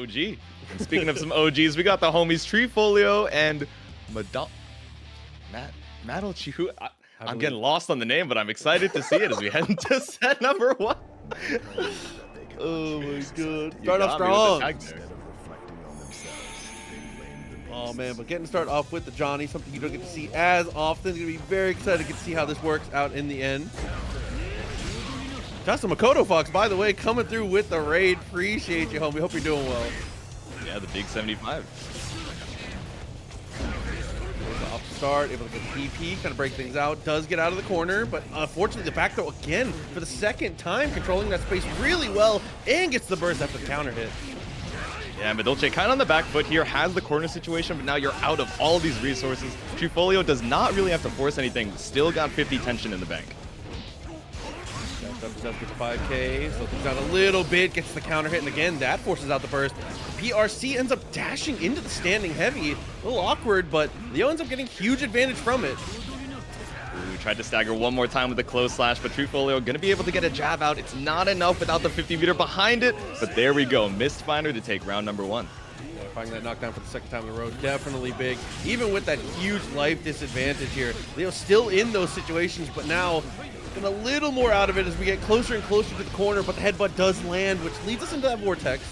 OG. And speaking of some OGs, we got the homies Treefolio and MadolcheHootcake. I'm getting lost on the name, but I'm excited to see it as we head into set number 1. Oh my god. Start off strong. Oh man, but getting started off with the Johnny, something you don't get to see as often. It's gonna be very excited to see how this works out in the end. Justin Makoto Fox, by the way, coming through with the raid. Appreciate you, homie. Hope you're doing well. Yeah, the big 75. Off the start, able to get the DP, kind of break things out. Does get out of the corner, but unfortunately the back throw again for the second time, controlling that space really well, and gets the burst after the counter hit. Yeah, Madolche kind of on the back foot here, has the corner situation, but now you're out of all these resources. Treefolio does not really have to force anything, still got 50 tension in the bank. Does get the 5K, so things out a little bit, gets the counter hit, and again, that forces out the burst. PRC ends up dashing into the standing heavy. A little awkward, but Leo ends up getting huge advantage from it. Ooh, tried to stagger one more time with the close slash, but Treefolio gonna be able to get a jab out. It's not enough without the 50-meter behind it, but there we go. Missed Finder to take round number 1. Yeah, finding that knockdown for the second time in a row, definitely big. Even with that huge life disadvantage here, Leo's still in those situations, but now getting a little more out of it as we get closer and closer to the corner, but the headbutt does land, which leads us into that vortex.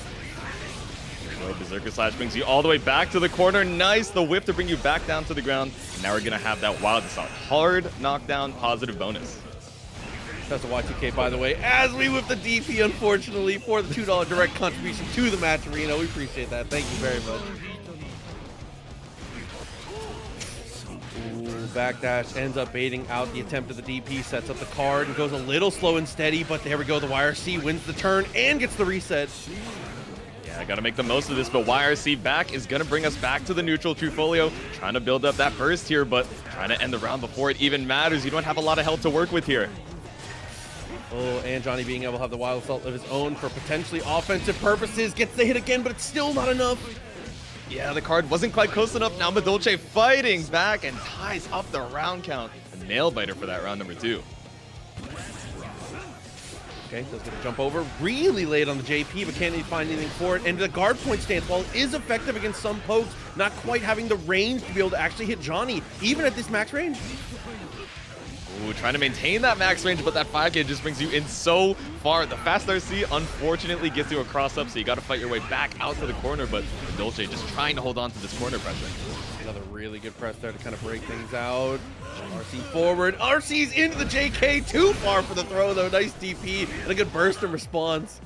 So Berserker Slash brings you all the way back to the corner. Nice, the whip to bring you back down to the ground. And now we're gonna have that wild assault. Hard knockdown, positive bonus. That's a Y2K, by the way, as we whip the DP, unfortunately, for the $2 direct contribution to the match arena. We appreciate that. Thank you very much. Ooh, backdash ends up baiting out the attempt of the DP, sets up the card, and goes a little slow and steady, but there we go. The YRC wins the turn and gets the reset. I gotta make the most of this, but YRC back is gonna bring us back to the neutral. Treefolio trying to build up that burst here, but trying to end the round before it even matters. You don't have a lot of health to work with here. Oh, and Johnny being able to have the wild assault of his own for potentially offensive purposes. Gets the hit again, but it's still not enough. Yeah, the card wasn't quite close enough. Now Madolche fighting back and ties up the round count. A nail biter for that round number 2. Okay, does get a jump over really late on the JP, but can't even find anything for it. And the guard point stance, while it is effective against some pokes, not quite having the range to be able to actually hit Johnny, even at this max range. Ooh, trying to maintain that max range, but that 5K just brings you in so far. The fast RC unfortunately gets you a cross up, so you got to fight your way back out to the corner, but Madolche just trying to hold on to this corner pressure. Another really good press there to kind of break things out. RC forward. RC's into the JK. Too far for the throw, though. Nice DP and a good burst in response.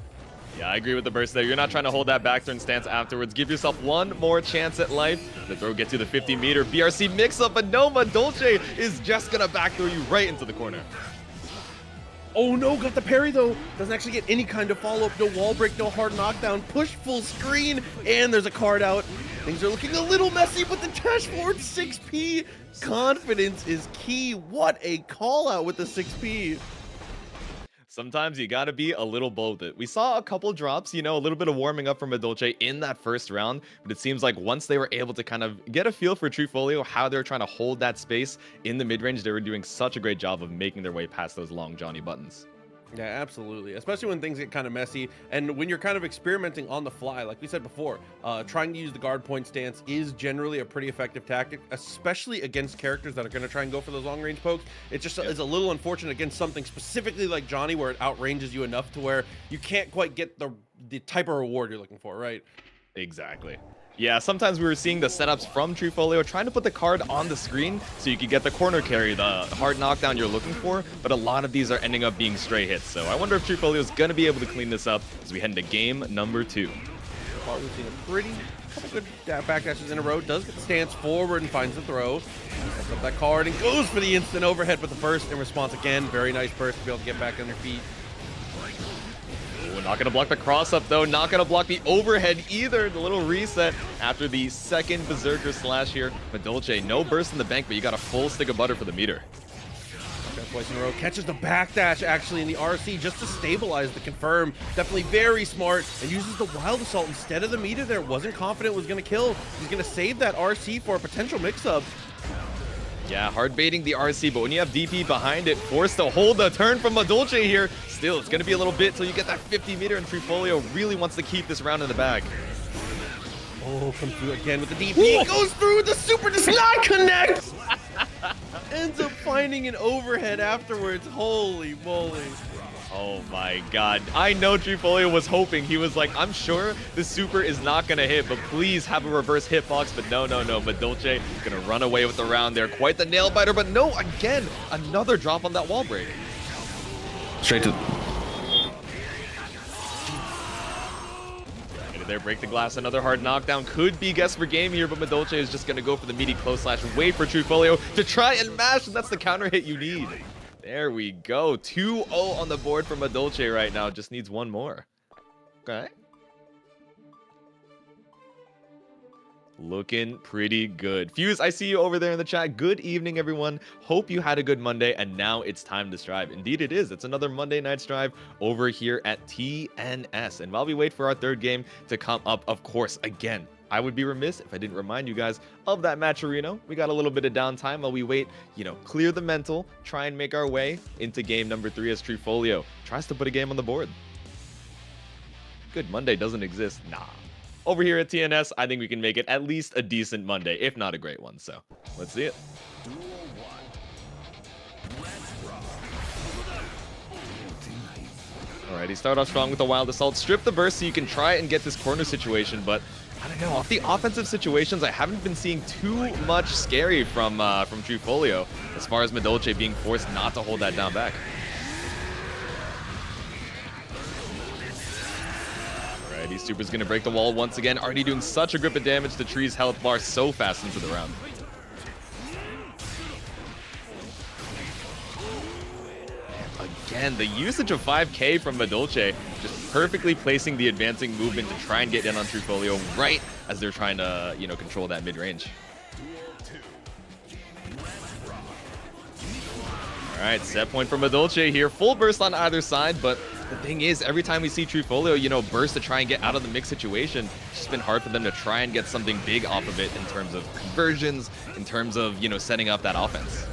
Yeah, I agree with the burst there. You're not trying to hold that back turn stance afterwards. Give yourself one more chance at life. The throw gets you the 50-meter. BRC mix-up, but no, Madolche is just going to back throw you right into the corner. Oh no, got the parry though. Doesn't actually get any kind of follow-up. No wall break, no hard knockdown. Push full screen, and there's a card out. Things are looking a little messy, but the dash forward 6P. Confidence is key. What a call out with the 6P. Sometimes you gotta be a little bold with it. We saw a couple drops, you know, a little bit of warming up from Madolche in that first round, but it seems like once they were able to kind of get a feel for Treefolio, how they're trying to hold that space in the mid-range, they were doing such a great job of making their way past those long Johnny buttons. Yeah, absolutely. Especially when things get kind of messy and when you're kind of experimenting on the fly. Like we said before, trying to use the guard point stance is generally a pretty effective tactic, especially against characters that are going to try and go for those long range pokes. It just is a little unfortunate against something specifically like Johnny, where it outranges you enough to where you can't quite get the type of reward you're looking for, right? Exactly. Yeah, sometimes we were seeing the setups from Treefolio trying to put the card on the screen so you could get the corner carry, the hard knockdown you're looking for, but a lot of these are ending up being stray hits. So I wonder if Treefolio is going to be able to clean this up as we head into game number 2. We've seen a couple good backdashes in a row. Does get the stance forward and finds the throw. Sets up that card and goes for the instant overhead, but the burst in response again. Very nice burst to be able to get back on your feet. Not going to block the cross-up, though. Not going to block the overhead either. The little reset after the second Berserker Slash here. Madolche, no burst in the bank, but you got a full stick of butter for the meter. Twice in a row. Catches the backdash, actually, in the RC just to stabilize the confirm. Definitely very smart, and uses the Wild Assault instead of the meter there. Wasn't confident was going to kill. He's going to save that RC for a potential mix-up. Yeah, hard baiting the RC, but when you have DP behind it, forced to hold the turn from Madolche here. Still, it's going to be a little bit till you get that 50-meter, and Treefolio really wants to keep this round in the bag. Oh, comes through again with the DP. Goes through the super, does not connect. Ends up finding an overhead afterwards. Holy moly. Oh my god. I know Treefolio was hoping. He was like, I'm sure the super is not going to hit, but please have a reverse hitbox. But no. Madolche going to run away with the round there. Quite the nail biter, but no, again, another drop on that wall break. Straight to... There, break the glass, another hard knockdown. Could be guess for game here, but Madolche is just going to go for the meaty close slash, wait for Treefolio to try and mash, and that's the counter hit you need. There we go. 2-0 on the board for Madolche right now. Just needs one more. Okay. Looking pretty good. Fuse, I see you over there in the chat. Good evening, everyone. Hope you had a good Monday, and now it's time to strive. Indeed it is. It's another Monday night strive over here at TNS. And while we wait for our third game to come up, of course, again, I would be remiss if I didn't remind you guys of that matcherino. We got a little bit of downtime while we wait, clear the mental, try and make our way into game number 3 as Treefolio tries to put a game on the board. Good Monday doesn't exist. Nah. Over here at TNS, I think we can make it at least a decent Monday, if not a great one. So let's see it. Alrighty, start off strong with a wild assault. Strip the burst so you can try and get this corner situation, but I don't know. Off the offensive situations, I haven't been seeing too much scary from Treefolio as far as Madolche being forced not to hold that down back. Alrighty, Super's gonna break the wall once again. Already doing such a grip of damage to Tree's health bar so fast into the round. Again, the usage of 5k from Madolche, just perfectly placing the advancing movement to try and get in on Treefolio right as they're trying to, control that mid-range. Alright, set point for Madolche here. Full burst on either side, but the thing is, every time we see Treefolio, burst to try and get out of the mix situation, it's just been hard for them to try and get something big off of it in terms of conversions, in terms of, setting up that offense.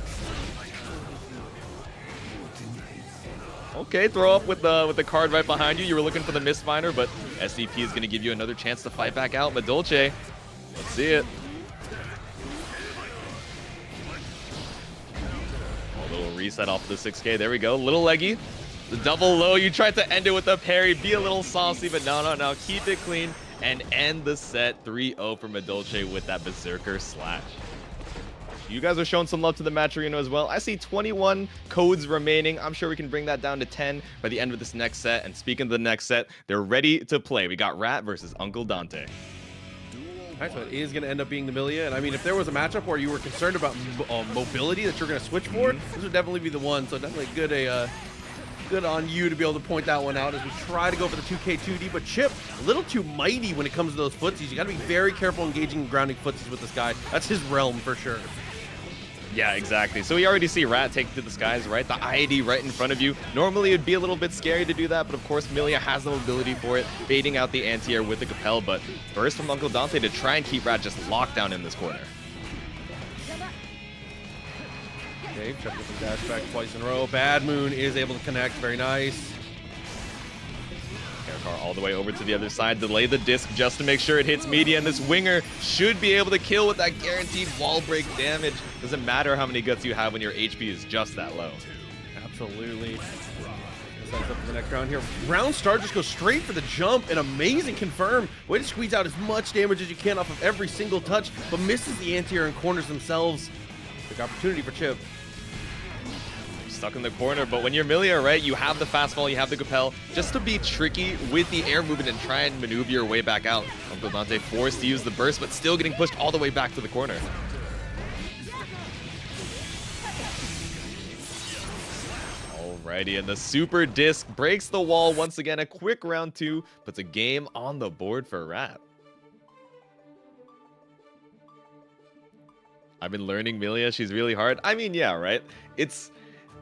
Okay, throw up with the card right behind you. You were looking for the Mistfinder, but SCP is going to give you another chance to fight back out. Madolche, let's see it. A little reset off the 6k. There we go. Little leggy. The double low. You tried to end it with a parry. Be a little saucy, but no. Keep it clean and end the set 3-0 for Madolche with that Berserker slash. You guys are showing some love to the matcherino as well. I see 21 codes remaining. I'm sure we can bring that down to 10 by the end of this next set. And speaking of the next set, they're ready to play. We got Rat versus Uncle Dante. Alright, so it is going to end up being the Millia. And I mean, if there was a matchup where you were concerned about mobility that you're going to switch for, this would definitely be the one. So definitely good on you to be able to point that one out as we try to go for the 2K2D. But Chipp, a little too mighty when it comes to those footsies. You got to be very careful engaging grounding footsies with this guy. That's his realm for sure. Yeah, exactly. So we already see Rat take to the skies, right? The IAD right in front of you. Normally, it'd be a little bit scary to do that, but of course, Millia has the mobility for it, baiting out the anti-air with the Capel, but burst from Uncle Dante to try and keep Rat just locked down in this corner. Okay, check with the dash back twice in a row. Bad Moon is able to connect. Very nice. Car all the way over to the other side, delay the disc just to make sure it hits media, and this winger should be able to kill with that guaranteed wall break damage. Doesn't matter how many guts you have when your HP is just that low. Absolutely. Sets up for the next round here. Round start, just go straight for the jump. An amazing confirm. Way to squeeze out as much damage as you can off of every single touch, but misses the anti-air and corners themselves. Big opportunity for Chipp. Stuck in the corner, but when you're Millia, right, you have the fastball, you have the Capel, just to be tricky with the air movement and try and maneuver your way back out. Uncle Dante forced to use the burst, but still getting pushed all the way back to the corner. Alrighty, and the super disc breaks the wall once again. A quick round 2 puts a game on the board for Rat. I've been learning Millia, she's really hard. I mean, yeah, right?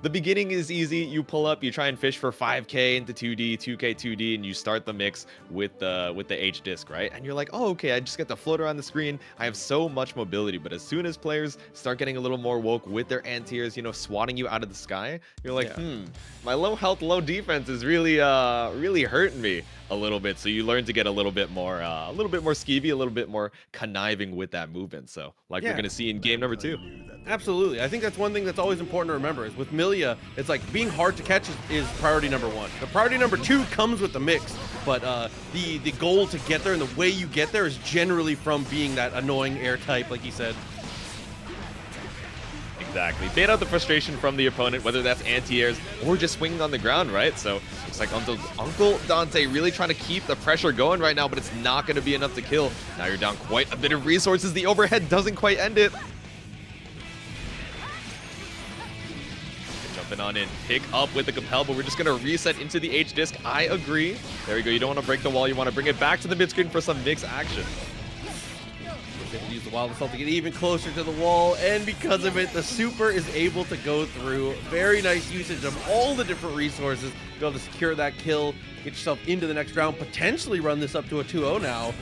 the beginning is easy. You pull up, you try and fish for 5k into 2D, 2k 2D, and you start the mix with the H disc, right? And you're like, oh, okay, I just get to float around the screen. I have so much mobility. But as soon as players start getting a little more woke with their anti-airs, you know, swatting you out of the sky, you're like, my low health, low defense is really really hurting me a little bit. So you learn to get a little bit more skeevy, a little bit more conniving with that movement. So like we're gonna see in game number 2. Absolutely. I think that's one thing that's always important to remember is with Millia, it's like being hard to catch is priority number 1. The priority number 2 comes with the mix, but the goal to get there and the way you get there is generally from being that annoying air type, like you said. Exactly. Bait out the frustration from the opponent, whether that's anti-airs or just swinging on the ground, right? So it's like Uncle Dante really trying to keep the pressure going right now, but it's not going to be enough to kill. Now you're down quite a bit of resources. The overhead doesn't quite end it. Jumping on in, pick up with the compel, but we're just going to reset into the H disc. I agree. There we go. You don't want to break the wall. You want to bring it back to the mid screen for some mix action. Use the wild assault to get even closer to the wall, and because of it, the super is able to go through. Very nice usage of all the different resources to be able to secure that kill, get yourself into the next round, potentially run this up to a 2-0 now.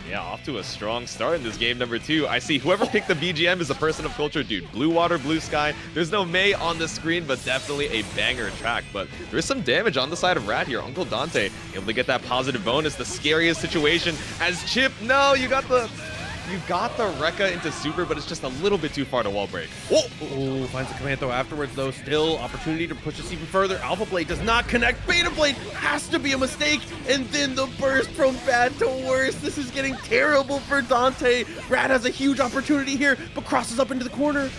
Yeah, off to a strong start in this game number 2. I see whoever picked the BGM is a person of culture, dude. Blue water, blue sky. There's no May on the screen, but definitely a banger track. But there's some damage on the side of Rat here. Uncle Dante able to get that positive bonus. The scariest situation as Chipp. No, you got the Rekka into super, but it's just a little bit too far to wall break. Oh, finds the command throw afterwards, though. Still opportunity to push this even further. Alpha Blade does not connect. Beta Blade has to be a mistake. And then the burst from bad to worse. This is getting terrible for Dante. Rad has a huge opportunity here, but crosses up into the corner.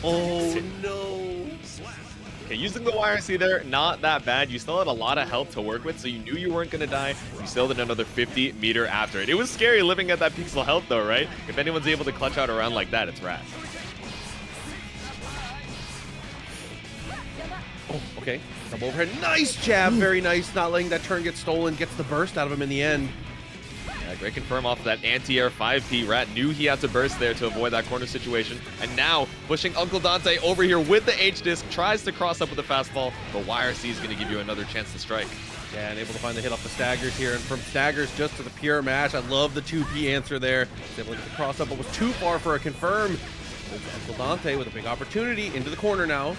Oh, no. Okay, using the YRC there, not that bad. You still had a lot of health to work with, so you knew you weren't going to die. You still did another 50 meter after it. It was scary living at that pixel health, though, right? If anyone's able to clutch out around like that, it's Rat. Oh, okay. Double overhead. Nice jab. Very nice. Not letting that turn get stolen. Gets the burst out of him in the end. Yeah, great confirm off of that anti-air 5P. Rat knew he had to burst there to avoid that corner situation. And now pushing Uncle Dante over here with the H-disc. Tries to cross up with the fastball, but YRC is going to give you another chance to strike. Yeah, and able to find the hit off the staggers here. And from staggers just to the pure mash. I love the 2P answer there. He's able to get the cross up, but was too far for a confirm. Uncle Dante with a big opportunity into the corner now.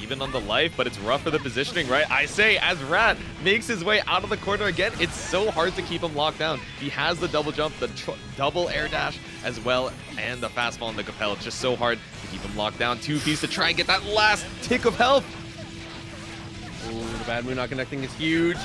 Even on the life, but it's rough for the positioning, right? I say, as Rat makes his way out of the corner again, it's so hard to keep him locked down. He has the double jump, the double air dash as well, and the fastball and the compel. It's just so hard to keep him locked down. 2Ps to try and get that last tick of health. Ooh, the bad moon not connecting is huge.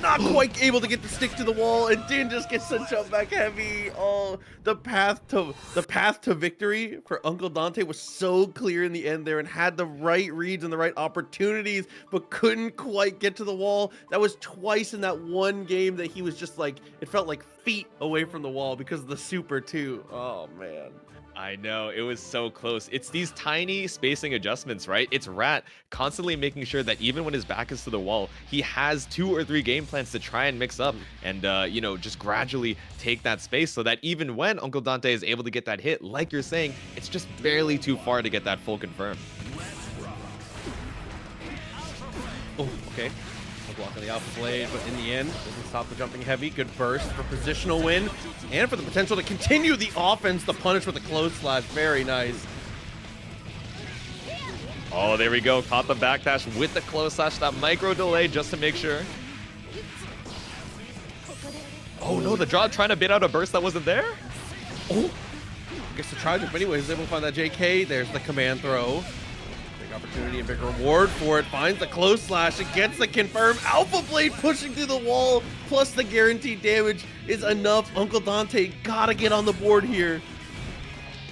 Not quite able to get the stick to the wall, and then just gets the jump back heavy. Oh, the path to victory for Uncle Dante was so clear in the end there, and had the right reads and the right opportunities, but couldn't quite get to the wall. That was twice in that one game that he was just like, it felt like feet away from the wall because of the super too. Oh man. I know, it was so close. It's these tiny spacing adjustments, right? It's Rat constantly making sure that even when his back is to the wall, he has 2 or 3 game plans to try and mix up and, you know, just gradually take that space so that even when Uncle Dante is able to get that hit, like you're saying, it's just barely too far to get that full confirm. Oh, okay. Block on the Alpha Blade, but in the end, doesn't stop the jumping heavy. Good burst for positional win, and for the potential to continue the offense. The punish with the close slash, very nice. Oh, there we go. Caught the backdash with the close slash. That micro delay just to make sure. Oh no, the draw trying to bait out a burst that wasn't there. Oh, I guess the Tragic, but anyways, able to find that JK. There's the command throw. Opportunity and big reward for it. Finds the close slash and gets the confirm. Alpha Blade pushing through the wall, plus the guaranteed damage is enough. Uncle Dante gotta get on the board here.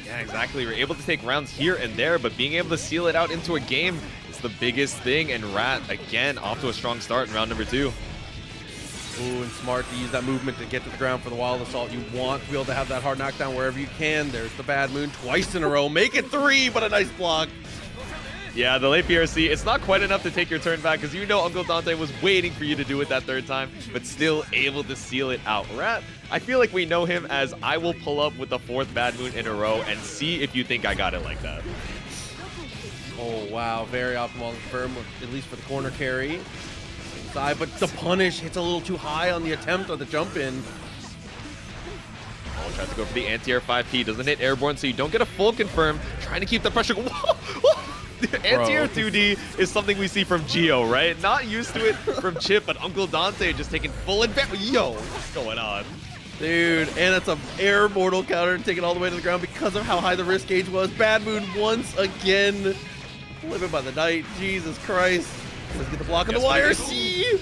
Yeah, exactly. We're able to take rounds here and there, but being able to seal it out into a game is the biggest thing. And Rat, again, off to a strong start in round number 2. Ooh, and smart to use that movement to get to the ground for the wild assault. You want to be able to have that hard knockdown wherever you can. There's the bad moon twice in a row. Make it 3, but a nice block. Yeah, the late PRC, it's not quite enough to take your turn back because you know Uncle Dante was waiting for you to do it that 3rd time, but still able to seal it out. Rat, I feel like we know him as I will pull up with the 4th bad moon in a row and see if you think I got it like that. Oh, wow. Very optimal and firm, at least for the corner carry. Side, but the punish hits a little too high on the attempt on the jump in. Oh, tries to go for the anti-air 5P. Doesn't hit airborne, so you don't get a full confirm. Trying to keep the pressure. Anti-air 2D is something we see from Geo, right? Not used to it from Chipp, but Uncle Dante just taking full advantage. Yo, what's going on? Dude, and that's a air mortal counter taken all the way to the ground because of how high the risk gauge was. Bad mood once again. Living by the night. Jesus Christ. Let's get the block on the YRC.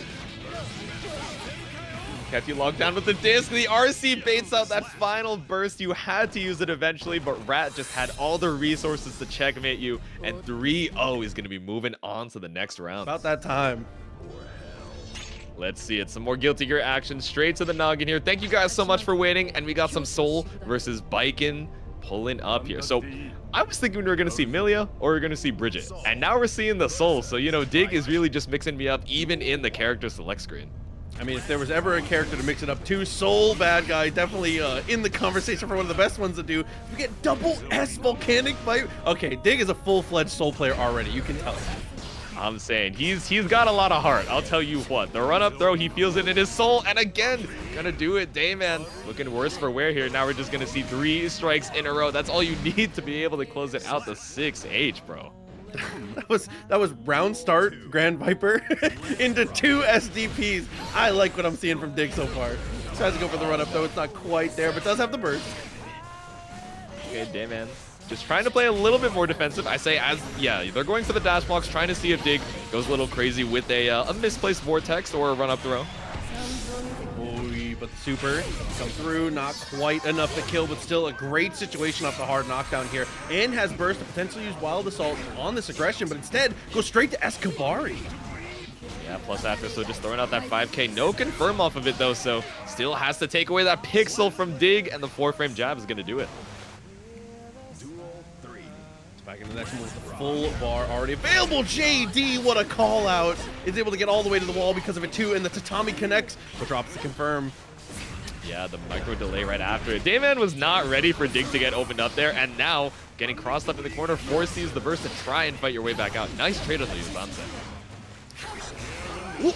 Kept you locked down with the disc. The RC baits out that final burst. You had to use it eventually, but Rat just had all the resources to checkmate you. And 3-0 is going to be moving on to the next round. About that time. Let's see it. Some more Guilty Gear action straight to the noggin here. Thank you guys so much for waiting. And we got some Soul versus Baiken pulling up here. So I was thinking we were going to see Millia or we are going to see Bridget. And now we're seeing the Soul. So, you know, Dig is really just mixing me up even in the character select screen. I mean, if there was ever a character to mix it up to, Soul bad guy, definitely in the conversation for one of the best ones to do. We get double S volcanic bite. Okay, Dig is a full-fledged Soul player already. You can tell. I'm saying he's got a lot of heart. I'll tell you what. The run-up throw, he feels it in his soul. And again, gonna do it. Dayman looking worse for wear here. Now we're just gonna see 3 strikes in a row. That's all you need to be able to close it out. The 6H, bro. that was round start Grand Viper into 2 SDPs. I like what I'm seeing from Dig so far. Tries to go for the run up though. It's not quite there, but does have the burst. Okay, Dayman just trying to play a little bit more defensive. I say they're going for the dash blocks, trying to see if Dig goes a little crazy with a misplaced vortex or a run up throw. But the super come through, not quite enough to kill, but still a great situation off the hard knockdown here, and has burst to potentially use Wild Assault on this aggression, but instead goes straight to Escabari. Yeah, plus after, so just throwing out that 5K. No confirm off of it though, so still has to take away that pixel from Dig, and the 4-frame jab is going to do it. Back in the next one with the full bar already available. JD, what a call out. Is able to get all the way to the wall because of it too, and the Tatami connects, but drops the confirm. Yeah, the micro delay right after it. Dayman was not ready for Dig to get opened up there, and now getting crossed up in the corner, forces the burst to try and fight your way back out. Nice trade on the Yuzanse.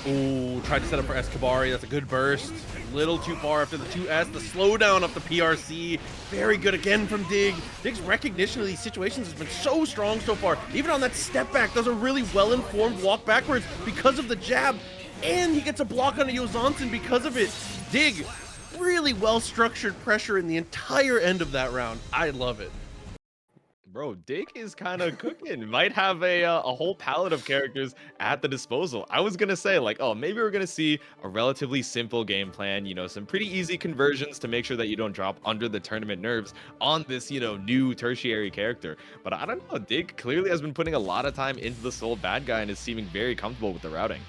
Ooh, tried to set up for Escabari. That's a good burst. A little too far after the 2S. The slowdown of the PRC. Very good again from Dig. Dig's recognition of these situations has been so strong so far. Even on that step back, does a really well-informed walk backwards because of the jab. And he gets a block on a Yozansen because of it. Dig, really well-structured pressure in the entire end of that round. I love it. Bro, Dig is kind of cooking. Might have a whole palette of characters at the disposal. I was going to say, like, oh, maybe we're going to see a relatively simple game plan, you know, some pretty easy conversions to make sure that you don't drop under the tournament nerves on this, you know, new tertiary character. But I don't know, Dig clearly has been putting a lot of time into the Soul bad guy and is seeming very comfortable with the routing.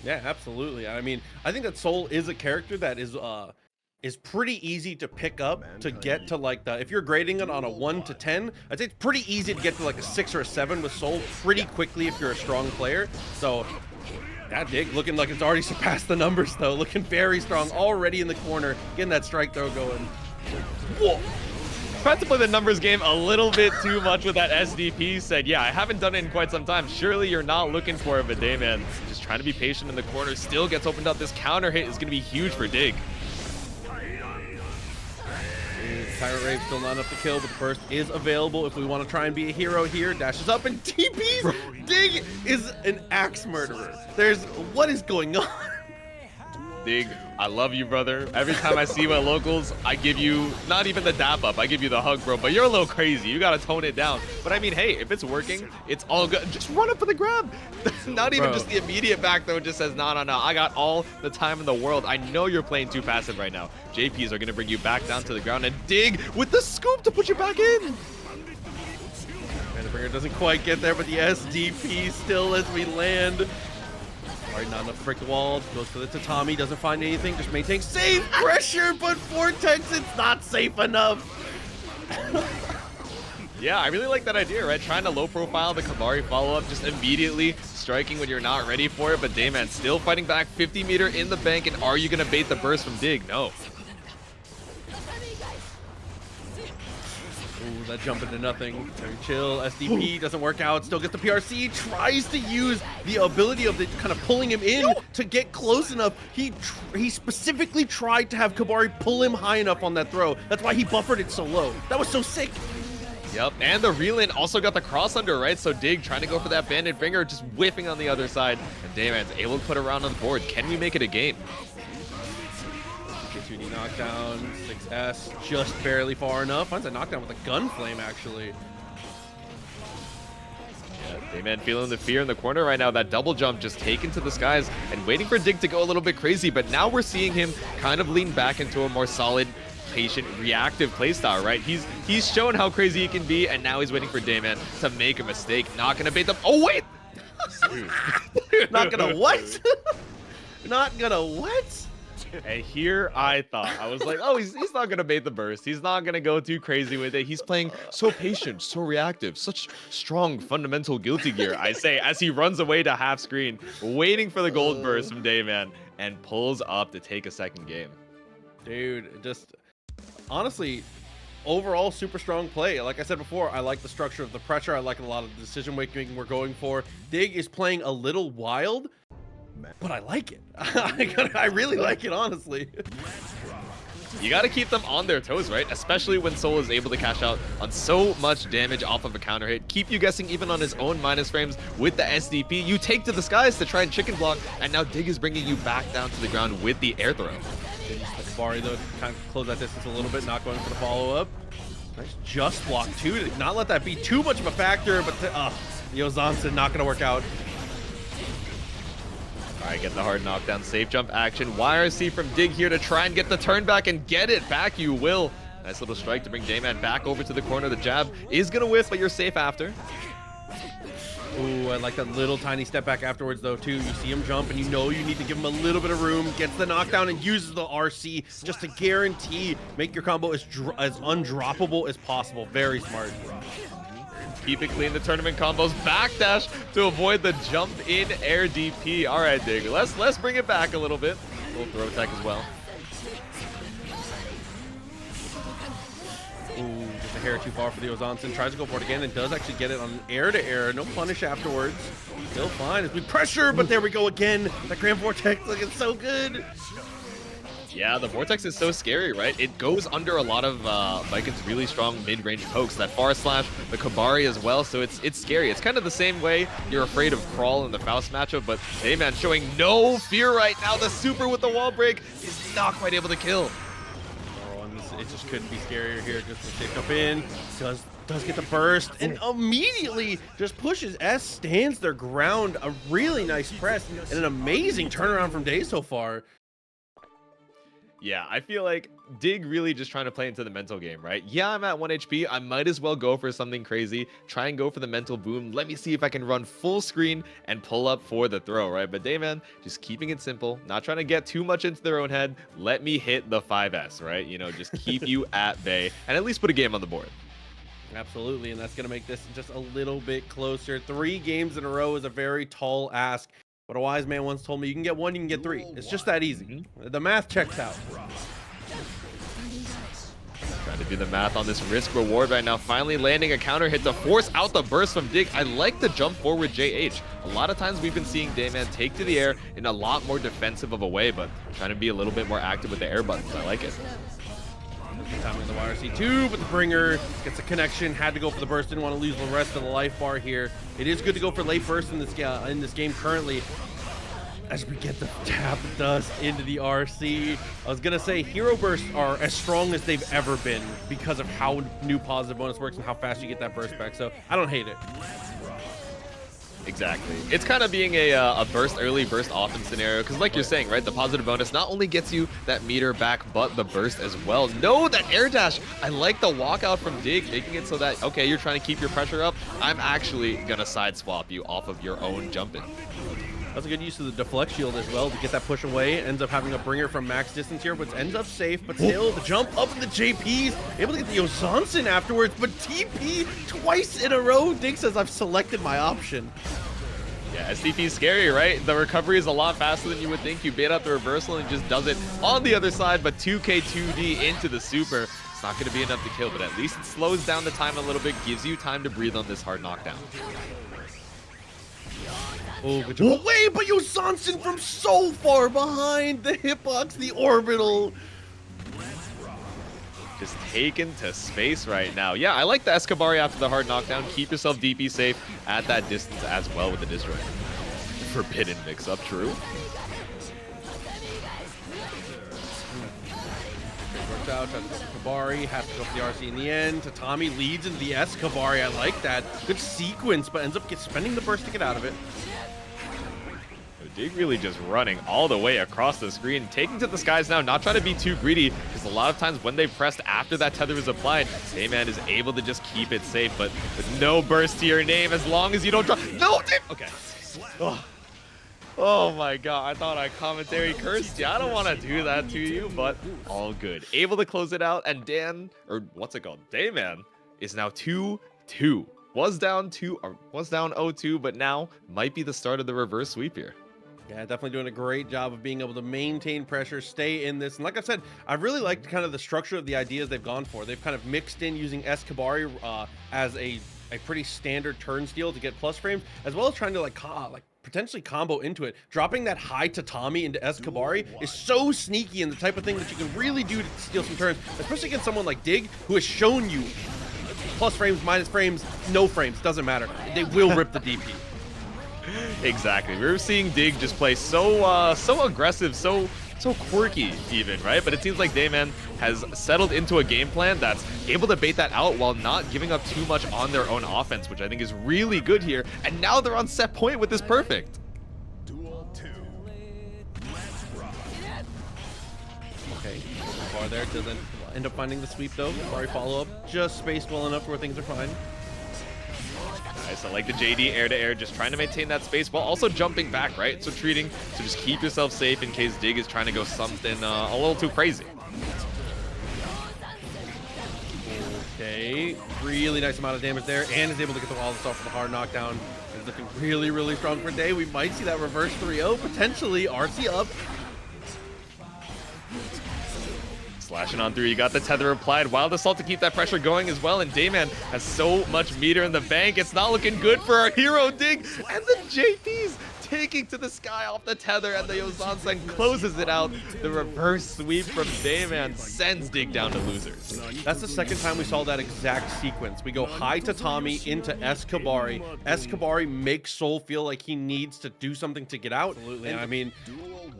Yeah, absolutely. I mean, I think that Soul is a character that is pretty easy to pick up to get to like the, if you're grading it on a 1 to 10, I'd say it's pretty easy to get to like a 6 or a 7 with Soul pretty quickly if you're a strong player. So that Dig looking like it's already surpassed the numbers though, looking very strong already in the corner, getting that strike throw going. Whoa. Tried to play the numbers game a little bit too much with that SDP. Said, yeah, I haven't done it in quite some time. Surely you're not looking for it, but Dayman just trying to be patient in the corner. Still gets opened up. This counter hit is going to be huge for Dig. Pirate Rave still not enough to kill, but the burst is available if we want to try and be a hero here. Dashes up and TPs. Dig is an axe murderer. What is going on? Dig, I love you, brother. Every time I see you at locals, I give you not even the dap up, I give you the hug, bro. But you're a little crazy. You gotta tone it down. But I mean, hey, if it's working, it's all good. Just run up for the grab. Not even just the immediate back though. It just says, no. I got all the time in the world. I know you're playing too passive right now. JPs are gonna bring you back down to the ground and Dig with the scoop to put you back in. Bringer doesn't quite get there, but the SDP still as we land. Alright, not enough to break the wall. Goes for the Tatami, doesn't find anything, just maintains safe pressure, but Vortex, it's not safe enough. Yeah, I really like that idea, right? Trying to low profile the Kabari follow-up, just immediately striking when you're not ready for it, but Dayman still fighting back 50 meter in the bank, and are you going to bait the burst from Dig? No. Ooh, that jump into nothing. Very chill. SDP doesn't work out. Still gets the PRC. Tries to use the ability of the kind of pulling him in to get close enough. He specifically tried to have Kabari pull him high enough on that throw. That's why he buffered it so low. That was so sick. Yep, and the reel-in also got the cross under, right? So Dig trying to go for that banded finger, just whiffing on the other side. And Dayman's able to put a round on the board. Can we make it a game? 2D knockdown, 6S, just barely far enough. Finds a knockdown with a gun flame, actually. Yeah, Dayman feeling the fear in the corner right now. That double jump just taken to the skies and waiting for Dig to go a little bit crazy. But now we're seeing him kind of lean back into a more solid, patient, reactive playstyle, right? He's shown how crazy he can be, and now he's waiting for Dayman to make a mistake. Not gonna bait them. Oh wait! Not gonna what? Not gonna what? And here I thought, I was like, oh, he's not going to bait the burst. He's not going to go too crazy with it. He's playing so patient, so reactive, such strong fundamental guilty gear, I say, as he runs away to half screen, waiting for the gold burst from Dayman, and pulls up to take a second game. Dude, just honestly, overall super strong play. Like I said before, I like the structure of the pressure. I like a lot of the decision making we're going for. Dig is playing a little wild, but I like it. I really like it, honestly. You got to keep them on their toes, right? Especially when Soul is able to cash out on so much damage off of a counter hit. Keep you guessing even on his own minus frames with the SDP. You take to the skies to try and chicken block, and now Dig is bringing you back down to the ground with the air throw. Kabari, though, kind of close that distance a little bit, not going for the follow-up. Nice just block, too, to not let that be too much of a factor, but Yozansen not going to work out. All right, get the hard knockdown, safe jump action. YRC from Dig here to try and get the turn back and get it back. You will. Nice little strike to bring Dayman back over to the corner. The jab is going to whiff, but you're safe after. Ooh, I like that little tiny step back afterwards, though, too. You see him jump, and you know you need to give him a little bit of room. Gets the knockdown and uses the RC just to guarantee make your combo as undroppable as possible. Very smart. Keep it clean, the tournament combos. Backdash to avoid the jump in air DP. All right, Dig, let's bring it back a little bit. A little throw attack as well. Ooh, just a hair too far for the Ozansen. Tries to go for it again and does actually get it on air to air. No punish afterwards. Still fine as we pressure, but there we go again. That Grand Vortex looking so good. Yeah, the Vortex is so scary, right? It goes under a lot of Baiken's really strong mid-range pokes. That far slash, the Kabari as well, so it's scary. It's kind of the same way you're afraid of Crawl in the Faust matchup, but Dayman showing no fear right now. The super with the wall break is not quite able to kill. Oh, and it just couldn't be scarier here. Just to stick up in, does get the burst, and immediately just pushes S, stands their ground. A really nice press, and an amazing turnaround from Day so far. Yeah, I feel like Dig really just trying to play into the mental game, right? Yeah, I'm at 1 HP. I might as well go for something crazy. Try and go for the mental boom. Let me see if I can run full screen and pull up for the throw, right? But Dayman just keeping it simple, not trying to get too much into their own head. Let me hit the 5S, right? You know, just keep you at bay and at least put a game on the board. Absolutely, and that's going to make this just a little bit closer. 3 games in a row is a very tall ask. But a wise man once told me, you can get 1, you can get 3. It's just that easy. The math checks out. Trying to do the math on this risk reward right now. Finally landing a counter hit to force out the burst from Dig. I like the jump forward JH. A lot of times we've been seeing Dayman take to the air in a lot more defensive of a way, but trying to be a little bit more active with the air buttons. I like it. Timing the YRC2, but the bringer gets a connection. Had to go for the burst. Didn't want to lose the rest of the life bar here. It is good to go for late burst in this game currently. As we get the tap dust into the RC. I was gonna say hero bursts are as strong as they've ever been because of how new positive bonus works and how fast you get that burst back. So I don't hate it. Exactly. It's kind of being a burst early, burst often scenario, because like you're saying, right, the positive bonus not only gets you that meter back, but the burst as well. No, that air dash. I like the walkout from Dig, making it so that, okay, you're trying to keep your pressure up. I'm actually going to side swap you off of your own jumping. That's a good use of the deflect shield as well to get that push away. Ends up having a bringer from max distance here, but ends up safe. But still, the jump up in the JPs, able to get the Ozansen afterwards, but TP twice in a row. Dig says, I've selected my option. Yeah, SDP is scary, right? The recovery is a lot faster than you would think. You bait out the reversal and just does it on the other side, but 2K 2D into the super. It's not going to be enough to kill, but at least it slows down the time a little bit, gives you time to breathe on this hard knockdown. Oh, good job. Wait, but Yosansen from so far behind. The hitbox, the orbital. Just taken to space right now. Yeah, I like the Escabari after the hard knockdown. Keep yourself DP safe at that distance as well with the Destroy. Forbidden mix-up, true. Works out, tries to go for Kabari, has to go for the RC in the end. Tatami leads into the Escabari. I like that. Good sequence, but ends up spending the burst to get out of it. Dig really just running all the way across the screen, taking to the skies now, not trying to be too greedy, because a lot of times when they pressed after that tether is applied, Dayman is able to just keep it safe, but with no burst to your name as long as you don't drop. No, okay. Oh my god, I thought I commentary cursed you. I don't want to do that to you, but all good. Able to close it out, and Dayman is now 2-2. Was down 0-2, but now might be the start of the reverse sweep here. Yeah, definitely doing a great job of being able to maintain pressure, stay in this. And like I said, I really liked kind of the structure of the ideas they've gone for. They've kind of mixed in using Escabari as a pretty standard turn steal to get plus frames, as well as trying to like potentially combo into it. Dropping that high tatami into Escabari is so sneaky and the type of thing that you can really do to steal some turns, especially against someone like Dig, who has shown you plus frames, minus frames, no frames, doesn't matter. They will rip the DP. Exactly. We were seeing Dig just play so aggressive, so quirky even, right? But it seems like Dayman has settled into a game plan that's able to bait that out while not giving up too much on their own offense, which I think is really good here. And now they're on set point with this perfect. Okay, far there, doesn't end up finding the sweep though. Sorry, follow up, just spaced well enough where things are fine. Nice, I like the JD air-to-air, just trying to maintain that space while also jumping back, right? So treating to just keep yourself safe in case Dig is trying to go something a little too crazy. Okay, really nice amount of damage there, and is able to get the Wild Assault for the hard knockdown. Is looking really, really strong for Day. We might see that reverse 3-0, potentially. RC up. Slashing on through, you got the tether applied. Wild Assault to keep that pressure going as well, and Dayman has so much meter in the bank. It's not looking good for our hero Dig, and the JP's taking to the sky off the tether, and the Yozansen closes it out. The reverse sweep from Dayman sends Dig down to losers. That's the second time we saw that exact sequence. We go high tatami into Escabari. Escabari makes Soul feel like he needs to do something to get out. Absolutely. And I mean,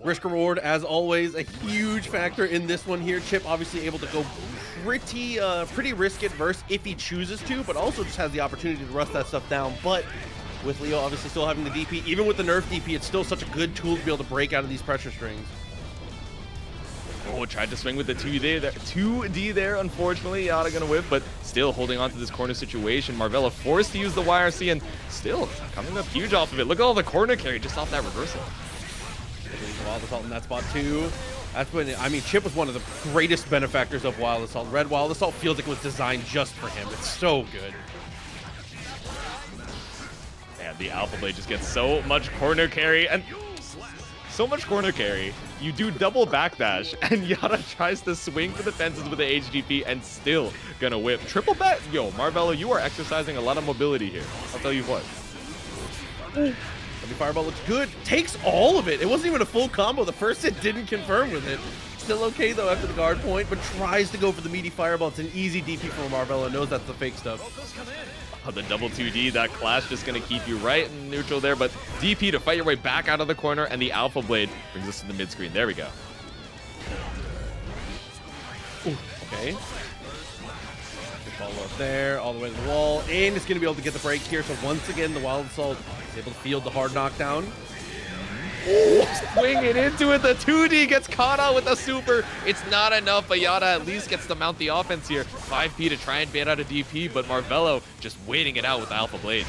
risk reward, as always, a huge factor in this one here. Chipp obviously able to go pretty risk adverse if he chooses to, but also just has the opportunity to rust that stuff down. But with Leo obviously still having the DP, even with the nerf DP, it's still such a good tool to be able to break out of these pressure strings. Oh, tried to swing with the 2D there, unfortunately. Yata gonna whip, but still holding on to this corner situation. Marvelo forced to use the YRC and still coming up huge off of it. Look at all the corner carry just off that reversal. Wild Assault in that spot too. That's when, I mean, Chipp was one of the greatest benefactors of Wild Assault. Red Wild Assault feels like it was designed just for him. It's so good. Man, the Alpha Blade just gets so much corner carry, and you do double backdash, and Yata tries to swing for the fences with the HGP and still gonna whip. Triple back. Yo, Marvelo, you are exercising a lot of mobility here. I'll tell you what. The Fireball looks good. Takes all of it. It wasn't even a full combo. The first hit didn't confirm with it. Still okay, though, after the guard point, but tries to go for the meaty Fireball. It's an easy DP from Marvelo. Knows that's the fake stuff. Oh, the double 2D, that clash just going to keep you right in neutral there, but DP to fight your way back out of the corner, and the Alpha Blade brings us to the mid-screen. There we go. Ooh, okay. Follow up there, all the way to the wall, and it's going to be able to get the break here. So once again, the Wild Assault is able to field the hard knockdown. Swinging into it, the 2D gets caught out with the super. It's not enough, but Yata at least gets to mount the offense here. 5P to try and bait out a DP, but Marvelo just waiting it out with the Alpha Blade.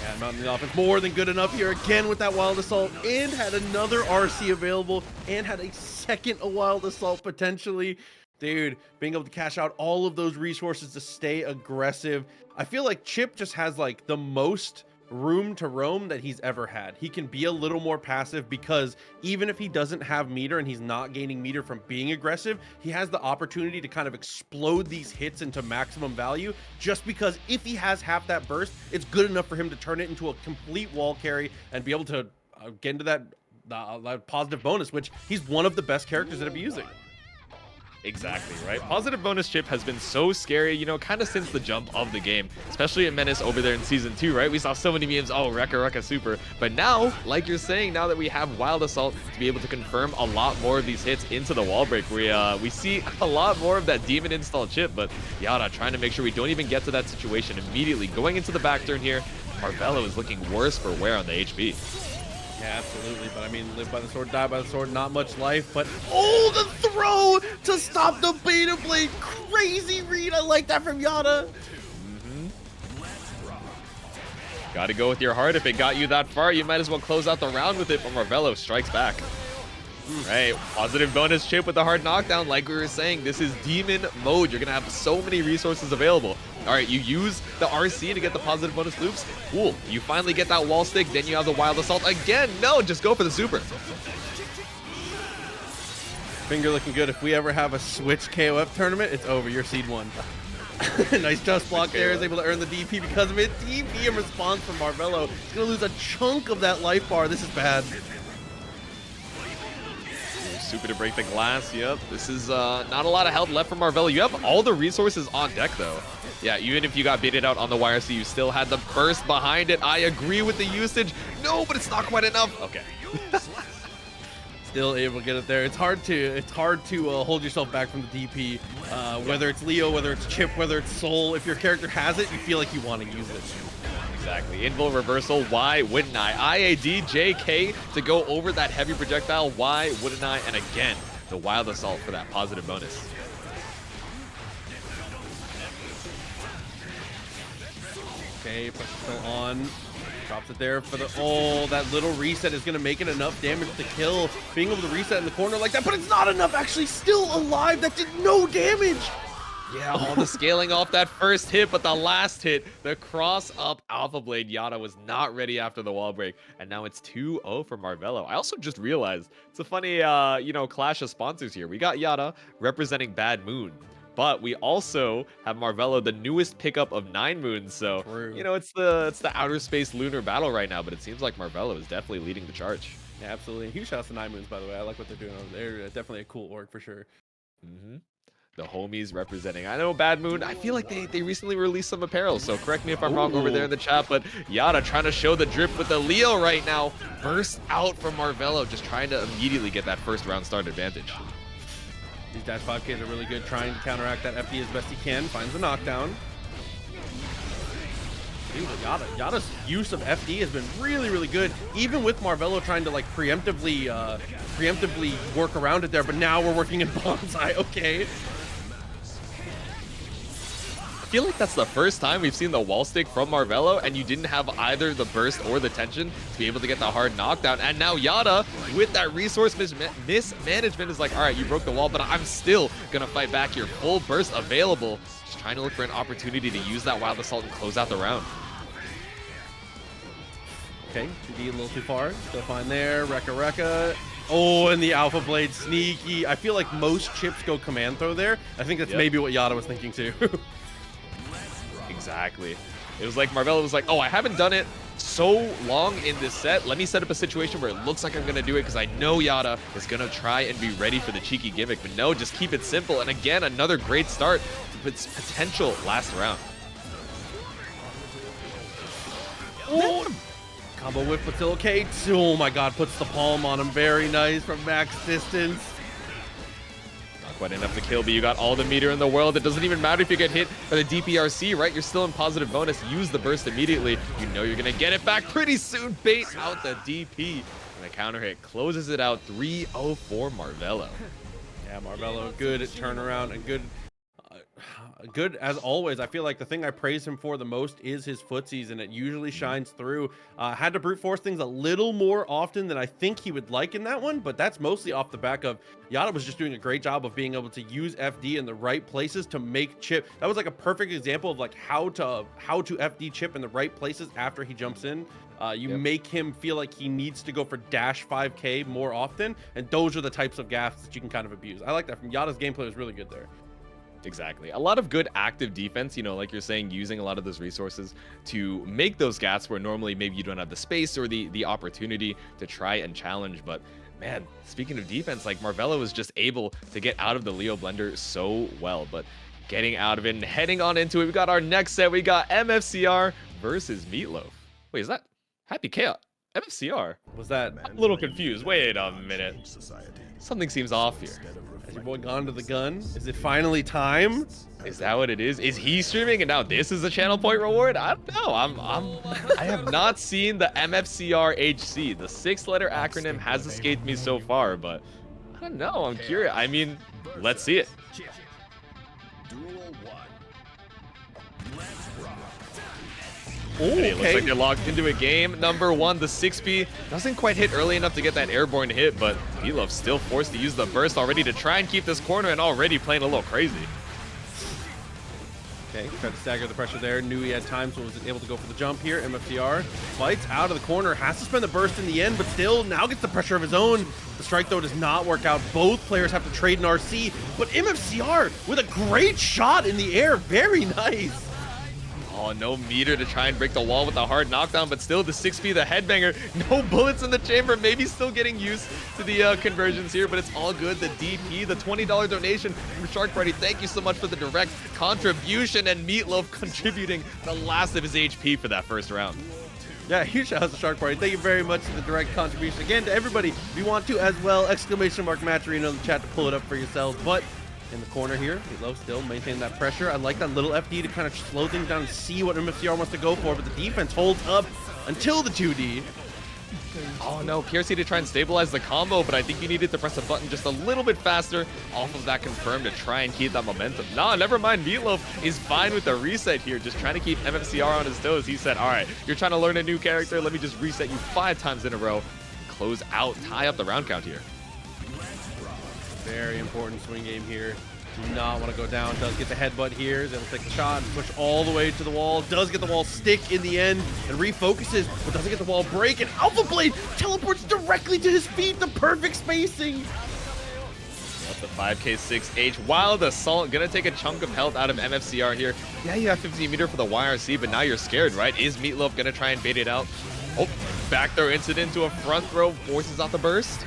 Yeah, mounting the offense more than good enough here again with that Wild Assault, and had another RC available, and had a second Wild Assault potentially. Dude, being able to cash out all of those resources to stay aggressive. I feel like Chipp just has like the most room to roam that he's ever had. He can be a little more passive because even if he doesn't have meter and he's not gaining meter from being aggressive, he has the opportunity to kind of explode these hits into maximum value, just because if he has half that burst, it's good enough for him to turn it into a complete wall carry and be able to get into that positive bonus, which he's one of the best characters that I've been using. Exactly, right? Positive bonus Chipp has been so scary, you know, kind of since the jump of the game, especially in Menace over there in Season 2, right? We saw so many memes, oh, Rekka Super. But now, like you're saying, now that we have Wild Assault to be able to confirm a lot more of these hits into the wall break, we see a lot more of that Demon install Chipp, but Yata trying to make sure we don't even get to that situation immediately. Going into the back turn here, Marvelo is looking worse for wear on the HP. Yeah, absolutely. But I mean, live by the sword, die by the sword, not much life. But oh, the throw to stop the beta blade. Crazy read. I like that from Yata. Got to go with your heart. If it got you that far, you might as well close out the round with it. But Marvelo strikes back. Right, positive bonus Chipp with the hard knockdown. Like we were saying, this is demon mode. You're gonna have so many resources available. All right, you use the RC to get the positive bonus loops. Cool. You finally get that wall stick, then you have the wild assault again. No, just go for the super. Finger looking good. If we ever have a Switch KOF tournament, it's over. You're seed 1. Nice just block there. Is able to earn the DP because of it. DP in response from Marvelo. He's gonna lose a chunk of that life bar. This is bad. Super to break the glass. Yep, this is not a lot of health left from Marvelo. You have all the resources on deck though. Yeah, even if you got baited out on the YRC, you still had the burst behind it. I agree with the usage. No, but it's not quite enough. Okay. Still able to get it there. It's hard to hold yourself back from the DP. Whether it's Leo, whether it's Chipp, whether it's Soul. If your character has it, you feel like you want to use it. Exactly. Invul reversal. Why wouldn't I? IAD, JK to go over that heavy projectile. Why wouldn't I? And again, the wild assault for that positive bonus. Okay, pressure still on. Drops it there for the... Oh, that little reset is going to make it enough damage to kill. Being able to reset in the corner like that, but it's not enough. Actually, still alive. That did no damage. Yeah, all the scaling off that first hit, but the last hit, the cross-up Alpha Blade, Yata was not ready after the wall break, and now it's 2-0 for Marvelo. I also just realized, it's a funny, you know, clash of sponsors here. We got Yata representing Bad Moon, but we also have Marvelo, the newest pickup of 9 Moons, so, True. you know, it's the outer space lunar battle right now, but it seems like Marvelo is definitely leading the charge. Yeah, absolutely. Huge shouts to 9 Moons, by the way. I like what they're doing over there. They're definitely a cool org for sure. The homies representing. I know Bad Moon, I feel like they recently released some apparel, so correct me if I'm wrong over there in the chat, but Yata trying to show the drip with the Leo right now. Burst out from Marvelo, just trying to immediately get that first round start advantage. These dash 5Ks are really good, trying to counteract that FD as best he can. Finds the knockdown. Dude, Yata's use of FD has been really, really good, even with Marvelo trying to like preemptively work around it there, but now we're working in bonsai. Okay. I feel like that's the first time we've seen the wall stick from Marvelo, and you didn't have either the burst or the tension to be able to get the hard knockdown. And now Yata, with that resource mismanagement, is like, all right, you broke the wall, but I'm still gonna fight back here. Full burst available. Just trying to look for an opportunity to use that wild assault and close out the round. Okay, 2D a little too far. Still fine there. Rekka. Oh, and the Alpha Blade sneaky. I feel like most Chipps go command throw there. I think that's maybe what Yata was thinking too. Exactly. It was like Marvelo was like, oh, I haven't done it so long in this set. Let me set up a situation where it looks like I'm going to do it because I know Yata is going to try and be ready for the cheeky gimmick. But no, just keep it simple. And again, another great start to its potential last round. Oh, combo whip with okay. Oh my god, puts the palm on him. Very nice from max distance. Quite enough to kill, but you got all the meter in the world. It doesn't even matter if you get hit by the DPRC, right? You're still in positive bonus. Use the burst immediately. You know you're going to get it back pretty soon. Bait out the DP. And the counter hit closes it out 3-0 for Marvelo. Yeah, Marvelo good at turnaround and good. good as always. I feel like the thing I praise him for the most is his footsies, and it usually shines through. Had to brute force things a little more often than I think he would like in that one, but that's mostly off the back of Yata was just doing a great job of being able to use FD in the right places to make Chipp. That was like a perfect example of like how to FD Chipp in the right places after he jumps in. You make him feel like he needs to go for dash 5K more often, and those are the types of gaps that you can kind of abuse. I like that from Yata's gameplay was really good there. Exactly. A lot of good active defense, you know, like you're saying, using a lot of those resources to make those gaps where normally maybe you don't have the space or the opportunity to try and challenge. But man, speaking of defense, like Marvelo was just able to get out of the Leo blender so well. But getting out of it and heading on into it, we got our next set. We got MFCR versus Meatloaf. Wait, is that Happy Chaos? MFCR? Was that? I'm a little confused. Wait a minute. Something seems off here. Has your boy gone to the gun? Is it finally time? Is that what it is? Is he streaming and now this is a channel point reward? I don't know. I have not seen the MFCR HC. The 6-letter acronym has escaped me so far, but I don't know. I'm curious. I mean, let's see it. Ooh, And it looks like they're locked into a game. Number 1, the 6B doesn't quite hit early enough to get that airborne hit, but Meatloaf's still forced to use the burst already to try and keep this corner and already playing a little crazy. Okay, tried to stagger the pressure there. Knew he had time, so was able to go for the jump here. MFCR fights out of the corner, has to spend the burst in the end, but still now gets the pressure of his own. The strike, though, does not work out. Both players have to trade an RC, but MFCR with a great shot in the air. Very nice. Oh, no meter to try and break the wall with a hard knockdown, but still the 6B, the headbanger, no bullets in the chamber, maybe still getting used to the conversions here, but it's all good. The DP, the $20 donation from Shark Party, thank you so much for the direct contribution, and Meatloaf contributing the last of his HP for that first round. Yeah, huge shout out to Shark Party. Thank you very much for the direct contribution. Again, to everybody, if you want to as well, exclamation mark Matcherino in the chat to pull it up for yourselves. But in the corner here, Meatloaf still maintaining that pressure. I like that little FD to kind of slow things down and see what MFCR wants to go for, but the defense holds up until the 2D. Oh no, PRC to try and stabilize the combo, but I think you needed to press a button just a little bit faster off of that confirm to try and keep that momentum. Nah, never mind. Meatloaf is fine with the reset here, just trying to keep MFCR on his toes. He said, all right, you're trying to learn a new character. Let me just reset you 5 times in a row and close out, tie up the round count here. Very important swing game here. Do not want to go down. Does get the headbutt here. Then will take the shot and push all the way to the wall. Does get the wall stick in the end and refocuses, but doesn't get the wall break. And Alpha Blade teleports directly to his feet. The perfect spacing. That's the 5K6H. Wild Assault gonna take a chunk of health out of MFCR here. Yeah, you have 50 meter for the YRC, but now you're scared, right? Is Meatloaf gonna try and bait it out? Oh, back throw incident to a front throw, forces out the burst.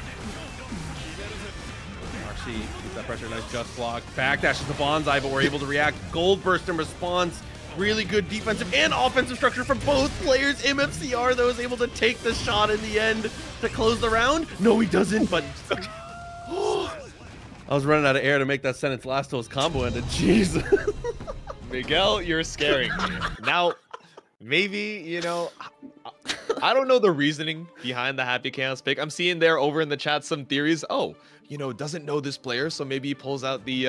Keeps that pressure, nice just block. Backdashes the bonsai, but we're able to react. Gold burst in response. Really good defensive and offensive structure from both players. MFCR, though, is able to take the shot in the end to close the round. No, he doesn't, but... I was running out of air to make that sentence last till his combo ended. Jeez. Miguel, you're scaring me. Now, maybe, you know... I don't know the reasoning behind the Happy Chaos pick. I'm seeing there over in the chat some theories. Oh, you know, doesn't know this player, so maybe he pulls out the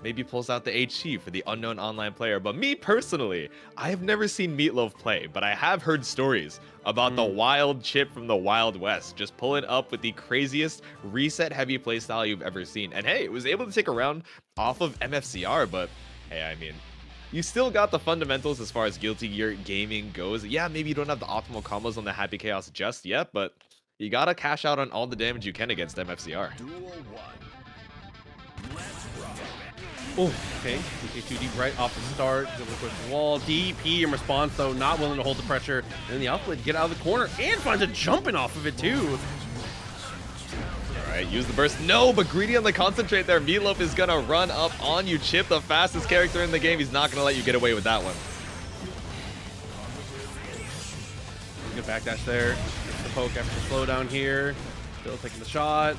HC for the unknown online player. But me personally, I have never seen Meatloaf play, but I have heard stories about the wild Chipp from the Wild West, just pulling up with the craziest reset heavy playstyle you've ever seen. And hey, it was able to take a round off of MFCR, but hey, I mean, you still got the fundamentals as far as Guilty Gear gaming goes. Yeah, maybe you don't have the optimal combos on the Happy Chaos just yet, but you gotta cash out on all the damage you can against MFCR. Oh, okay. DK2D right off the start. Able to push the wall. DP in response, though, not willing to hold the pressure. And then the Alpha Blade get out of the corner and finds a jumping off of it, too. All right, use the burst. No, but greedy on the concentrate there. Meatloaf is gonna run up on you. Chipp, the fastest character in the game. He's not gonna let you get away with that one. Good backdash there. Gets the poke after the slowdown here. Still taking the shot.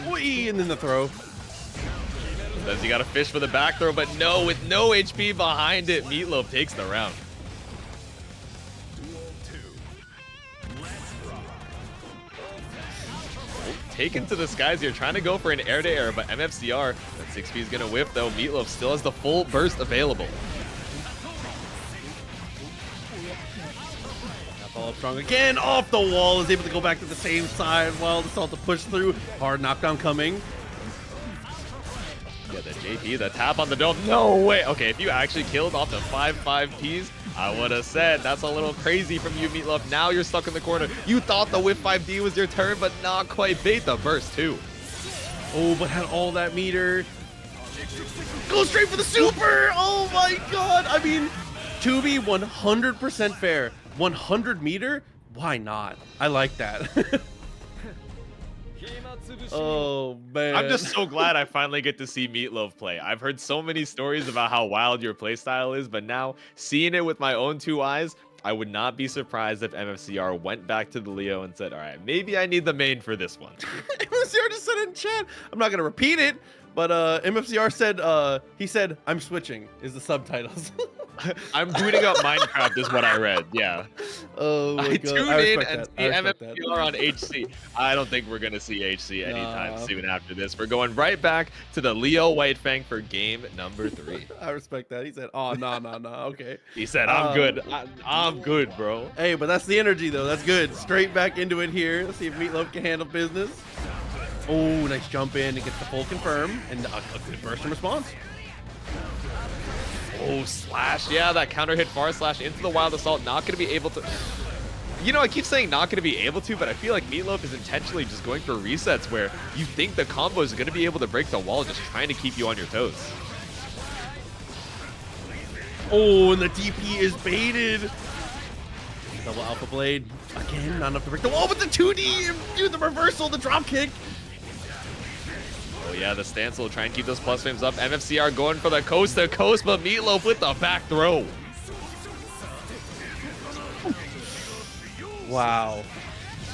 Whee! And then the throw. Says you gotta fish for the back throw, but no, with no HP behind it, Meatloaf takes the round. taken to the skies here, trying to go for an air-to-air, but MFCR, that 6P is going to whiff, though. Meatloaf still has the full burst available. Follow up strong again, off the wall, is able to go back to the same side while the Salt to push through. Hard knockdown coming. Yeah, the JP, the tap on the dome. No way. Okay, if you actually killed off the 5-5 Ps, I would have said that's a little crazy from you, Meatloaf. Now you're stuck in the corner. You thought the whip 5D was your turn, but not quite. Bait the burst too. Oh, but had all that meter. Go straight for the super. Oh my god. I mean, to be 100% fair, 100 meter, why not? I like that. Oh man, I'm just so glad I finally get to see Meatloaf play. I've heard so many stories about how wild your playstyle is, but now seeing it with my own 2 eyes, I would not be surprised if MFCR went back to the Leo and said, all right, maybe I need the main for this one. MFCR just said in chat, I'm not gonna repeat it, but MFCR said, he said, I'm switching, is the subtitles. I'm booting up Minecraft is what I read, yeah. Oh my I god. tuned in and see MFCR on that. HC. I don't think we're going to see HC anytime soon after this. We're going right back to the Leo White Fang for game number 3. I respect that. He said, oh, no, okay. He said, I'm good. I'm good, bro. Hey, but that's the energy, though. That's good. Straight back into it here. Let's see if Meatloaf can handle business. Oh, nice jump in and gets the full confirm. And a good burst in response. Oh, slash. Yeah, that counter hit far slash into the Wild Assault. Not going to be able to... You know, I keep saying not going to be able to, but I feel like Meatloaf is intentionally just going for resets where you think the combo is going to be able to break the wall, just trying to keep you on your toes. Oh, and the DP is baited. Double Alpha Blade. Again, not enough to break the wall, but the 2D, dude, the reversal, the drop kick. Oh yeah, the stance will try and keep those plus frames up. MFCR going for the coast to coast, but Meatloaf with the back throw. Wow.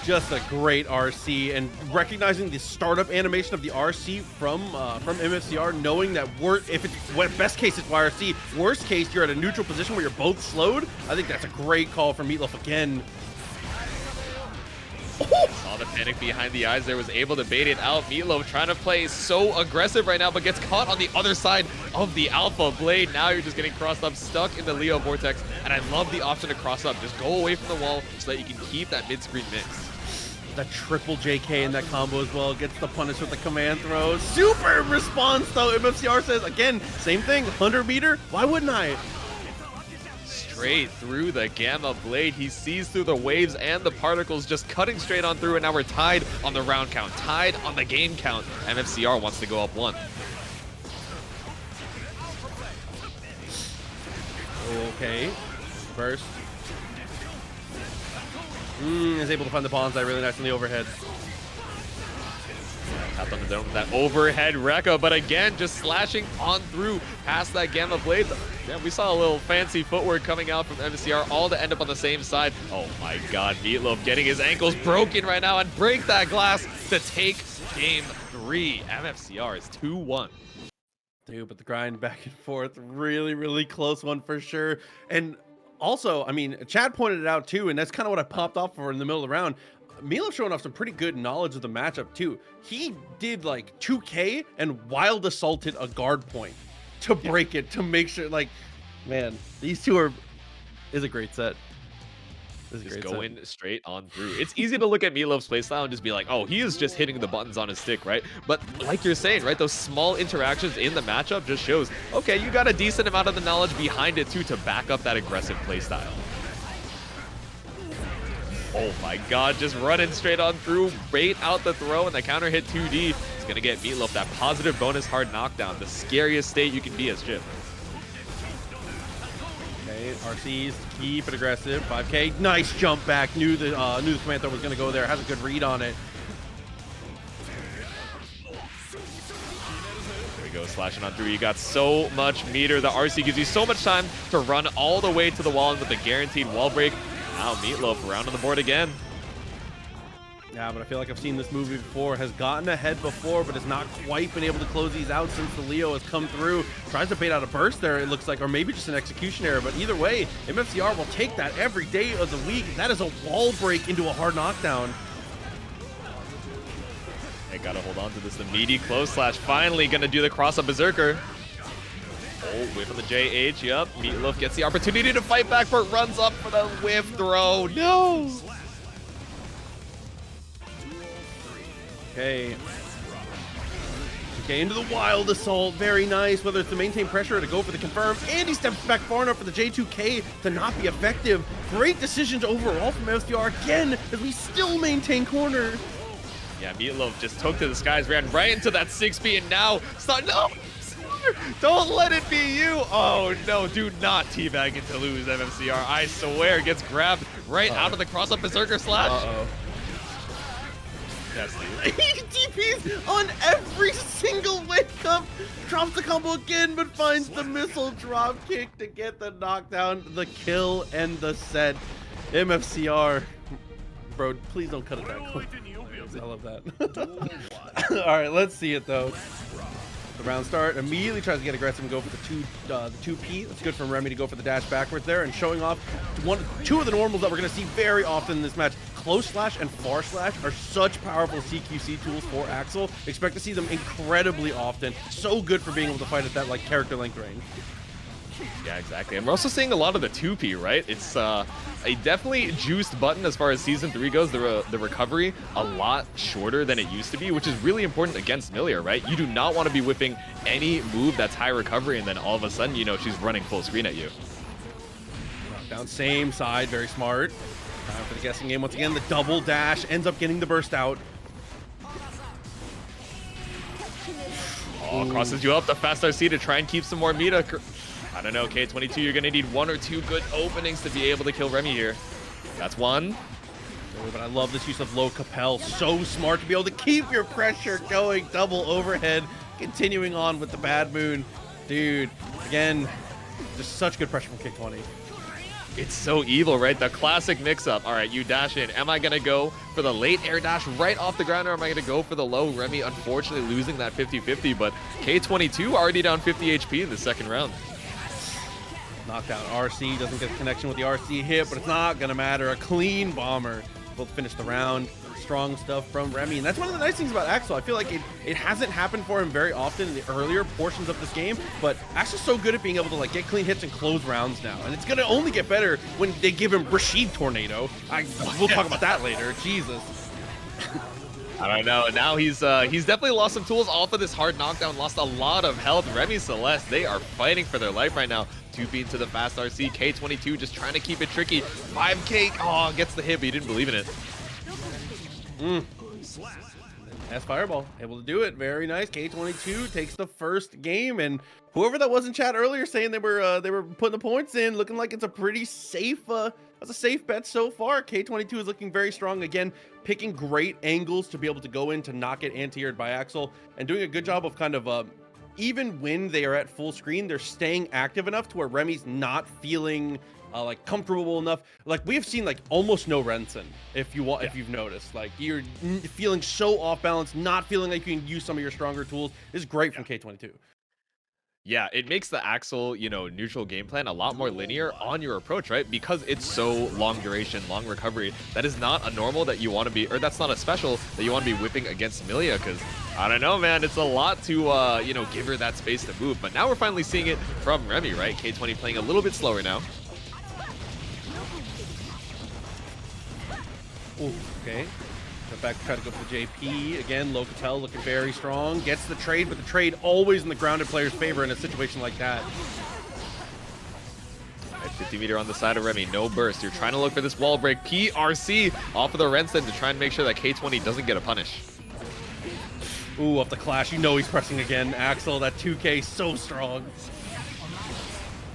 Just a great RC, and recognizing the startup animation of the RC from MFCR, knowing that if it's best case it's YRC, worst case you're at a neutral position where you're both slowed. I think that's a great call from Meatloaf again. Saw the panic behind the eyes there, was able to bait it out. Meatloaf trying to play so aggressive right now, but gets caught on the other side of the Alpha Blade. Now you're just getting crossed up, stuck in the Leo Vortex, and I love the option to cross up. Just go away from the wall so that you can keep that mid-screen mix. The triple JK in that combo as well, gets the punish with the command throw. Super response though, MFCR says, again, same thing, 100 meter, why wouldn't I? Straight through the Gamma Blade. He sees through the waves and the particles, just cutting straight on through, and now we're tied on the round count, tied on the game count. MFCR wants to go up 1. Okay, first. Is able to find the bonsai really nice on the overhead. Tapped on the dome with that overhead Rekka, but again, just slashing on through past that Gamma Blade. Yeah, we saw a little fancy footwork coming out from MFCR, all to end up on the same side. Oh my god, Meatloaf getting his ankles broken right now and break that glass to take game 3. MFCR is 2-1. Dude, but the grind back and forth, really close one for sure. And also, I mean, Chad pointed it out too, and that's kind of what I popped off for in the middle of the round. Meatloaf showing off some pretty good knowledge of the matchup too. He did like 2K and wild assaulted a guard point to break it, to make sure, like, man, these two is a great set. Just going straight on through. It's easy to look at Meatloaf's playstyle and just be like, oh, he is just hitting the buttons on his stick, right? But like you're saying, right, those small interactions in the matchup just shows, okay, you got a decent amount of the knowledge behind it too to back up that aggressive playstyle. Oh my god, just running straight on through, bait out the throw, and the counter hit 2D. It's gonna get Meatloaf that positive bonus hard knockdown, the scariest state you can be as Chipp. Okay, RCs, keep it aggressive. 5K, nice jump back. Knew the command throw was gonna go there. Has a good read on it. There we go, slashing on through. You got so much meter. The RC gives you so much time to run all the way to the wall, and with a guaranteed wall break. Now Meatloaf around on the board again. Yeah, but I feel like I've seen this movie before. Has gotten ahead before, but has not quite been able to close these out since the Leo has come through. Tries to bait out a burst there, it looks like, or maybe just an execution error. But either way, MFCR will take that every day of the week. That is a wall break into a hard knockdown. I gotta hold on to this. The meaty close slash finally gonna do the cross up Berserker. Oh, whiff on the JH, yep. Meatloaf gets the opportunity to fight back, but runs up for the whiff throw. No! Okay. Okay, into the wild assault. Very nice. Whether it's to maintain pressure or to go for the confirm. And he steps back far enough for the J2K to not be effective. Great decisions overall from MFCR again, as we still maintain corner. Yeah, Meatloaf just took to the skies, ran right into that 6B, and now start. No! Don't let it be you! Oh no, do not teabag it to lose, MFCR. I swear, gets grabbed right out of the cross-up Berserker slash. Yes, dude. He TPs on every single wake up. Drops the combo again, but finds the missile drop kick to get the knockdown, the kill, and the set. MFCR. Bro, please don't cut it that quick. I love that. All right, let's see it though. The round start, immediately tries to get aggressive and go for the 2P. That's good from Remi to go for the dash backwards there, and showing off two of the normals that we're going to see very often in this match. Close slash and far slash are such powerful CQC tools for Axel. Expect to see them incredibly often. So good for being able to fight at that like character length range. Yeah, exactly. And we're also seeing a lot of the 2P, right? It's a definitely juiced button as far as Season 3 goes. The recovery a lot shorter than it used to be, which is really important against Millia, right? You do not want to be whipping any move that's high recovery, and then all of a sudden, you know, she's running full screen at you. Down same side, very smart. Time for the guessing game once again. The double dash ends up getting the burst out. Oh, crosses you up the fast RC to try and keep some more meter. I don't know, K22, you're going to need one or two good openings to be able to kill Remi here. That's one. Oh, but I love this use of low Capel. So smart to be able to keep your pressure going. Double overhead. Continuing on with the bad moon. Dude, again, just such good pressure from K20. It's so evil, right? The classic mix-up. All right, you dash in. Am I going to go for the late air dash right off the ground, or am I going to go for the low? Remi, unfortunately, losing that 50-50, but K22 already down 50 HP in the second round. Knockdown RC, doesn't get a connection with the RC hit, but it's not gonna matter. A clean bomber will finish the round. Strong stuff from Remi, and that's one of the nice things about Axel. I feel like it hasn't happened for him very often in the earlier portions of this game, but Axel's so good at being able to like get clean hits and close rounds now, and it's gonna only get better when they give him Rashid Tornado. We'll talk about that later. Jesus. I don't know. Now he's definitely lost some tools off of this hard knockdown. Lost a lot of health. Remi, Celeste, they are fighting for their life right now. 2P into the fast RC. K22 just trying to keep it tricky. 5K, oh, gets the hit, but he didn't believe in it. S Fireball, able to do it. Very nice. K22 takes the first game, and whoever that was in chat earlier saying they were putting the points in, looking like it's a pretty safe that's a safe bet so far. K22 is looking very strong again, picking great angles to be able to go in to not get anti-aired by Axel, and doing a good job of kind of even when they are at full screen, they're staying active enough to where Remi's not feeling like comfortable enough. Like we have seen like almost no Rensen, if you've noticed. Like you're feeling so off balance, not feeling like you can use some of your stronger tools. This is great from K22. Yeah, it makes the Axel, you know, neutral game plan a lot more linear on your approach, right? Because it's so long duration, long recovery. That is not a normal that you want to be, or that's not a special that you want to be whipping against Millia, because I don't know, man, it's a lot to, you know, give her that space to move. But now we're finally seeing it from Remi, right? K20 playing a little bit slower now. Ooh, okay. Go back, try to go for the JP. Again, Locatel looking very strong. Gets the trade, but the trade always in the grounded player's favor in a situation like that. At 50 meter on the side of Remi, no burst. You're trying to look for this wall break. PRC off of the Rensen to try and make sure that K20 doesn't get a punish. Ooh, off the clash. You know he's pressing again. Axel, that 2K, so strong.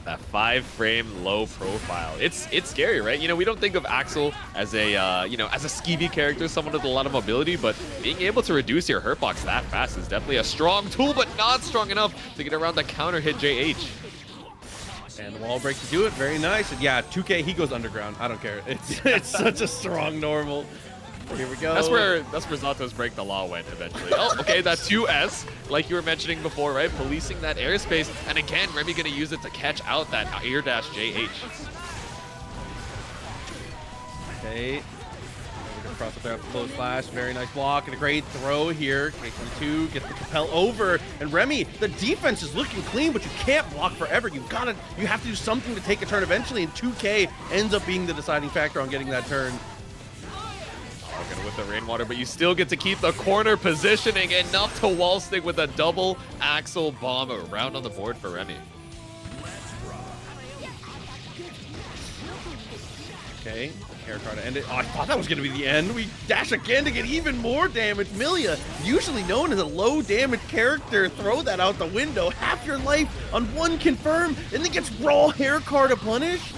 That 5-frame low profile. It's scary, right? You know, we don't think of Axel as a you know, as a skeevy character, someone with a lot of mobility, but being able to reduce your hurt box that fast is definitely a strong tool, but not strong enough to get around the counter hit JH. And the wall break to do it. Very nice. And yeah, 2K, he goes underground. I don't care. It's such a strong normal. Here we go. That's where Zato's break the law went eventually. Oh, okay, that 2S, like you were mentioning before, right? Policing that airspace. And again, Remi gonna use it to catch out that air dash JH. Okay. cross up there, close flash, very nice block, and a great throw here. K22 gets the Capel over, and Remi, the defense is looking clean, but you can't block forever. You have to do something to take a turn eventually, and 2K ends up being the deciding factor on getting that turn. Gonna with the rainwater, but you still get to keep the corner positioning enough to wall stick with a double axle bomb around on the board for Remi. Okay, air card to end it. Oh, I thought that was going to be the end. We dash again to get even more damage. Millia, usually known as a low damage character, throw that out the window. Half your life on one confirm, and then gets raw hair card to punish.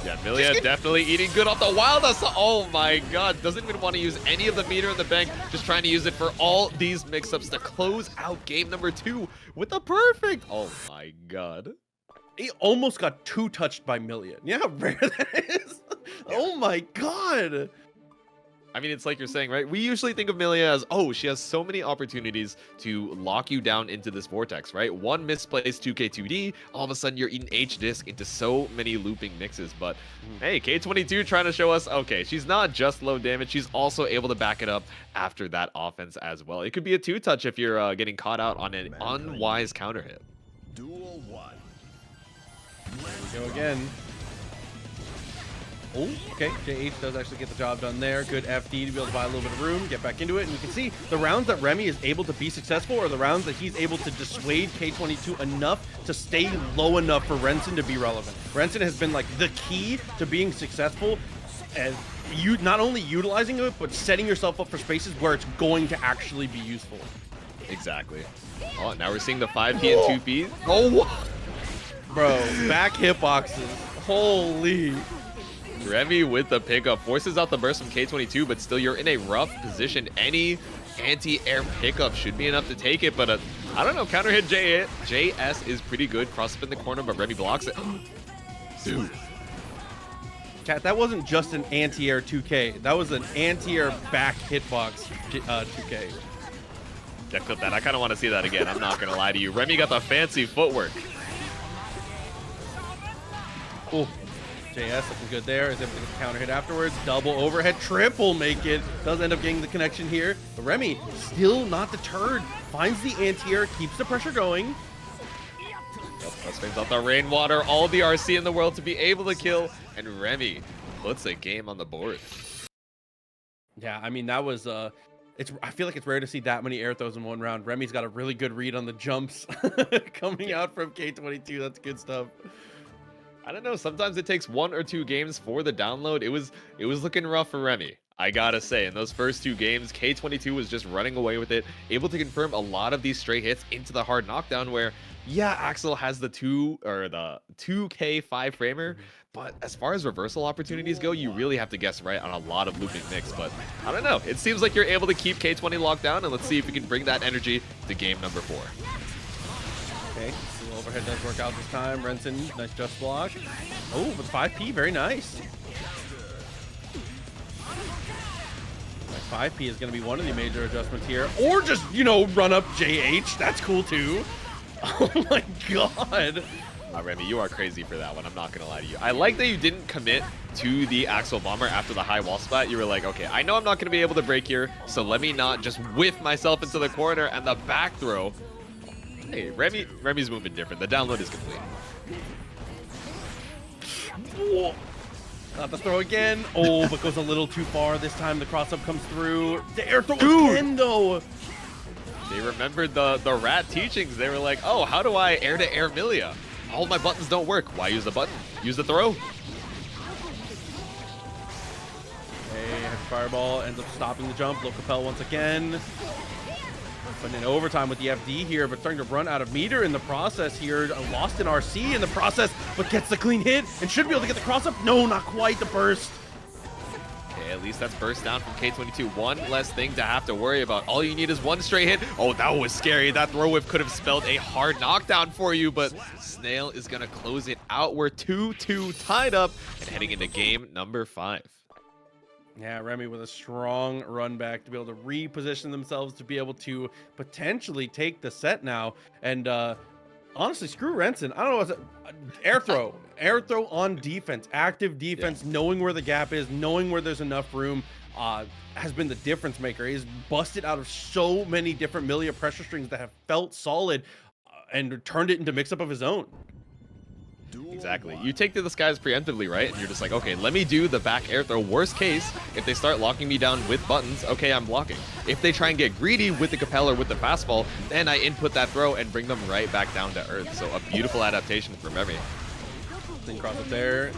Yeah, Millia definitely eating good off the wild assault. Oh my god, doesn't even want to use any of the meter in the bank, just trying to use it for all these mix-ups to close out game number 2 with a perfect. Oh my god. He almost got two-touched by Millia. You know how rare that is? Oh my god. I mean, it's like you're saying, right? We usually think of Millia as, oh, she has so many opportunities to lock you down into this vortex, right? One misplaced 2K2D, all of a sudden you're eating H-Disc into so many looping mixes. But hey, K22 trying to show us, okay, she's not just low damage, she's also able to back it up after that offense as well. It could be a two-touch if you're getting caught out on an unwise counter hit. Duel 1. Go again. Oh, okay. JH does actually get the job done there. Good FD to be able to buy a little bit of room, get back into it. And you can see the rounds that Remi is able to be successful are the rounds that he's able to dissuade K22 enough to stay low enough for Renson to be relevant. Renson has been like the key to being successful, and you not only utilizing it, but setting yourself up for spaces where it's going to actually be useful. Exactly. Oh, now we're seeing the 5P and 2P. Oh, bro, back hitboxes. Holy. Remi with the pickup forces out the burst from K22, but still you're in a rough position. Any anti-air pickup should be enough to take it, but I don't know, counter hit JS is pretty good. Cross up in the corner, but Remi blocks it. Dude. Chat, that wasn't just an anti-air 2K. That was an anti-air back hitbox 2K. Yeah, clip that. I kind of want to see that again. I'm not going to lie to you. Remi got the fancy footwork. Oh. JS looking good there. Is able to get the counter hit afterwards. Double overhead, triple make it. Does end up getting the connection here. But Remi still not deterred. Finds the anti-air, keeps the pressure going. Let's fades out the rainwater. All the RC in the world to be able to kill. And Remi puts a game on the board. Yeah, I mean, that was... I feel like it's rare to see that many air throws in one round. Remi's got a really good read on the jumps coming out from K22. That's good stuff. I don't know. Sometimes it takes 1 or 2 games for the download. It was looking rough for Remi. I gotta say, in those first 2 games, K22 was just running away with it, able to confirm a lot of these straight hits into the hard knockdown. Where, yeah, Axel has the 2K 5 framer, but as far as reversal opportunities go, you really have to guess right on a lot of looping mix. But I don't know. It seems like you're able to keep K20 locked down, and let's see if we can bring that energy to game number 4. Okay. Overhead does work out this time. Renson, nice just block. Oh, but 5P, very nice. 5P is going to be one of the major adjustments here. Or just, you know, run up JH. That's cool too. Oh my god. Remi, you are crazy for that one. I'm not going to lie to you. I like that you didn't commit to the Axel Bomber after the high wall spot. You were like, okay, I know I'm not going to be able to break here, so let me not just whiff myself into the corner, and the back throw. Hey, Remi's moving different. The download is complete. Whoa. Not the throw again. Oh, but goes a little too far. This time the cross-up comes through. The air throw again, though. They remembered the rat teachings. They were like, oh, how do I air-to-air Millia? All my buttons don't work. Why use the button? Use the throw. Okay, Fireball ends up stopping the jump. Low Capel once again. Putting in overtime with the FD here, but starting to run out of meter in the process here. Lost in RC in the process, but gets the clean hit and should be able to get the cross up. No, not quite the burst. Okay, at least that's burst down from K22. One less thing to have to worry about. All you need is one straight hit. Oh, that was scary. That throw whip could have spelled a hard knockdown for you, but Snail is going to close it out. We're 2-2 tied up and heading into game number 5. Yeah, Remi with a strong run back to be able to reposition themselves to be able to potentially take the set now. And honestly, screw Renson. I don't know what's air throw on defense, active defense, knowing where the gap is, knowing where there's enough room, has been the difference maker. He's busted out of so many different Millia pressure strings that have felt solid, and turned it into mix-up of his own. Exactly. You take to the skies preemptively, right? And you're just like, okay, let me do the back air throw. Worst case, if they start locking me down with buttons, okay, I'm blocking. If they try and get greedy with the Capel or with the fastball, then I input that throw and bring them right back down to earth. So a beautiful adaptation from Remi. Then cross up there,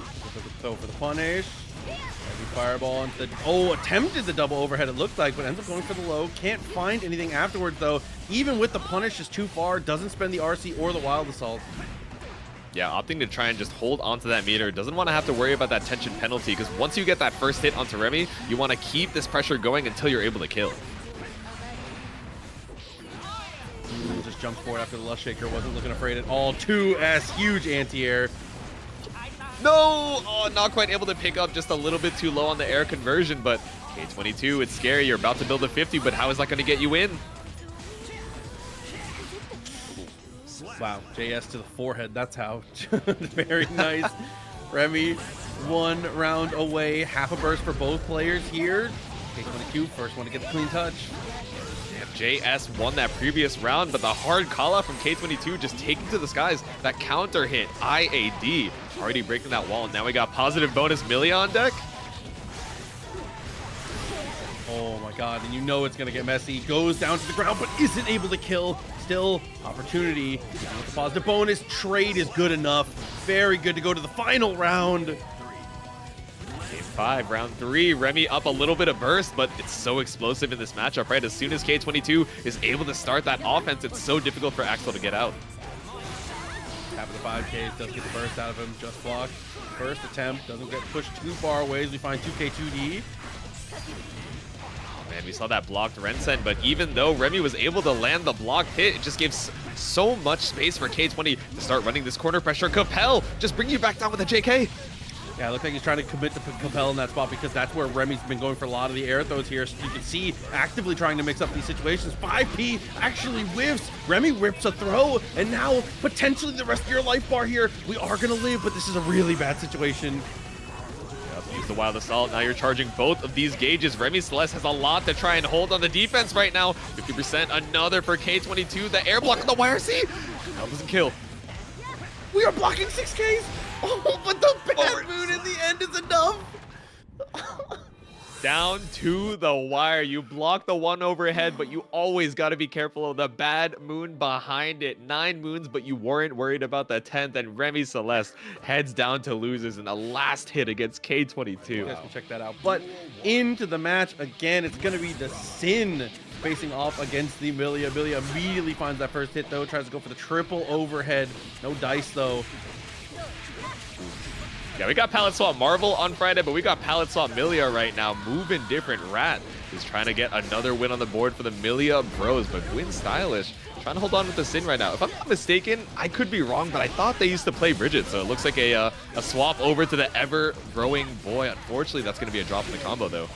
throw for the punish. Heavy fireball into the, attempted the double overhead, it looked like, but ends up going for the low. Can't find anything afterwards though. Even with the punish, is too far, doesn't spend the RC or the wild assault. Yeah, opting to try and just hold onto that meter. Doesn't want to have to worry about that tension penalty, because once you get that first hit onto Remi, you want to keep this pressure going until you're able to kill. Just jumps forward after the Lust Shaker, wasn't looking afraid at all. 2S, huge anti-air. No! Oh, not quite able to pick up, just a little bit too low on the air conversion, but K22, it's scary. You're about to build a 50, but how is that going to get you in? Wow, JS to the forehead, that's how. Very nice. Remi, 1 round away. Half a burst for both players here. K22, first one to get the clean touch. JS won that previous round, but the hard call out from K22 just taking to the skies. That counter hit, IAD, already breaking that wall. Now we got positive bonus Millia on deck. Oh my god, and you know it's gonna get messy. Goes down to the ground, but isn't able to kill. Still, opportunity with the positive bonus. Trade is good enough. Very good to go to the final round. Game 5, round 3. Remi up a little bit of burst, but it's so explosive in this matchup, right? As soon as K22 is able to start that offense, it's so difficult for Axel to get out. Half of the 5Ks does get the burst out of him. Just blocked. First attempt doesn't get pushed too far away as we find 2K2D. Man, we saw that blocked Rensen, but even though Remi was able to land the blocked hit, it just gives so much space for K20 to start running this corner pressure. Capel, just bring you back down with a JK. Yeah, it looks like he's trying to commit to Capel in that spot, because that's where Remi's been going for a lot of the air throws here. So you can see actively trying to mix up these situations. 5P actually whiffs. Remi rips a throw, and now potentially the rest of your life bar here. We are going to live, but this is a really bad situation. Use the wild assault. Now you're charging both of these gauges. Remi Celeste has a lot to try and hold on the defense right now. 50%, another for K22. The air block on the YRC. That doesn't kill. We are blocking 6Ks. Oh, but the bad moon in the end is enough. Down to the wire. You block the one overhead, but you always got to be careful of the bad moon behind it. 9 moons, but you weren't worried about the 10th, and Remi Celeste heads down to losers in the last hit against K22. You guys can check that out. But into the match again, it's going to be the Sin facing off against the Millia. Millia immediately finds that first hit, though. Tries to go for the triple overhead. No dice, though. Yeah, we got palette swap Marvel on Friday, but we got palette swap Millia right now. Moving different. Rat is trying to get another win on the board for the Millia Bros, but GwynStylish trying to hold on with the Sin right now. If I'm not mistaken, I could be wrong, but I thought they used to play Bridget, so it looks like a swap over to the ever-growing boy. Unfortunately, that's going to be a drop in the combo, though.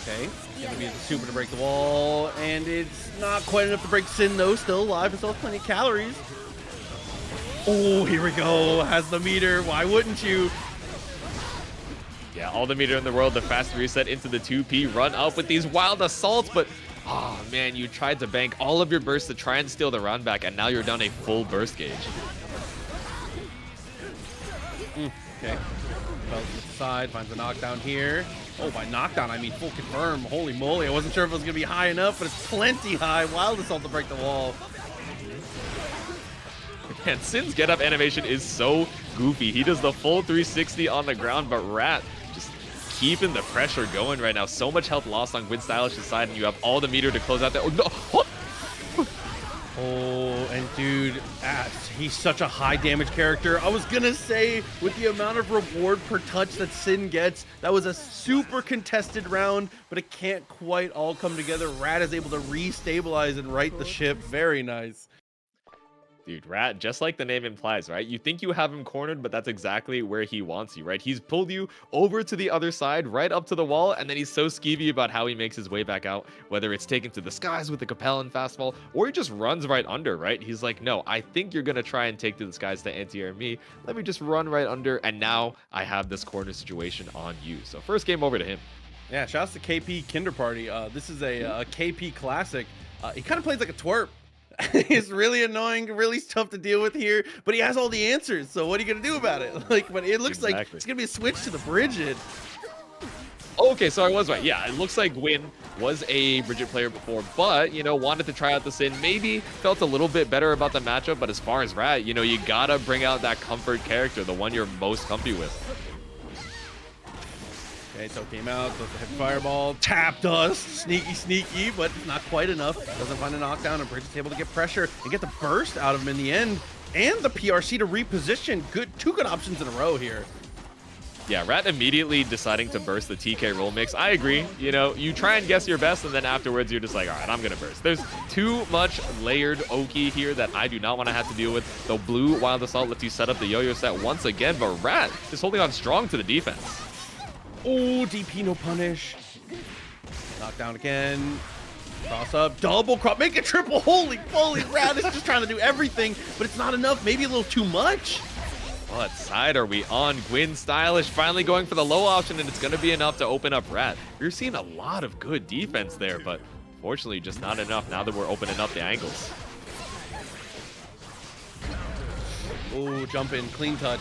Okay, gonna be the super to break the wall, and it's not quite enough to break Sin though. Still alive and still has plenty of calories. Oh, here we go. Has the meter. Why wouldn't you? Yeah, all the meter in the world. The fast reset into the 2P. Run up with these wild assaults, but oh man, you tried to bank all of your bursts to try and steal the round back, and now you're down a full burst gauge. Okay. Well, to the side, finds a knockdown here. Oh, by knockdown, I mean full confirm. Holy moly, I wasn't sure if it was going to be high enough, but it's plenty high. Wild assault to break the wall. And Sin's get up animation is so goofy. He does the full 360 on the ground, but Rat just keeping the pressure going right now. So much health lost on GwynStylish's side, and you have all the meter to close out there. Oh, no. Oh. Oh, and dude, he's such a high damage character. I was gonna say, with the amount of reward per touch that Sin gets, that was a super contested round, but it can't quite all come together. Rat is able to re-stabilize and right the ship. Very nice. Dude, Rat, just like the name implies, right? You think you have him cornered, but that's exactly where he wants you, right? He's pulled you over to the other side, right up to the wall, and then he's so skeevy about how he makes his way back out, whether it's taken to the skies with the Capel and fastball, or he just runs right under, right? He's like, no, I think you're going to try and take to the skies to anti-air me. Let me just run right under, and now I have this corner situation on you. So first game over to him. Yeah, shouts to KP Kinder Party. This is a KP classic. He kind of plays like a twerp. He's really annoying, really tough to deal with here, but he has all the answers. So what are you gonna do about it? Like, but it looks like it's gonna be a switch to the Bridget. Okay, so I was right. Yeah, it looks like Gwyn was a Bridget player before, but, you know, wanted to try out the Sin. Maybe felt a little bit better about the matchup, but as far as Rat, you know, you gotta bring out that comfort character, the one you're most comfy with. Okay, so came out, goes to hit fireball, tap dust, sneaky, but not quite enough. Doesn't find a knockdown, and Bridget's able to get pressure and get the burst out of him in the end, and the PRC to reposition. Two good options in a row here. Yeah, Rat immediately deciding to burst the TK roll mix. I agree. You know, you try and guess your best, and then afterwards you're just like, all right, I'm going to burst. There's too much layered Oki here that I do not want to have to deal with. The blue Wild Assault lets you set up the yo-yo set once again, but Rat is holding on strong to the defense. Oh, DP no punish. Knockdown again. Cross up, double crop, make a triple. Holy moly, Rat is just trying to do everything, but it's not enough. Maybe a little too much. What side are we on? GwynStylish finally going for the low option, and it's going to be enough to open up Rat. You're seeing a lot of good defense there, but fortunately just not enough now that we're opening up the angles. Oh, jump in, clean touch.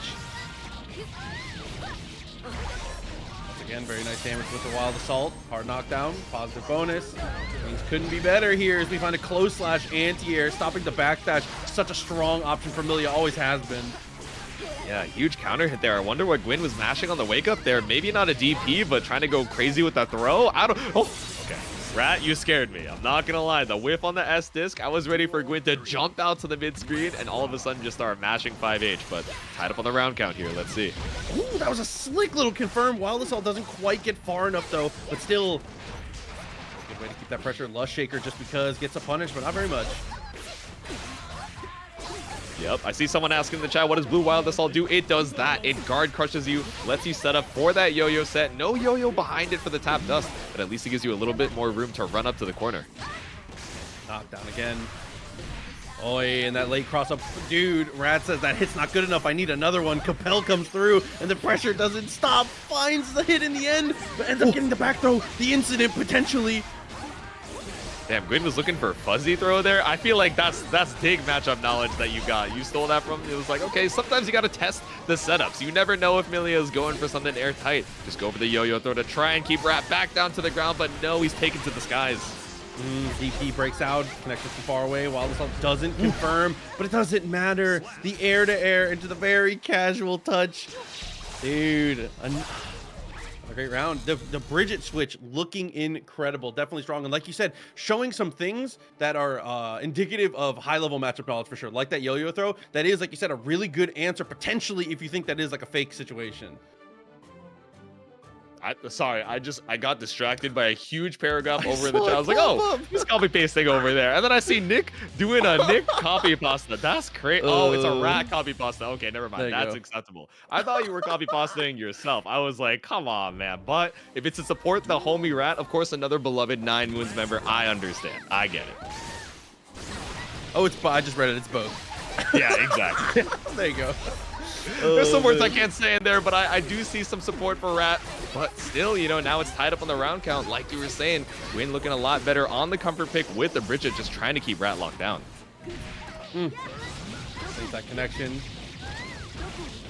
Again, very nice damage with the Wild Assault. Hard knockdown, positive bonus. Things couldn't be better here as we find a close slash anti-air, stopping the backdash. Such a strong option for Millia, always has been. Yeah, huge counter hit there. I wonder what Gwyn was mashing on the wake up there. Maybe not a DP, but trying to go crazy with that throw. Oh, okay. Rat, you scared me. I'm not gonna lie. The whiff on the S disc, I was ready for Gwyn to jump out to the mid screen and all of a sudden just start mashing 5H, but tied up on the round count here. Let's see. Ooh, that was a slick little confirm. Wild Assault doesn't quite get far enough though, but still good way to keep that pressure. Lust Shaker just because gets a punish, but not very much. Yep, I see someone asking in the chat, what does Blue Wild Assault do? It does that. It guard crushes you, lets you set up for that yo-yo set. No yo-yo behind it for the tap dust, but at least it gives you a little bit more room to run up to the corner. Knockdown again. Oi, and that late cross up. Dude, Rat says that hit's not good enough. I need another one. Capel comes through, and the pressure doesn't stop. Finds the hit in the end, but ends up getting the back throw. The incident potentially. Damn, Gwyn was looking for a fuzzy throw there. I feel like that's big matchup knowledge that you got. You stole that from, it was like, okay, sometimes you got to test the setups. You never know if Millia is going for something airtight. Just go for the yo-yo throw to try and keep Rat back down to the ground, but no, he's taken to the skies. DP breaks out, connects too far away. Wild Assault doesn't confirm, but it doesn't matter. The air-to-air into the very casual touch. Dude, a great round. The Bridget switch looking incredible, definitely strong, and like you said, showing some things that are indicative of high-level matchup knowledge for sure, like that yo-yo throw. That is, like you said, a really good answer potentially if you think that is like a fake situation. Sorry, I got distracted by a huge paragraph over in the chat. I was like, oh, he's copy pasting over there. And then I see Nick doing a Nick copy pasta. That's crazy. Oh, it's a Rat copy pasta. Okay, never mind. That's acceptable. I thought you were copy pastaing yourself. I was like, come on, man. But if it's to support the homie Rat, of course, another beloved 9 Moons member, I understand. I get it. Oh, I just read it. It's both. Yeah, exactly. There you go. There's some words I can't say in there, but I do see some support for Rat. But still, you know, now it's tied up on the round count. Like you were saying, Gwyn looking a lot better on the comfort pick with the Bridget, just trying to keep Rat locked down. Plays that connection.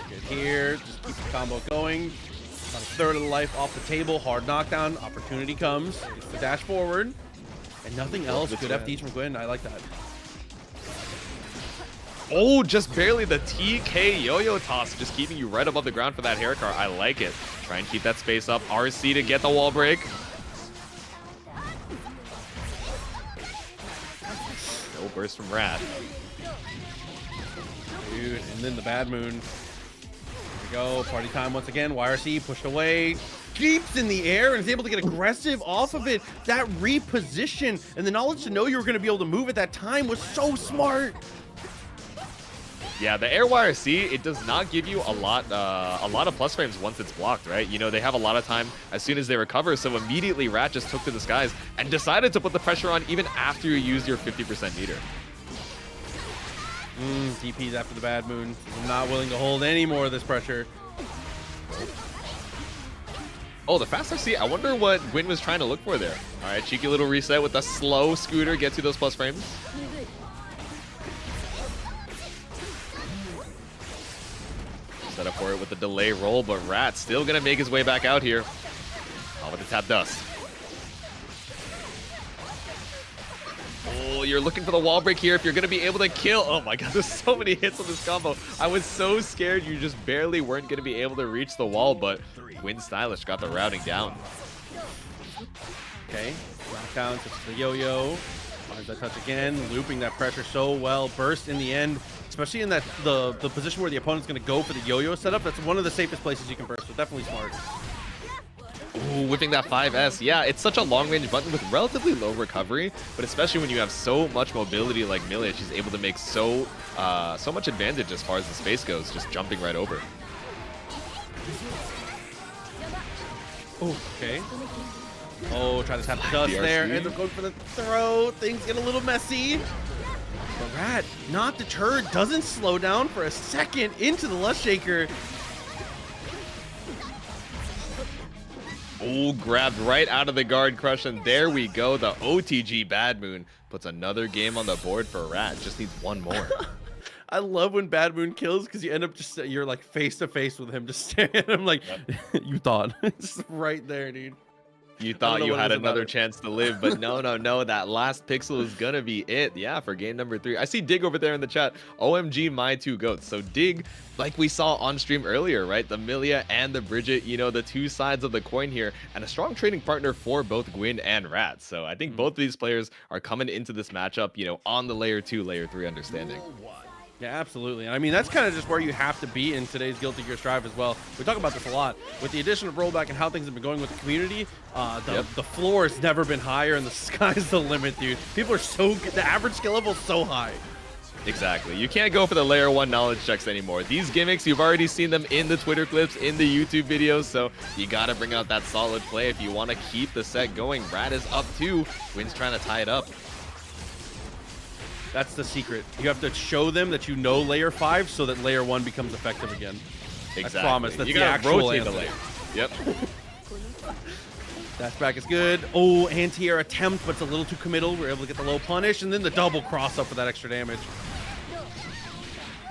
Good here. Just keep the combo going. About a third of the life off the table. Hard knockdown. Opportunity comes. Gets the dash forward. And nothing else. Good FDs from Gwyn. I like that. Oh, just barely the TK yo-yo toss, just keeping you right above the ground for that hair car. I like it. Try and keep that space up. RC to get the wall break. No burst from Rat. Dude, and then the bad moon. Here we go. Party time once again. YRC pushed away. Keeps in the air and is able to get aggressive off of it. That reposition and the knowledge to know you were going to be able to move at that time was so smart. Yeah, the Air Wire C, it does not give you a lot of plus frames once it's blocked, right? You know, they have a lot of time as soon as they recover, so immediately Rat just took to the skies and decided to put the pressure on even after you use your 50% meter. DPs after the bad moon. I'm not willing to hold any more of this pressure. Oh, the fast RC, I wonder what Gwyn was trying to look for there. All right, cheeky little reset with the slow scooter, gets you those plus frames. Set up for it with the delay roll, but Rat still gonna make his way back out here. Oh, with the tap dust. Oh, you're looking for the wall break here if you're gonna be able to kill. Oh my god, there's so many hits on this combo. I was so scared you just barely weren't gonna be able to reach the wall, but GwynStylish got the routing down. Okay, knockdown to the yo-yo. Finds that touch again, looping that pressure so well. Burst in the end, especially in that the position where the opponent's going to go for the yo-yo setup. That's one of the safest places you can burst, so definitely smart. Ooh, whipping that 5S. Yeah, it's such a long-range button with relatively low recovery, but especially when you have so much mobility like Millia, she's able to make so much advantage as far as the space goes, just jumping right over. Oh, okay. Oh, try to tap the dust there. Ends up going for the throw. Things get a little messy. But Rat, not deterred, doesn't slow down for a second into the Lust Shaker. Oh, grabbed right out of the guard crush, and there we go. The OTG Bad Moon puts another game on the board for Rat. Just needs one more. I love when Bad Moon kills because you end up just, you're like face to face with him, just staring at him like, you thought. It's right there, dude. You thought you had another chance to live, but no, that last pixel is gonna be it. Yeah, for game number 3. I see Dig over there in the chat. OMG, my two goats. So Dig, like we saw on stream earlier, right? The Millia and the Bridget, you know, the two sides of the coin here, and a strong trading partner for both Gwyn and Rat. So I think both of these players are coming into this matchup, you know, on the layer 2, layer 3 understanding. Yeah, absolutely. And I mean, that's kind of just where you have to be in today's Guilty Gear Strive as well. We talk about this a lot. With the addition of rollback and how things have been going with the community, the floor has never been higher and the sky's the limit, dude. People are so good. The average skill level is so high. Exactly. You can't go for the layer 1 knowledge checks anymore. These gimmicks, you've already seen them in the Twitter clips, in the YouTube videos, so you gotta bring out that solid play if you want to keep the set going. Rat is up 2. Gwyn's trying to tie it up. That's the secret. You have to show them that you know layer 5 so that layer 1 becomes effective again. Exactly. I promise. That's you the actual answer. The layer. Yep. Dash back is good. Oh, anti-air attempt, but it's a little too committal. We're able to get the low punish, and then the double cross-up for that extra damage.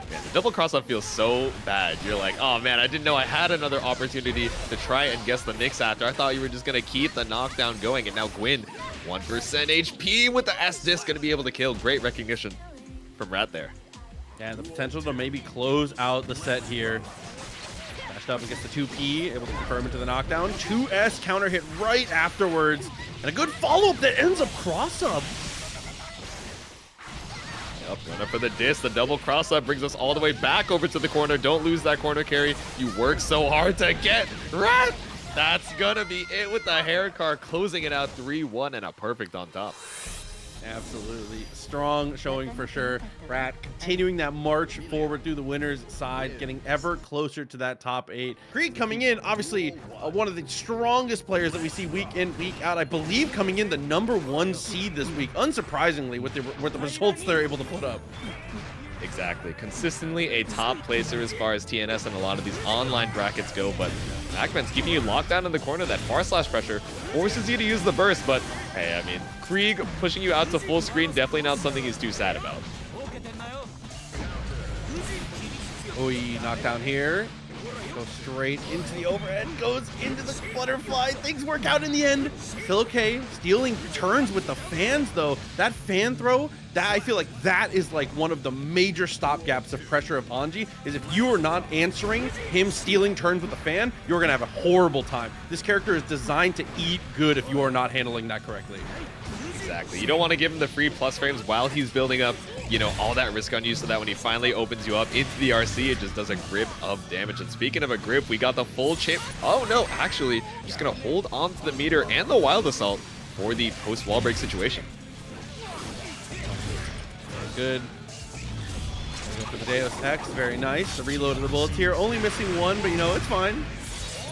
Man, the double cross-up feels so bad. You're like, oh man, I didn't know I had another opportunity to try and guess the mix after. I thought you were just going to keep the knockdown going, and now Gwyn, 1% HP with the S-Disc, going to be able to kill. Great recognition from Rat there. Yeah, the potential to maybe close out the set here. Dashed up and gets the 2P, able to confirm into the knockdown. 2S counter hit right afterwards, and a good follow-up that ends up cross-up. Yep, going up for the disc. The double cross-up brings us all the way back over to the corner. Don't lose that corner carry. You work so hard to get Rat. That's gonna be it with the hair car, closing it out 3-1 and a perfect on top. Absolutely. Strong showing for sure. Rat continuing that march forward through the winner's side, getting ever closer to that top 8. Kreeg coming in, obviously one of the strongest players that we see week in, week out. I believe coming in the #1 seed this week, unsurprisingly, with the results they're able to put up. Exactly. Consistently a top placer as far as TNS and a lot of these online brackets go, but MacMens keeping you locked down in the corner. That far slash pressure forces you to use the burst, but hey, I mean, Kreeg pushing you out to full screen, definitely not something he's too sad about. Oi, knockdown here. Goes straight into the overhead, goes into the butterfly. Things work out in the end. Still okay. Stealing turns with the fans, though. That fan throw, that I feel like that is like one of the major stopgaps of pressure of Anji, is if you are not answering him stealing turns with the fan, you're going to have a horrible time. This character is designed to eat good if you are not handling that correctly. Exactly. You don't want to give him the free plus frames while he's building up, you know, all that risk on you so that when he finally opens you up into the RC, it just does a grip of damage. And speaking of a grip, we got the full champ. Oh no, actually, just going to hold on to the meter and the wild assault for the post wall break situation. Good. Go for the Deus Ex, very nice. The reload of the bullets here, only missing one, but you know, it's fine.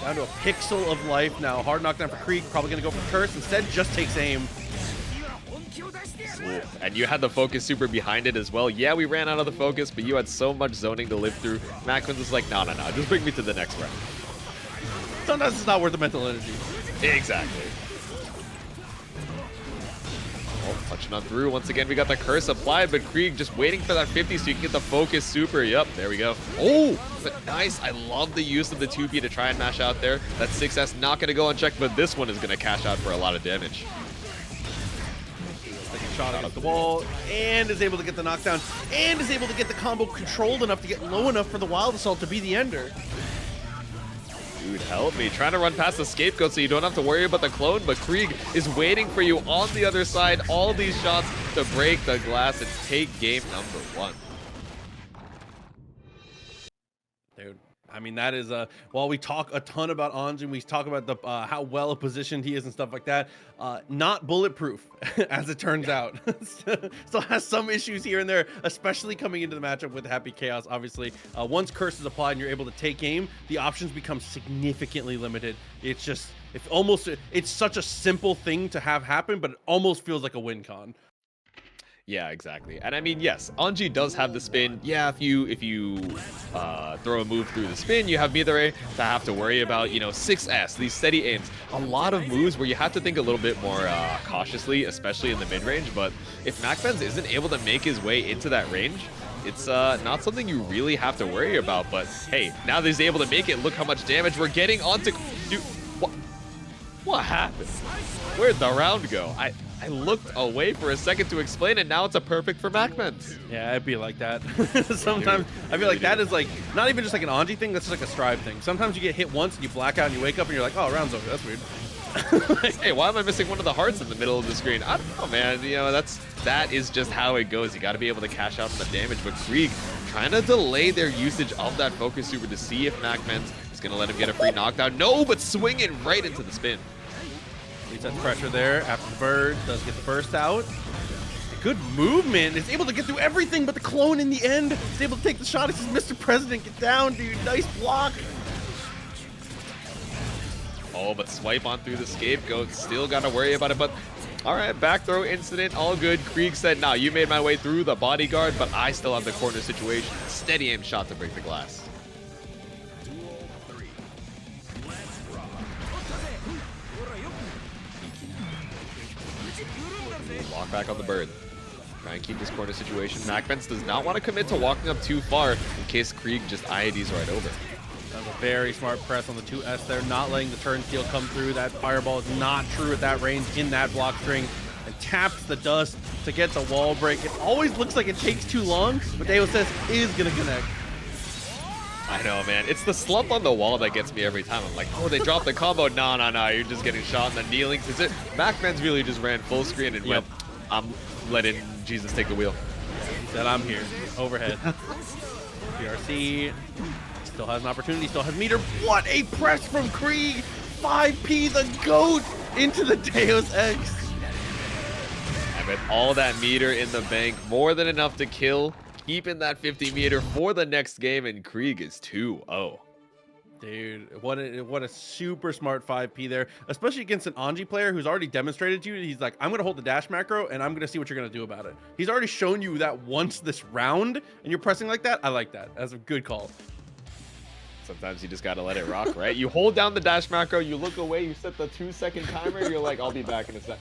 Down to a pixel of life now. Hard knockdown for Kreeg, probably gonna go for Curse. Instead, just takes aim. Ooh, and you had the focus super behind it as well. Yeah, we ran out of the focus, but you had so much zoning to live through. MacMens is like, no, just bring me to the next round. Sometimes it's not worth the mental energy. Exactly. Oh, punching on through. Once again, we got the curse applied, but Kreeg just waiting for that 50 so you can get the focus super. Yep, there we go. Oh, but nice. I love the use of the 2P to try and mash out there. That 6S not going to go unchecked, but this one is going to cash out for a lot of damage. Taking a shot against the wall, and is able to get the knockdown, and is able to get the combo controlled enough to get low enough for the Wild Assault to be the ender. Dude, help me. Trying to run past the scapegoat so you don't have to worry about the clone, but Kreeg is waiting for you on the other side. All these shots to break the glass and take game number 1. Dude, I mean, that is, while we talk a ton about Anji, we talk about the how well positioned he is and stuff like that, not bulletproof, as it turns out. Still has some issues here and there, especially coming into the matchup with Happy Chaos, obviously. Once Curse is applied and you're able to take aim, the options become significantly limited. It's just, it's such a simple thing to have happen, but it almost feels like a win con. Yeah, exactly. And I mean, yes, Anji does have the spin. Yeah, if you throw a move through the spin, you have Midare to have to worry about, you know, 6S, these steady aims. A lot of moves where you have to think a little bit more cautiously, especially in the mid-range. But if MacMens isn't able to make his way into that range, it's not something you really have to worry about. But hey, now that he's able to make it, look how much damage we're getting onto... Dude, what happened? Where'd the round go? I looked away for a second to explain it. Now it's a perfect for MacMens. Yeah, it'd be like that. Sometimes I feel like that is like not even just like an Anji thing. That's just like a Strive thing. Sometimes you get hit once and you black out and you wake up and you're like, oh, round's over. That's weird. Like, hey, why am I missing one of the hearts in the middle of the screen? I don't know, man. You know, that is just how it goes. You got to be able to cash out on the damage. But Kreeg trying to delay their usage of that focus super to see if MacMens is going to let him get a free knockdown. No, but swing it right into the spin. Resets pressure there after the bird, does get the burst out. Good movement, is able to get through everything but the clone in the end. Is able to take the shot. He says, Mr. President, get down, dude. Nice block. Oh, but swipe on through the scapegoat. Still got to worry about it, but all right, back throw incident, all good. Kreeg said, nah, you made my way through the bodyguard, but I still have the corner situation. Steady aim shot to break the glass. Walk back on the bird. Try and keep this corner situation. MacMens does not want to commit to walking up too far in case Kreeg just IADs right over. That's a very smart press on the 2S there, not letting the turn steal come through. That fireball is not true at that range in that block string. And taps the dust to get the wall break. It always looks like it takes too long, but Deo says is going to connect. I know, man. It's the slump on the wall that gets me every time. I'm like, oh, they dropped the combo. No. You're just getting shot in the kneeling. MacMens really just ran full screen and went, I'm letting Jesus take the wheel. He said, I'm here. Overhead. PRC still has an opportunity, still has meter. What a press from Kreeg! 5P, the GOAT, into the Deus Ex. And with all that meter in the bank, more than enough to kill. Keeping that 50 meter for the next game, and Kreeg is 2-0. Dude, what a super smart 5P there, especially against an Anji player who's already demonstrated to you. He's like, I'm going to hold the dash macro, and I'm going to see what you're going to do about it. He's already shown you that once this round, and you're pressing like that. I like that. That's a good call. Sometimes you just got to let it rock, right? You hold down the dash macro, you look away, you set the 2-second timer, you're like, I'll be back in a sec.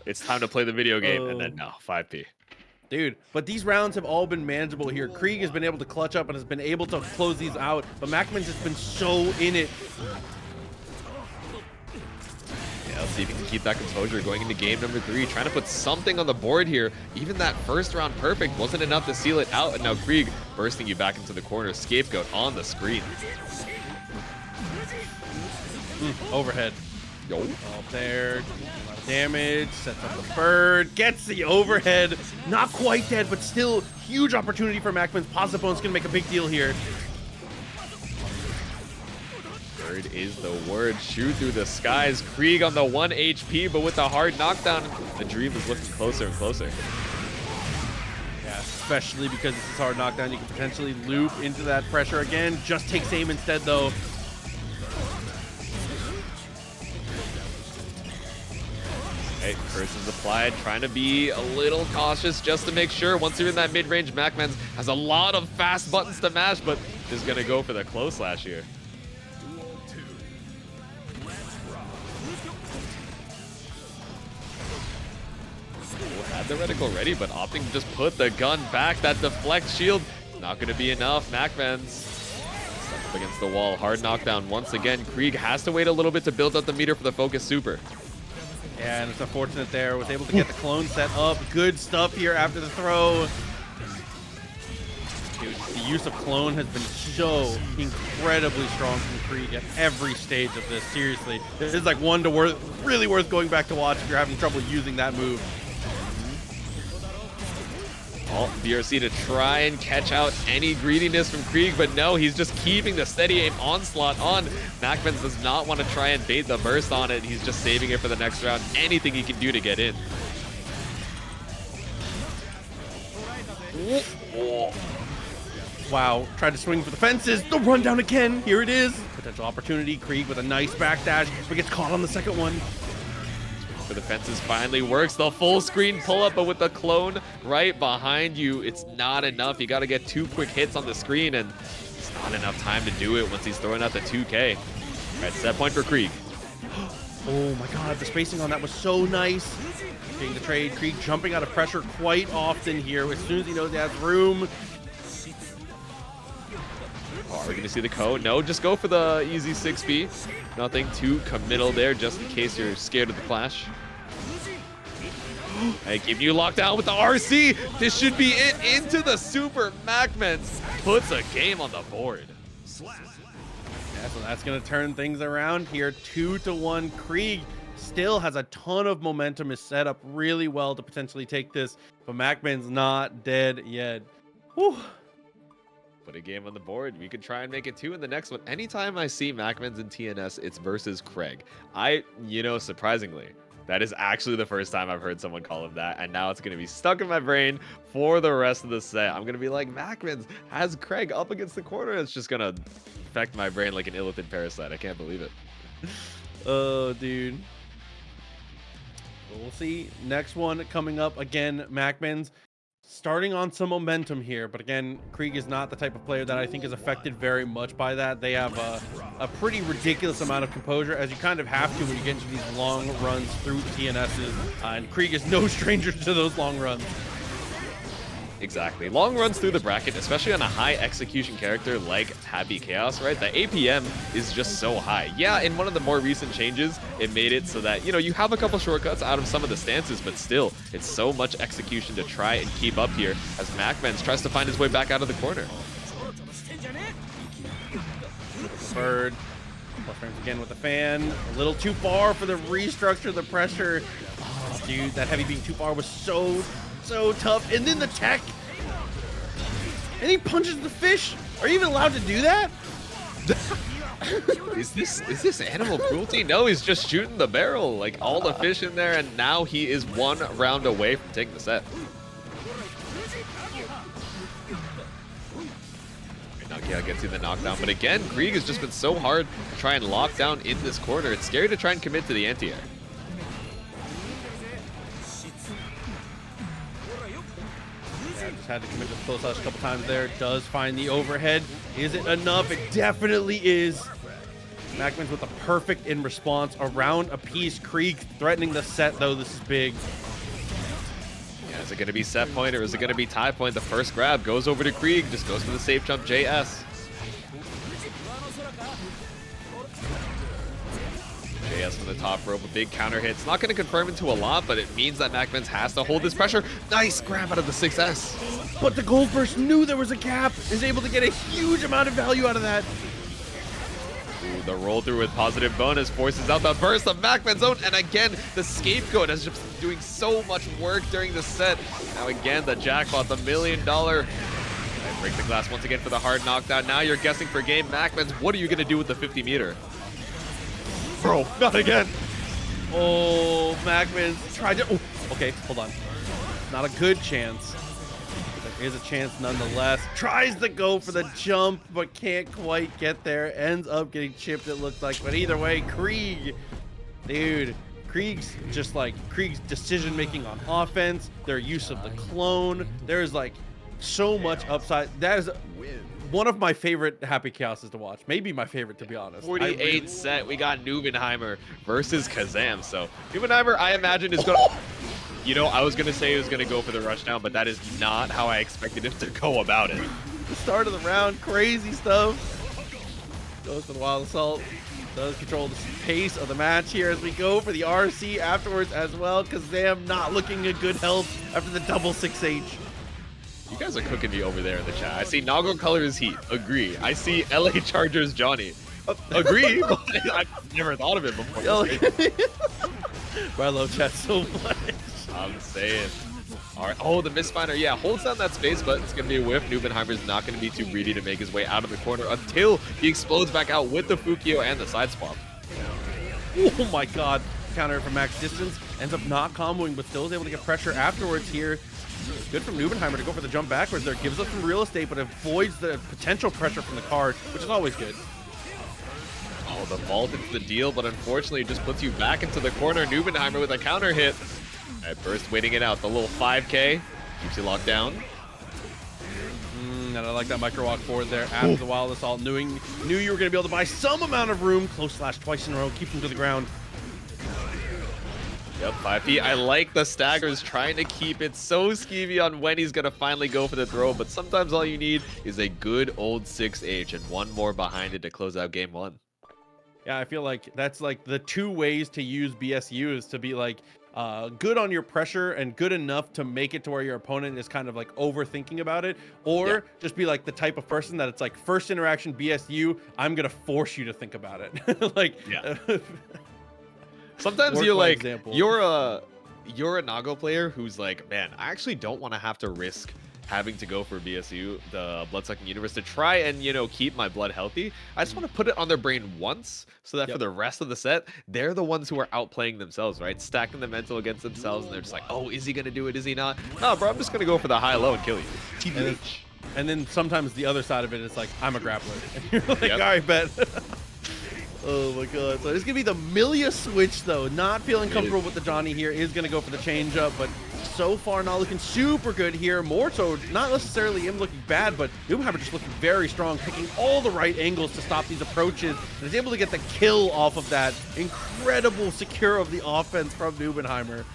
It's time to play the video game, and then no, 5P. Dude, but these rounds have all been manageable here. Kreeg has been able to clutch up and has been able to close these out, but MacMens has been so in it. Yeah, let's see if he can keep that composure going into game number 3. Trying to put something on the board here. Even that first round perfect wasn't enough to seal it out, and now Kreeg bursting you back into the corner. Scapegoat on the screen. Overhead. Yo. All there. A lot of damage. Sets up the bird. Gets the overhead. Not quite dead, but still huge opportunity for MacMens. Posibone's going to make a big deal here. Bird is the word. Shoot through the skies. Kreeg on the 1 HP, but with the hard knockdown, the dream is looking closer and closer. Yeah, Yeah, especially because this is hard knockdown. You can potentially loop into that pressure again. Just takes aim instead, though. Hey, curse is applied, trying to be a little cautious just to make sure. Once you're in that mid-range, MacMens has a lot of fast buttons to mash, but is going to go for the close slash here. Had the reticle ready, but opting to just put the gun back. That deflect shield, not going to be enough. MacMens stuck up against the wall. Hard knockdown once again. Kreeg has to wait a little bit to build up the meter for the focus super. Yeah, and it's unfortunate there. Was able to get the clone set up. Good stuff here after the throw. Dude, the use of clone has been so incredibly strong from Kreeg at every stage of this. Seriously, this is like one to really worth going back to watch if you're having trouble using that move. BRC to try and catch out any greediness from Kreeg, but no, he's just keeping the steady aim onslaught on. MacMens does not want to try and bait the burst on it. He's just saving it for the next round. Anything he can do to get in. Wow, tried to swing for the fences. The rundown again. Here it is. Potential opportunity. Kreeg with a nice backdash, but gets caught on the second one. For the fences finally works. The full screen pull up, but with the clone right behind you, it's not enough. You got to get 2 quick hits on the screen, and it's not enough time to do it once he's throwing out the 2K. All right, set point for Kreeg. Oh my god, the spacing on that was so nice. Getting the trade. Kreeg jumping out of pressure quite often here. As soon as he knows he has room. Are we going to see the code? No, just go for the easy 6B. Nothing too committal there, just in case you're scared of the clash. Hey, keep you locked down with the RC. This should be it. Into the super. MacMens puts a game on the board. Yeah, so that's going to turn things around here. 2-1. Kreeg still has a ton of momentum, is set up really well to potentially take this, but MacMens not dead yet. Whew. Put a game on the board. We could try and make it 2 in the next one. Anytime I see MacMens in TNS, it's versus Kreeg. Surprisingly, that is actually the first time I've heard someone call him that, and now it's going to be stuck in my brain for the rest of the set. I'm going to be like, MacMens has Kreeg up against the corner. It's just going to affect my brain like an illithid parasite. I can't believe it. Oh, dude. We'll see. Next one coming up again, MacMens. Starting on some momentum here, but again, Kreeg is not the type of player that I think is affected very much by that. They have a pretty ridiculous amount of composure, as you kind of have to when you get into these long runs through TNSs, and Kreeg is no stranger to those long runs. Exactly. Long runs through the bracket, especially on a high execution character like Happy Chaos, right? The APM is just so high. Yeah, in one of the more recent changes, it made it so that, you have a couple shortcuts out of some of the stances, but still, it's so much execution to try and keep up here as MacMens tries to find his way back out of the corner. Bird. Plus frames again with the fan. A little too far for the restructure, the pressure. Oh, dude, that heavy being too far was so tough. And then the tech. And he punches the fish. Are you even allowed to do that? Is this animal cruelty? No, he's just shooting the barrel. Like all the fish in there, and now he is 1 round away from taking the set. Nakia gets you the knockdown, but again, Kreeg has just been so hard to try and lock down in this corner. It's scary to try and commit to the anti-air. Just had to commit to the close slash a couple times there. Does find the overhead. Is it enough? It definitely is. MacMens with a perfect in response. Around a piece. Kreeg threatening the set, though. This is big. Yeah, is it going to be set point or is it going to be tie point? The first grab goes over to Kreeg. Just goes for the safe jump JS. JS from the top rope, a big counter hit. It's not going to confirm into a lot, but it means that MacMens has to hold this pressure. Nice grab out of the 6S. But the Goldburst knew there was a gap, is able to get a huge amount of value out of that. Ooh, the roll through with positive bonus forces out the burst of MacMens' own, and again, the scapegoat has just been doing so much work during the set. Now again, the jackpot, the $1 million. And break the glass once again for the hard knockdown. Now you're guessing for game. MacMens, what are you going to do with the 50 meter? Bro, not again. Oh, MacMens tried to... Oh, okay, hold on. Not a good chance. The Here's a chance nonetheless. Tries to go for the jump, but can't quite get there. Ends up getting chipped, it looked like. But either way, Kreeg, dude, Kreeg's just like Kreeg's decision making on offense, their use of the clone. There's like so much upside. That is one of my favorite Happy Chaoses to watch. Maybe my favorite, to be honest. 48 set. We got Nubenheimer versus Kazam. So Nubenheimer, I imagine, is going to... You know, I was going to say he was going to go for the rush down, but that is not how I expected him to go about it. The start of the round, crazy stuff. Goes for the Wild Assault. Does control the pace of the match here as we go for the RC afterwards as well. Kazam not looking at good health after the double 6H. You guys are cooking me over there in the chat. I see Nago Colors Heat. Agree. I see LA Chargers Johnny. Agree, but I've never thought of it before. I love chat so much. I'm saying. All right. Oh, the misfinder. Yeah, holds down that space, but it's going to be a whiff. Nubenheimer's not going to be too greedy to make his way out of the corner until he explodes back out with the Fukio and the side swap. Oh my god. Counter from max distance. Ends up not comboing, but still is able to get pressure afterwards here. Good from Nubenheimer to go for the jump backwards there. Gives up some real estate, but avoids the potential pressure from the card, which is always good. Oh, the vault into the deal, but unfortunately it just puts you back into the corner. Nubenheimer with a counter hit. At first, waiting it out. The little 5K keeps you locked down. And I like that micro walk forward there after the Wild Assault. Knew you were going to be able to buy some amount of room. Close slash twice in a row. Keep him to the ground. Yep, 5P. I like the staggers, trying to keep it so skeevy on when he's going to finally go for the throw. But sometimes all you need is a good old 6H and one more behind it to close out game one. Yeah, I feel like that's like the two ways to use BSU is to be like, good on your pressure and good enough to make it to where your opponent is kind of like overthinking about it, or just be like the type of person that it's like first interaction BSU, I'm gonna force you to think about it. Like, sometimes you're like, you're a Nago player who's like, man, I actually don't want to have to risk having to go for BSU, the blood-sucking universe, to try and, you know, keep my blood healthy. I just want to put it on their brain once so that for the rest of the set, they're the ones who are outplaying themselves, right? Stacking the mental against themselves, and they're just like, oh, is he going to do it? Is he not? No, bro, I'm just going to go for the high-low and kill you. TBH. And then sometimes the other side of it is like, I'm a grappler. And you're like, all right, bet. Oh my god. So it's going to be the Millia switch, though. Not feeling comfortable with the Johnny here. Is going to go for the change-up, but so far not looking super good here. More so, not necessarily him looking bad, but Nubenheimer just looking very strong, picking all the right angles to stop these approaches, and is able to get the kill off of that. Incredible secure of the offense from Nubenheimer.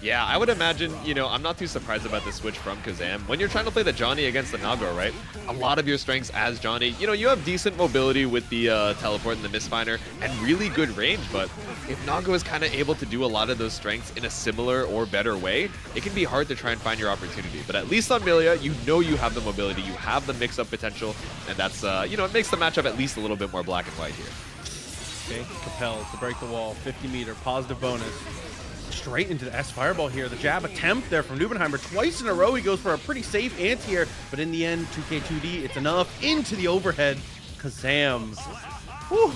Yeah, I would imagine, you know, I'm not too surprised about this switch from Kazam. When you're trying to play the Johnny against the Nago, right? A lot of your strengths as Johnny, you know, you have decent mobility with the teleport and the misfinder and really good range, but if Nago is kind of able to do a lot of those strengths in a similar or better way, it can be hard to try and find your opportunity. But at least on Millia, you know you have the mobility, you have the mix-up potential, and that's, you know, it makes the matchup at least a little bit more black and white here. Okay, Capel to break the wall, 50-meter, positive bonus. Straight into the S fireball here. The jab attempt there from Nubenheimer. Twice in a row, he goes for a pretty safe anti-air, but in the end, 2K2D, it's enough. Into the overhead. Kazams. Whew.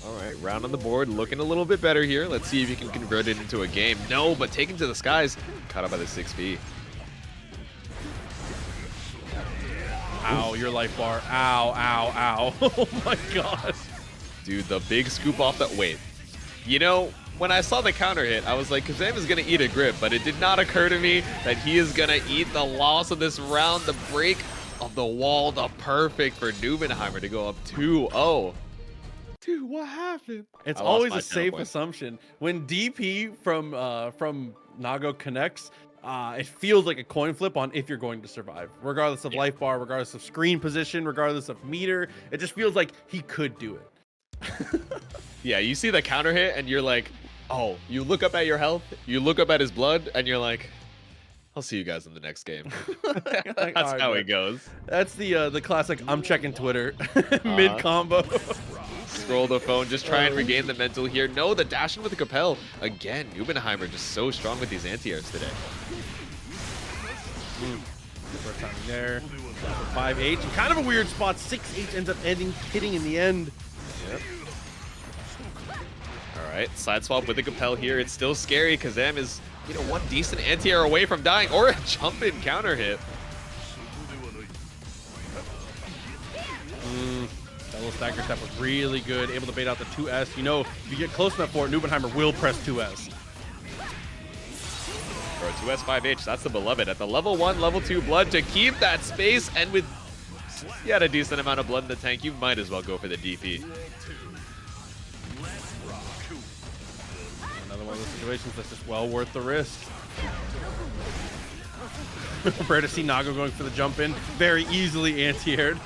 All right, round on the board, looking a little bit better here. Let's see if you can convert it into a game. No, but taken to the skies. Caught up by the 6B. Ow, your life bar. Ow, ow, ow. Oh my god. Dude, the big scoop off that. Wait. You know, when I saw the counter hit, I was like, Kazam is going to eat a grip, but it did not occur to me that he is going to eat the loss of this round, the break of the wall, the perfect for Nubenheimer to go up 2-0. Dude, what happened? It's always a safe assumption. When DP from Nago connects, it feels like a coin flip on if you're going to survive. Regardless of life bar, regardless of screen position, regardless of meter, it just feels like he could do it. Yeah, you see the counter hit and you're like, oh, you look up at your health, you look up at his blood, and you're like, I'll see you guys in the next game. That's how it goes. That's the classic I'm checking Twitter mid-combo. Scroll the phone, just try and regain the mental here. No, the dash in with the Capel. Again, Nubenheimer just so strong with these anti-airs today. First time there. 5H, and kind of a weird spot. 6H ends up hitting in the end. Yep. All right, side swap with the Capel here. It's still scary. Kazam is you know, one decent anti-air away from dying or a jump-in counter hit. That little stagger step was really good, able to bait out the 2S. You know, if you get close enough for it, Nubenheimer will press 2S. Or a 2S 5H, that's the beloved. At the level 1, level 2 blood to keep that space, and with you had a decent amount of blood in the tank, you might as well go for the DP. Another one of those situations that's just well worth the risk. Rare to see Nago going for the jump in, very easily anti-aired.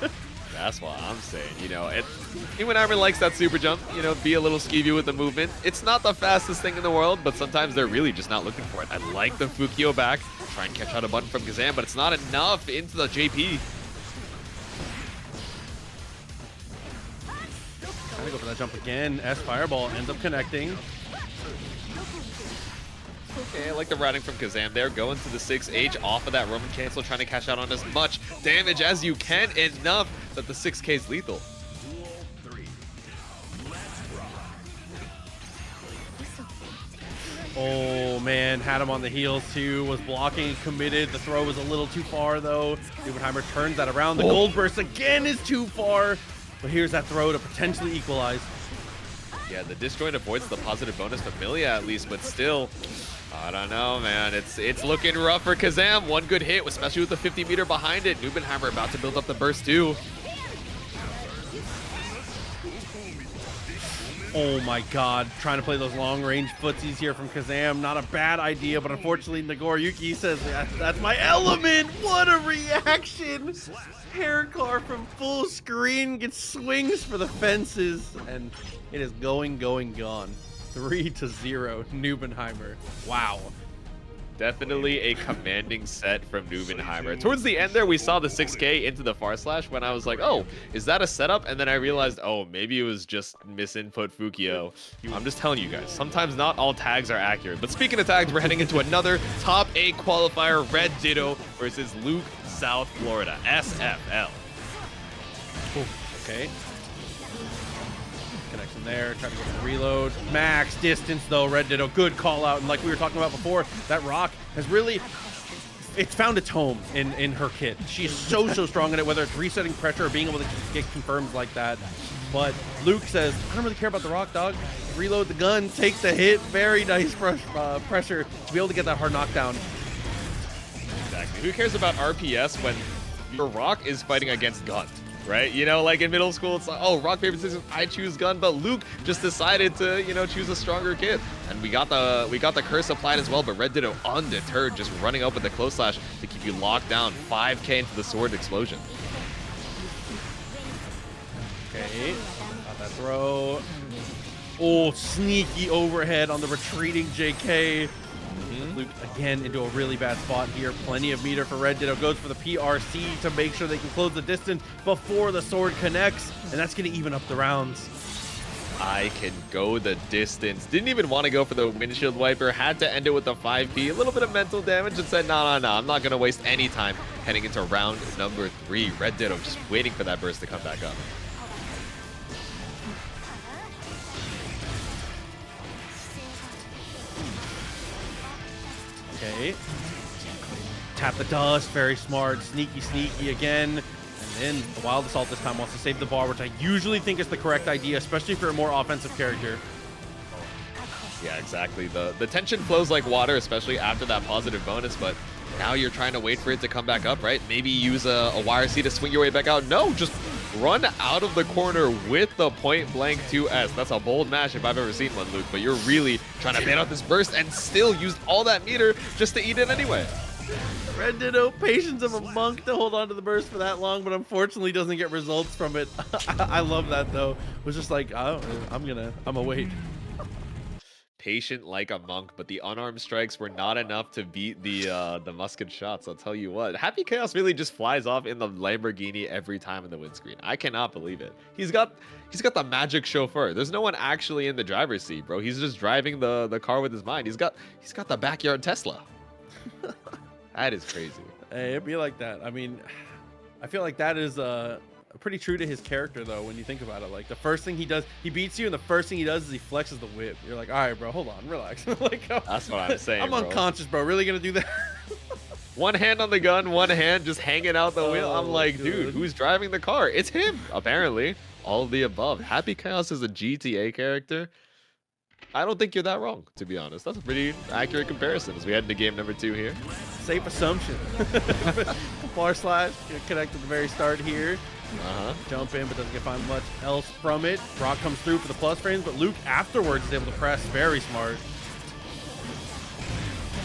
That's what I'm saying. You know, Nubenheimer likes that super jump, you know, be a little skeevy with the movement. It's not the fastest thing in the world, but sometimes they're really just not looking for it. I like the Fukio back, try and catch out a button from Kazam, but it's not enough into the JP. Trying to go for that jump again. S Fireball ends up connecting. Okay, I like the routing from Kazam there, going to the 6H off of that Roman cancel, trying to cash out on as much damage as you can, enough that the 6K is lethal. Oh man, had him on the heels too, was blocking, committed. The throw was a little too far though. Nubenheimer turns that around. The gold burst again is too far, but here's that throw to potentially equalize. Yeah, the disjoint avoids the positive bonus for Millia at least, but still, I don't know, man. It's looking rough for Kazam. One good hit, especially with the 50 meter behind it. Nubenheimer about to build up the burst too. Oh my god, trying to play those long range footsies here from Kazam. Not a bad idea, but unfortunately Nagoriyuki says, that's my element. What a reaction. Hair car from full screen gets swings for the fences, and it is going, gone. 3-0, Nubenheimer. Wow. Definitely a commanding set from Nubenheimer. Towards the end there, we saw the 6K into the far slash when I was like, oh, is that a setup? And then I realized, oh, maybe it was just misinput Fukio. I'm just telling you guys, sometimes not all tags are accurate. But speaking of tags, we're heading into another top 8 qualifier, RedDitto versus Luke, South Florida, SFL. Ooh, okay. Connection there, trying to get the reload. Max distance though, RedDitto, good call out. And like we were talking about before, that rock has really, it's found its home in her kit. She's so strong in it, whether it's resetting pressure or being able to get confirms like that. But Luke says, I don't really care about the rock, dog. Reload the gun, take the hit. Very nice pressure to be able to get that hard knockdown. Exactly. Who cares about RPS when your rock is fighting against gun? Right? You know, like in middle school, it's like, oh, rock, paper, scissors, I choose gun, but Luke just decided to, you know, choose a stronger kid. And we got the curse applied as well, but RedDitto undeterred, just running up with the close slash to keep you locked down. 5K into the sword explosion. Okay, got that throw. Oh, sneaky overhead on the retreating JK. Luke again into a really bad spot here. Plenty of meter for RedDitto. Goes for the PRC to make sure they can close the distance before the sword connects, and that's going to even up the rounds. I can go the distance. Didn't even want to go for the windshield wiper. Had to end it with the 5P. A little bit of mental damage and said, no. I'm not going to waste any time heading into round number 3. RedDitto just waiting for that burst to come back up. Okay. Tap the dust, very smart. Sneaky again. And then the Wild Assault this time wants to save the bar, which I usually think is the correct idea, especially for a more offensive character. Yeah, exactly. The tension flows like water, especially after that positive bonus, but now you're trying to wait for it to come back up, right? Maybe use a YRC to swing your way back out. No, just run out of the corner with the point blank 2S. That's a bold match if I've ever seen one, Luke, but you're really trying to bait out this burst and still used all that meter just to eat it anyway. RedDitto, patience of a monk to hold on to the burst for that long, but unfortunately doesn't get results from it. I love that though. It was just like, oh, I'm gonna wait. Patient like a monk, but the unarmed strikes were not enough to beat the musket shots. I'll tell you what. Happy Chaos really just flies off in the Lamborghini every time in the windscreen. I cannot believe it. He's got the magic chauffeur. There's no one actually in the driver's seat, bro. He's just driving the car with his mind. He's got the backyard Tesla. That is crazy. Hey, it'd be like that. I mean, I feel like that is pretty true to his character though. When you think about it, like the first thing he does, he beats you, and the first thing he does is he flexes the whip. You're like, all right, bro, hold on, relax. Like, That's what I'm saying. I'm unconscious, bro. Really gonna do that? One hand on the gun, one hand just hanging out the wheel. I'm like, dude, who's driving the car? It's him, apparently. All of the above. Happy Chaos is a GTA character. I don't think you're that wrong, to be honest. That's a pretty accurate comparison as we head into game number 2 here. Safe assumption. Far slash, connect at the very start here. Jump in, but doesn't get find much else from it. Rock comes through for the plus frames, but Luke afterwards is able to press. Very smart.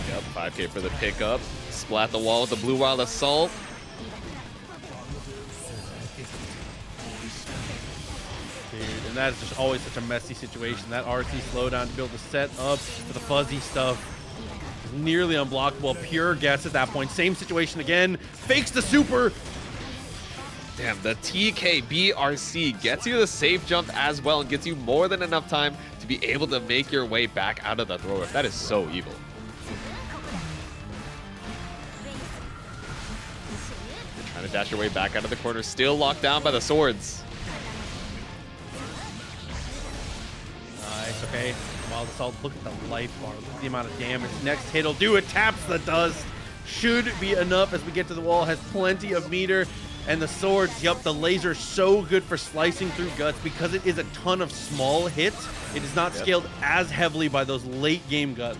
Yep, 5K for the pickup. Splat the wall with the Blue Wild Assault. Dude, and that is just always such a messy situation. That RC slowdown to be able to set up for the fuzzy stuff is nearly unblockable. Pure guess at that point. Same situation again. Fakes the super. Damn, the TKBRC gets you the safe jump as well and gets you more than enough time to be able to make your way back out of the thrower. That is so evil. Trying to dash your way back out of the corner, still locked down by the swords. Nice, okay. Wild Assault, look at the life bar. Look at the amount of damage. Next hit will do it. Taps the dust. Should be enough as we get to the wall. Has plenty of meter. And the swords, yup, the laser so good for slicing through guts because it is a ton of small hits. It is not scaled as heavily by those late game guts.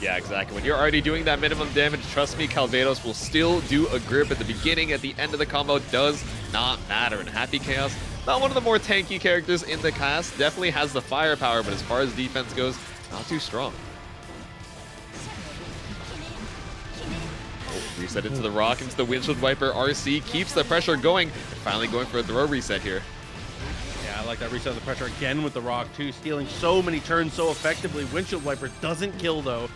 Yeah, exactly. When you're already doing that minimum damage, trust me, Calvados will still do a grip at the beginning. At the end of the combo does not matter. And Happy Chaos, not one of the more tanky characters in the cast. Definitely has the firepower, but as far as defense goes, not too strong. Oh, reset into the rock, into the windshield wiper. RC keeps the pressure going. Finally going for a throw reset here. Yeah, I like that reset of the pressure again with the rock too. Stealing so many turns so effectively. Windshield wiper doesn't kill though.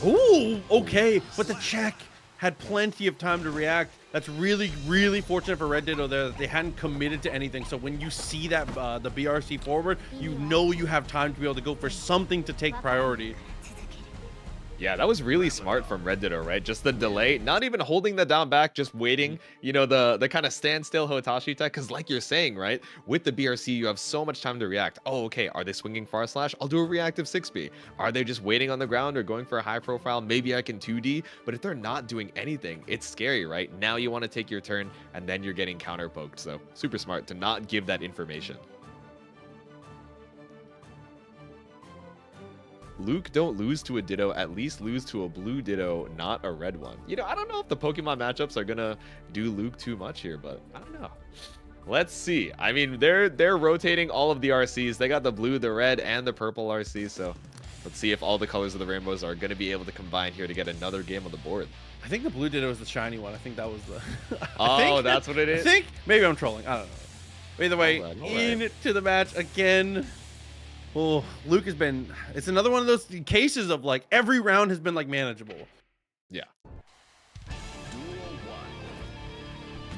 Ooh, okay, but the check had plenty of time to react. That's really, really fortunate for RedDitto there that they hadn't committed to anything. So when you see that the BRC forward, you know you have time to be able to go for something to take priority. Yeah, that was really smart from RedDitto, right? Just the delay, not even holding the down back, just waiting, you know, the kind of standstill Hotashi tech. Because like you're saying, right, with the BRC, you have so much time to react. Oh, okay, are they swinging far slash? I'll do a reactive 6B. Are they just waiting on the ground or going for a high profile? Maybe I can 2D. But if they're not doing anything, it's scary, right? Now you want to take your turn and then you're getting counter poked. So super smart to not give that information. Luke, don't lose to a Ditto, at least lose to a blue Ditto, not a red one. You know, I don't know if the Pokemon matchups are gonna do Luke too much here, but I don't know. Let's see. I mean, they're rotating all of the RCs. They got the blue, the red, and the purple RC, so let's see if all the colors of the rainbows are gonna be able to combine here to get another game on the board. I think the blue Ditto is the shiny one. I think that was the... Oh, that's what it is? I think. Maybe I'm trolling. I don't know. Either way, into the match again. Oh, Luke has been, it's another one of those cases of like every round has been like manageable. Yeah.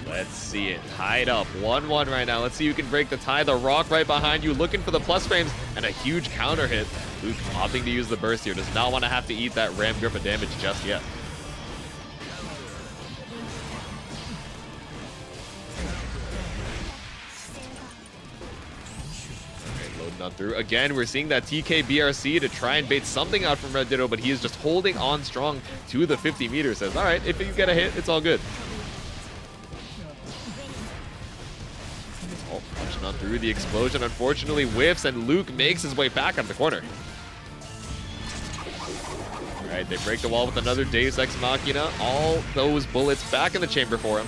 Let's see it. Tied up 1-1 right now. Let's see who can break the tie. The rock right behind you, looking for the plus frames and a huge counter hit. Luke opting to use the burst here. Does not want to have to eat that ram grip of damage just yet. Not through. Again, we're seeing that TK BRC to try and bait something out from RedDitto, but he is just holding on strong to the 50 meters. Says, all right, if you get a hit, it's all good. Oh, punching on through. The explosion unfortunately whiffs, and Luke makes his way back out of the corner. All right, they break the wall with another Deus Ex Machina. All those bullets back in the chamber for him.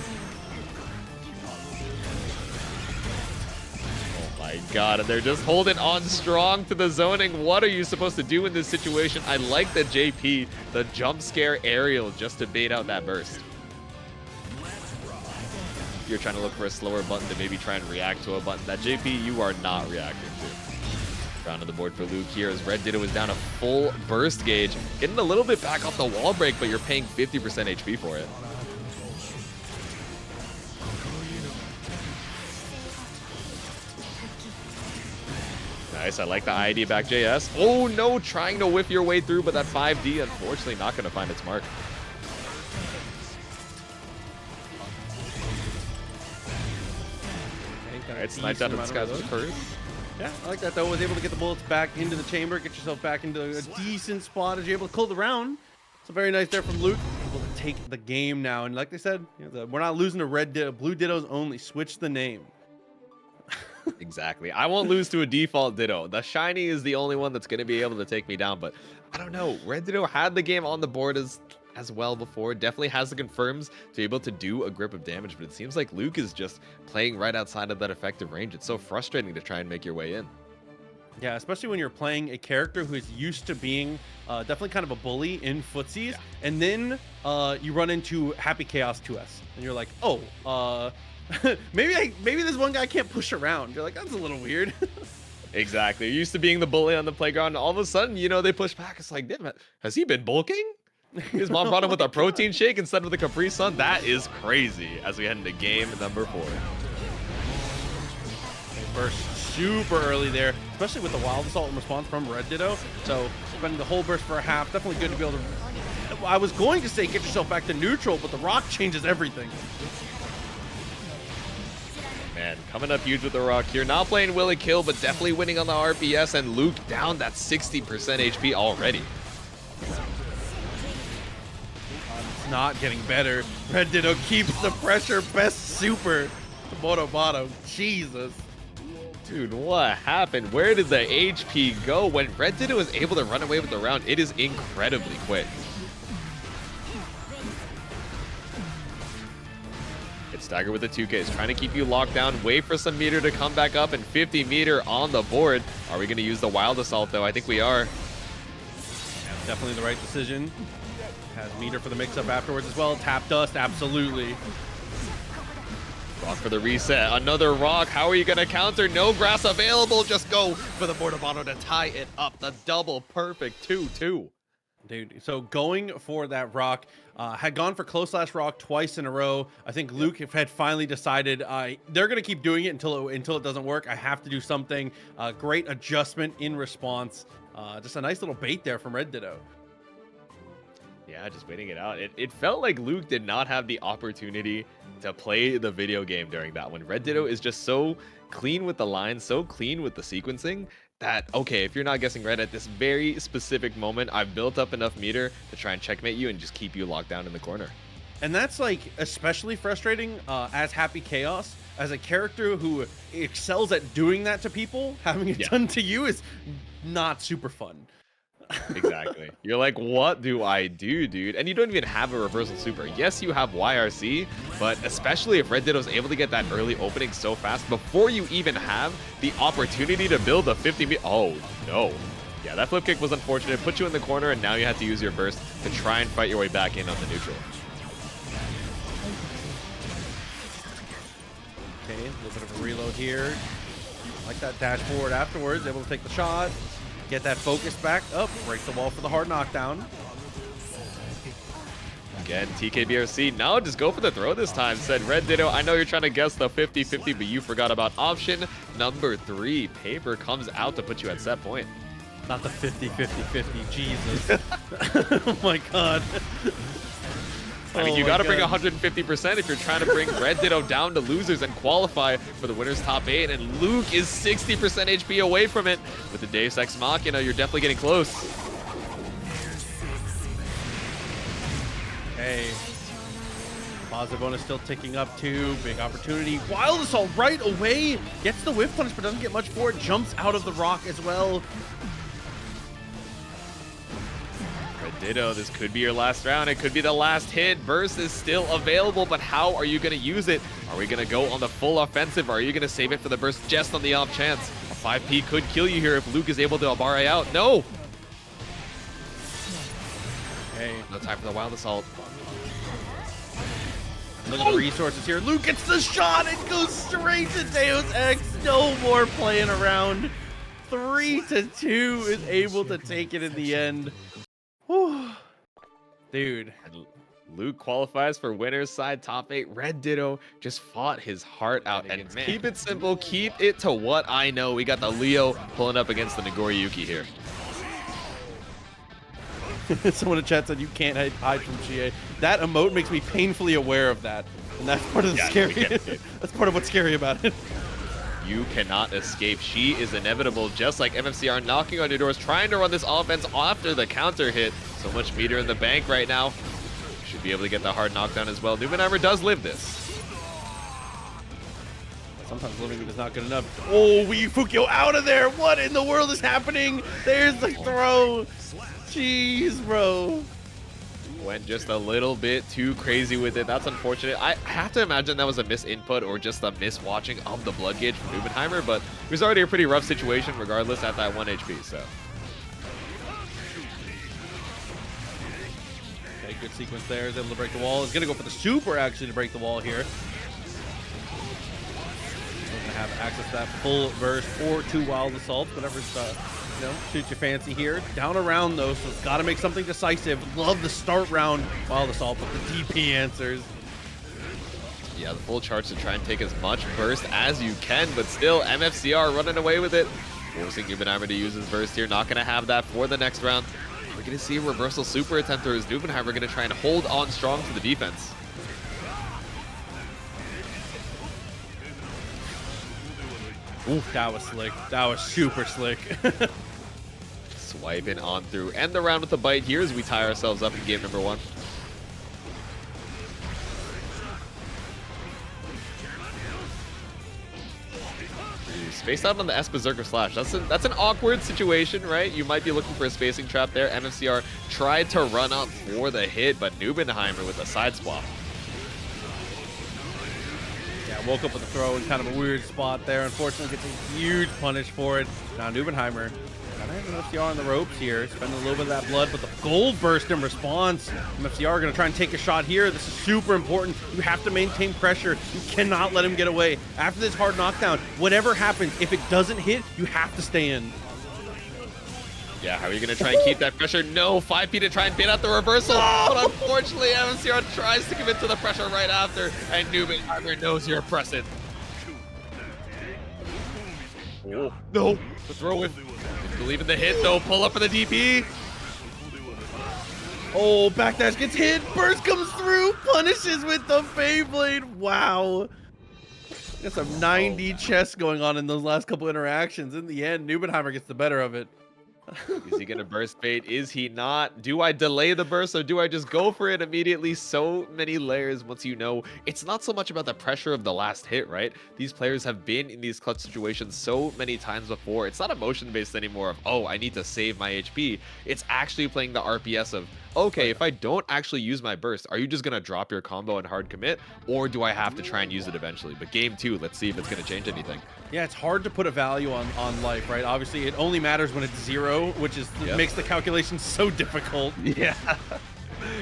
My God, and they're just holding on strong to the zoning. What are you supposed to do in this situation? I like the JP, the jump scare aerial, just to bait out that burst. You're trying to look for a slower button to maybe try and react to a button. That JP, you are not reacting to. Round on the board for Luke here as RedDitto is down a full burst gauge. Getting a little bit back off the wall break, but you're paying 50% HP for it. Nice, I like the ID back JS. Oh no, trying to whiff your way through, but that 5D, unfortunately, not going to find its mark. right, sniped out of the skies with first. Yeah, I like that though. Was able to get the bullets back into the chamber, get yourself back into a decent spot as you're able to close the round. So very nice there from Luke. Able to take the game now, and like they said, we're not losing to Red Ditto, Blue Dittos only. Switch the name. Exactly. I won't lose to a default Ditto. The shiny is the only one that's going to be able to take me down, but I don't know. Red Ditto had the game on the board as well before. Definitely has the confirms to be able to do a grip of damage, but it seems like Luke is just playing right outside of that effective range. It's so frustrating to try and make your way in. Yeah, especially when you're playing a character who is used to being definitely kind of a bully in footsies, and then you run into Happy Chaos 2S, and you're like, oh, maybe this one guy can't push around. You're like, that's a little weird. Exactly. You're used to being the bully on the playground, and all of a sudden, they push back. It's like, damn it, has he been bulking? His mom brought him with a protein shake instead of the Capri Sun. That is crazy as we head into game number 4. Burst super early there, especially with the Wild Assault in response from Red Ditto. So spending the whole burst for a half, definitely good to be able to... I was going to say get yourself back to neutral, but the rock changes everything. Man, coming up huge with the rock here. Not playing Will It Kill, but definitely winning on the RPS, and Luke down that 60% HP already. It's not getting better. Red Ditto keeps the pressure. Best super. Moto bottom. Jesus. Dude, what happened? Where did the HP go? When Red Ditto is able to run away with the round, it is incredibly quick. It's Stagger with the 2Ks, trying to keep you locked down. Wait for some meter to come back up, and 50 meter on the board. Are we going to use the Wild Assault, though? I think we are. Yeah, definitely the right decision. Has meter for the mix-up afterwards as well. Tap dust, absolutely. Rock for the reset. Another rock. How are you going to counter? No grass available. Just go for the Mortabano to tie it up. The double perfect 2-2. Dude, so going for that rock, had gone for close slash rock twice in a row. I think Luke had finally decided they're going to keep doing it until it doesn't work. I have to do something. Great adjustment in response. Just a nice little bait there from Red Ditto. Yeah, just waiting it out. It felt like Luke did not have the opportunity to play the video game during that one. Red Ditto is just so clean with the lines, so clean with the sequencing that, okay, if you're not guessing red at this very specific moment, I've built up enough meter to try and checkmate you and just keep you locked down in the corner. And that's like especially frustrating as Happy Chaos, as a character who excels at doing that to people. Having it done to you is not super fun. Exactly. You're like, what do I do, dude? And you don't even have a reversal super. Yes, you have YRC, but especially if Red Ditto's able to get that early opening so fast before you even have the opportunity to build a 50 meter. Oh, no. Yeah, that flip kick was unfortunate. Put you in the corner, and now you have to use your burst to try and fight your way back in on the neutral. Okay, a little bit of a reload here. Like that dash forward afterwards, able to take the shot. Get that focus back up, break the wall for the hard knockdown. Again, TKBRC, no, just go for the throw this time, said Red Ditto. I know you're trying to guess the 50-50, but you forgot about option number 3. Paper comes out to put you at set point. Not the 50-50-50, Jesus. Oh my God. I mean, you got to bring 150% if you're trying to bring Red Ditto down to losers and qualify for the winner's top 8. And Luke is 60% HP away from it. With the Deus Ex Machina, you're definitely getting close. Hey. Positive bonus still ticking up too. Big opportunity. Wild Assault right away. Gets the whiff punish, but doesn't get much for it. Jumps out of the rock as well. Ditto, this could be your last round. It could be the last hit. Burst is still available, but how are you going to use it? Are we going to go on the full offensive? Or are you going to save it for the burst just on the off chance? A 5P could kill you here if Luke is able to Abare out. No! Hey, no time for the Wild Assault. Look at the resources here. Luke gets the shot. It goes straight to Deus Ex. No more playing around. 3-2 is able to take it in the end. Whew. Dude. And Luke qualifies for winner's side top 8. Red Ditto just fought his heart out. And keep it simple. Keep it to what I know. We got the Leo pulling up against the Nagoriyuki here. Someone in chat said you can't hide from GA. That emote makes me painfully aware of that. And that's part of the scary. That's part of what's scary about it. You cannot escape. She is inevitable, just like MFCR knocking on your doors, trying to run this offense after the counter hit. So much meter in the bank right now. Should be able to get the hard knockdown as well. NBNHMR does live this. Sometimes living it is not good enough. Oh, we Fukio out of there. What in the world is happening? There's the throw. Jeez, bro. Went just a little bit too crazy with it. That's unfortunate. I have to imagine that was a misinput or just a miswatching of the blood gauge from NBNHMR, but it was already a pretty rough situation regardless at that 1 HP, so. Okay, good sequence there. Is able to break the wall. Is going to go for the super actually to break the wall here. Have access to that full burst or 2 wild assaults, whatever's suits your fancy here. Down around though, so it's got to make something decisive. Love the start round wild assault, but the DP answers. Yeah, the full charge to try and take as much burst as you can, but still MFCR running away with it, forcing NBNHMR to use his burst here. Not going to have that for the next round. We're going to see a reversal super attempt, or is NBNHMR going to try and hold on strong to the defense? Ooh, that was slick. That was super slick. Swiping on through. End the round with a bite here as we tie ourselves up in game number 1. Spaced out on the S Berserker Slash. That's an awkward situation, right? You might be looking for a spacing trap there. MFCR tried to run up for the hit, but NBNHMR with a side swap. Yeah, woke up with a throw in kind of a weird spot there. Unfortunately, gets a huge punish for it. Now NBNHMR kind of having MFCR on the ropes here, spending a little bit of that blood, but the gold burst in response. MFCR going to try and take a shot here. This is super important. You have to maintain pressure. You cannot let him get away. After this hard knockdown, whatever happens, if it doesn't hit, you have to stay in. Yeah, how are you going to try and keep that pressure? No, 5P to try and bait out the reversal. But unfortunately, MFCR tries to commit to the pressure right after, and NBNHMR knows you're pressing. Oh, no. The throw in. Didn't believe in the hit, though. Pull up for the DP. Oh, backdash gets hit. Burst comes through. Punishes with the Beyblade. Wow. Got some 90 chess going on in those last couple interactions. In the end, NBNHMR gets the better of it. Is he gonna burst bait? Is he not? Do I delay the burst or do I just go for it immediately? So many layers once you know. It's not so much about the pressure of the last hit, right? These players have been in these clutch situations so many times before. It's not emotion based anymore of, oh, I need to save my HP. It's actually playing the RPS of, okay, if I don't actually use my burst, are you just gonna drop your combo and hard commit? Or do I have to try and use it eventually? But game 2, let's see if it's gonna change anything. Yeah, it's hard to put a value on life, right? Obviously, it only matters when it's 0, which is makes the calculation so difficult. Yeah.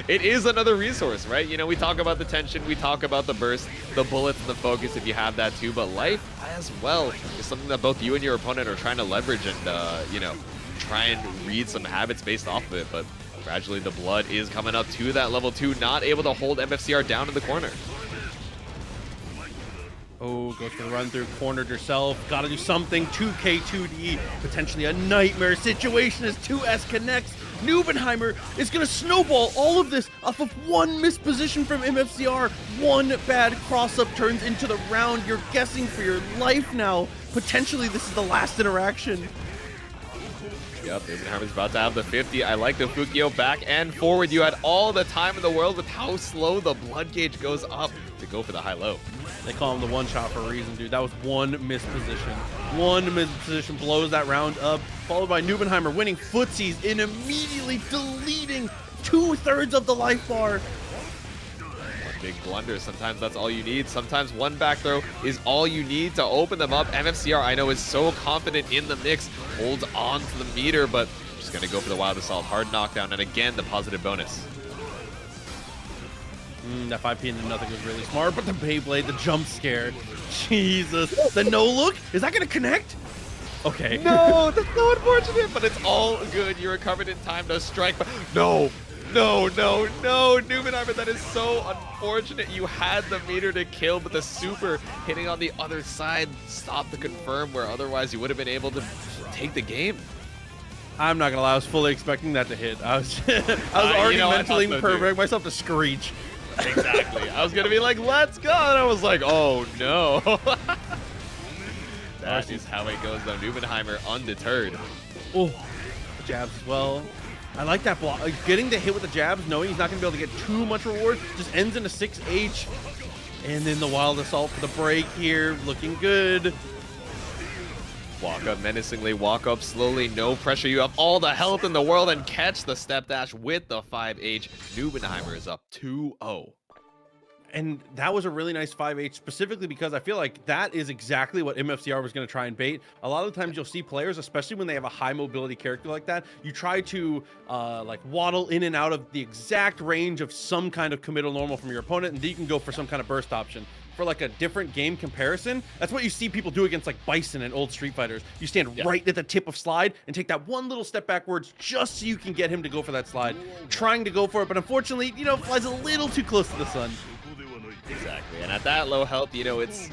It is another resource, right? You know, we talk about the tension, we talk about the burst, the bullets, and the focus if you have that too, but life as well is something that both you and your opponent are trying to leverage and, you know, try and read some habits based off of it, but gradually the blood is coming up to that level 2, not able to hold MFCR down in the corner. Oh, goes for the run through, cornered herself. Got to do something. 2K, 2D, potentially a nightmare situation as 2S connects. NBNHMR is going to snowball all of this off of one missed position from MFCR. One bad cross-up turns into the round. You're guessing for your life now. Potentially, this is the last interaction. Yep, NBNHMR's about to have the 50. I like the Fukio back and forward. You had all the time in the world with how slow the blood gauge goes up to go for the high-low. They call him the one shot for a reason, dude. That was one missed position. One missed position blows that round up, followed by NBNHMR winning footsies and immediately deleting 2/3 of the life bar. Big blunder. Sometimes that's all you need. Sometimes one back throw is all you need to open them up. MFCR, I know, is so confident in the mix. Holds on to the meter, but just going to go for the wild assault. Hard knockdown, and again, the positive bonus. That 5P into nothing was really smart, but the Beyblade, the jump scare. Jesus. The no look? Is that going to connect? Okay. No, that's so unfortunate, but it's all good. You recovered in time to strike, but no. No, no, no, NBNHMR, that is so unfortunate. You had the meter to kill, but the super hitting on the other side stopped the confirm, where otherwise you would have been able to take the game. I'm not gonna lie, I was fully expecting that to hit. I was already mentally preparing myself to screech. Exactly. I was gonna be like, let's go, and I was like, oh no. That is how it goes, though. Nubenheimer undeterred. Oh, jabs as well. I like that block. Getting the hit with the jabs, knowing he's not going to be able to get too much reward, just ends in a 6H. And then the wild assault for the break here, looking good. Walk up menacingly, walk up slowly, no pressure. You have all the health in the world and catch the step dash with the 5H. Nubenheimer is up 2-0. And that was a really nice 5H, specifically because I feel like that is exactly what MFCR was going to try and bait. A lot of the times you'll see players, especially when they have a high mobility character like that, you try to like waddle in and out of the exact range of some kind of committal normal from your opponent, and then you can go for some kind of burst option. For like a different game comparison, that's what you see people do against like Bison and old Street Fighters. You stand right at the tip of slide and take that one little step backwards just so you can get him to go for that slide. Trying to go for it, but unfortunately, you know, flies a little too close to the sun. Exactly, and at that low health, you know, it's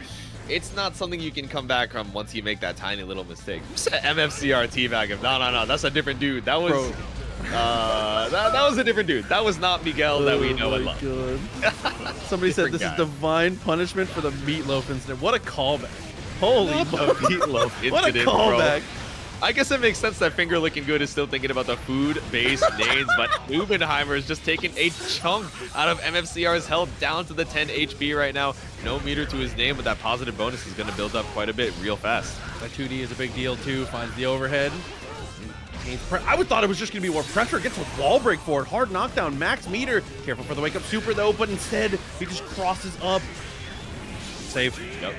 not something you can come back from once you make that tiny little mistake. MFCR teabag him. No, that's a different dude. That was that was a different dude. That was not Miguel that we know and love. Somebody said this is divine punishment for the Meatloaf incident. What a callback! Holy Meatloaf incident, what a callback! Bro. I guess it makes sense that Finger Looking Good is still thinking about the food-based names, but Nubenheimer is just taking a chunk out of MFCR's health down to the 10 HP right now. No meter to his name, but that positive bonus is going to build up quite a bit real fast. That 2D is a big deal too. Finds the overhead. I would thought it was just going to be more pressure. Gets a wall break for it. Hard knockdown. Max meter. Careful for the wake up super though, but instead he just crosses up. Save. Yep.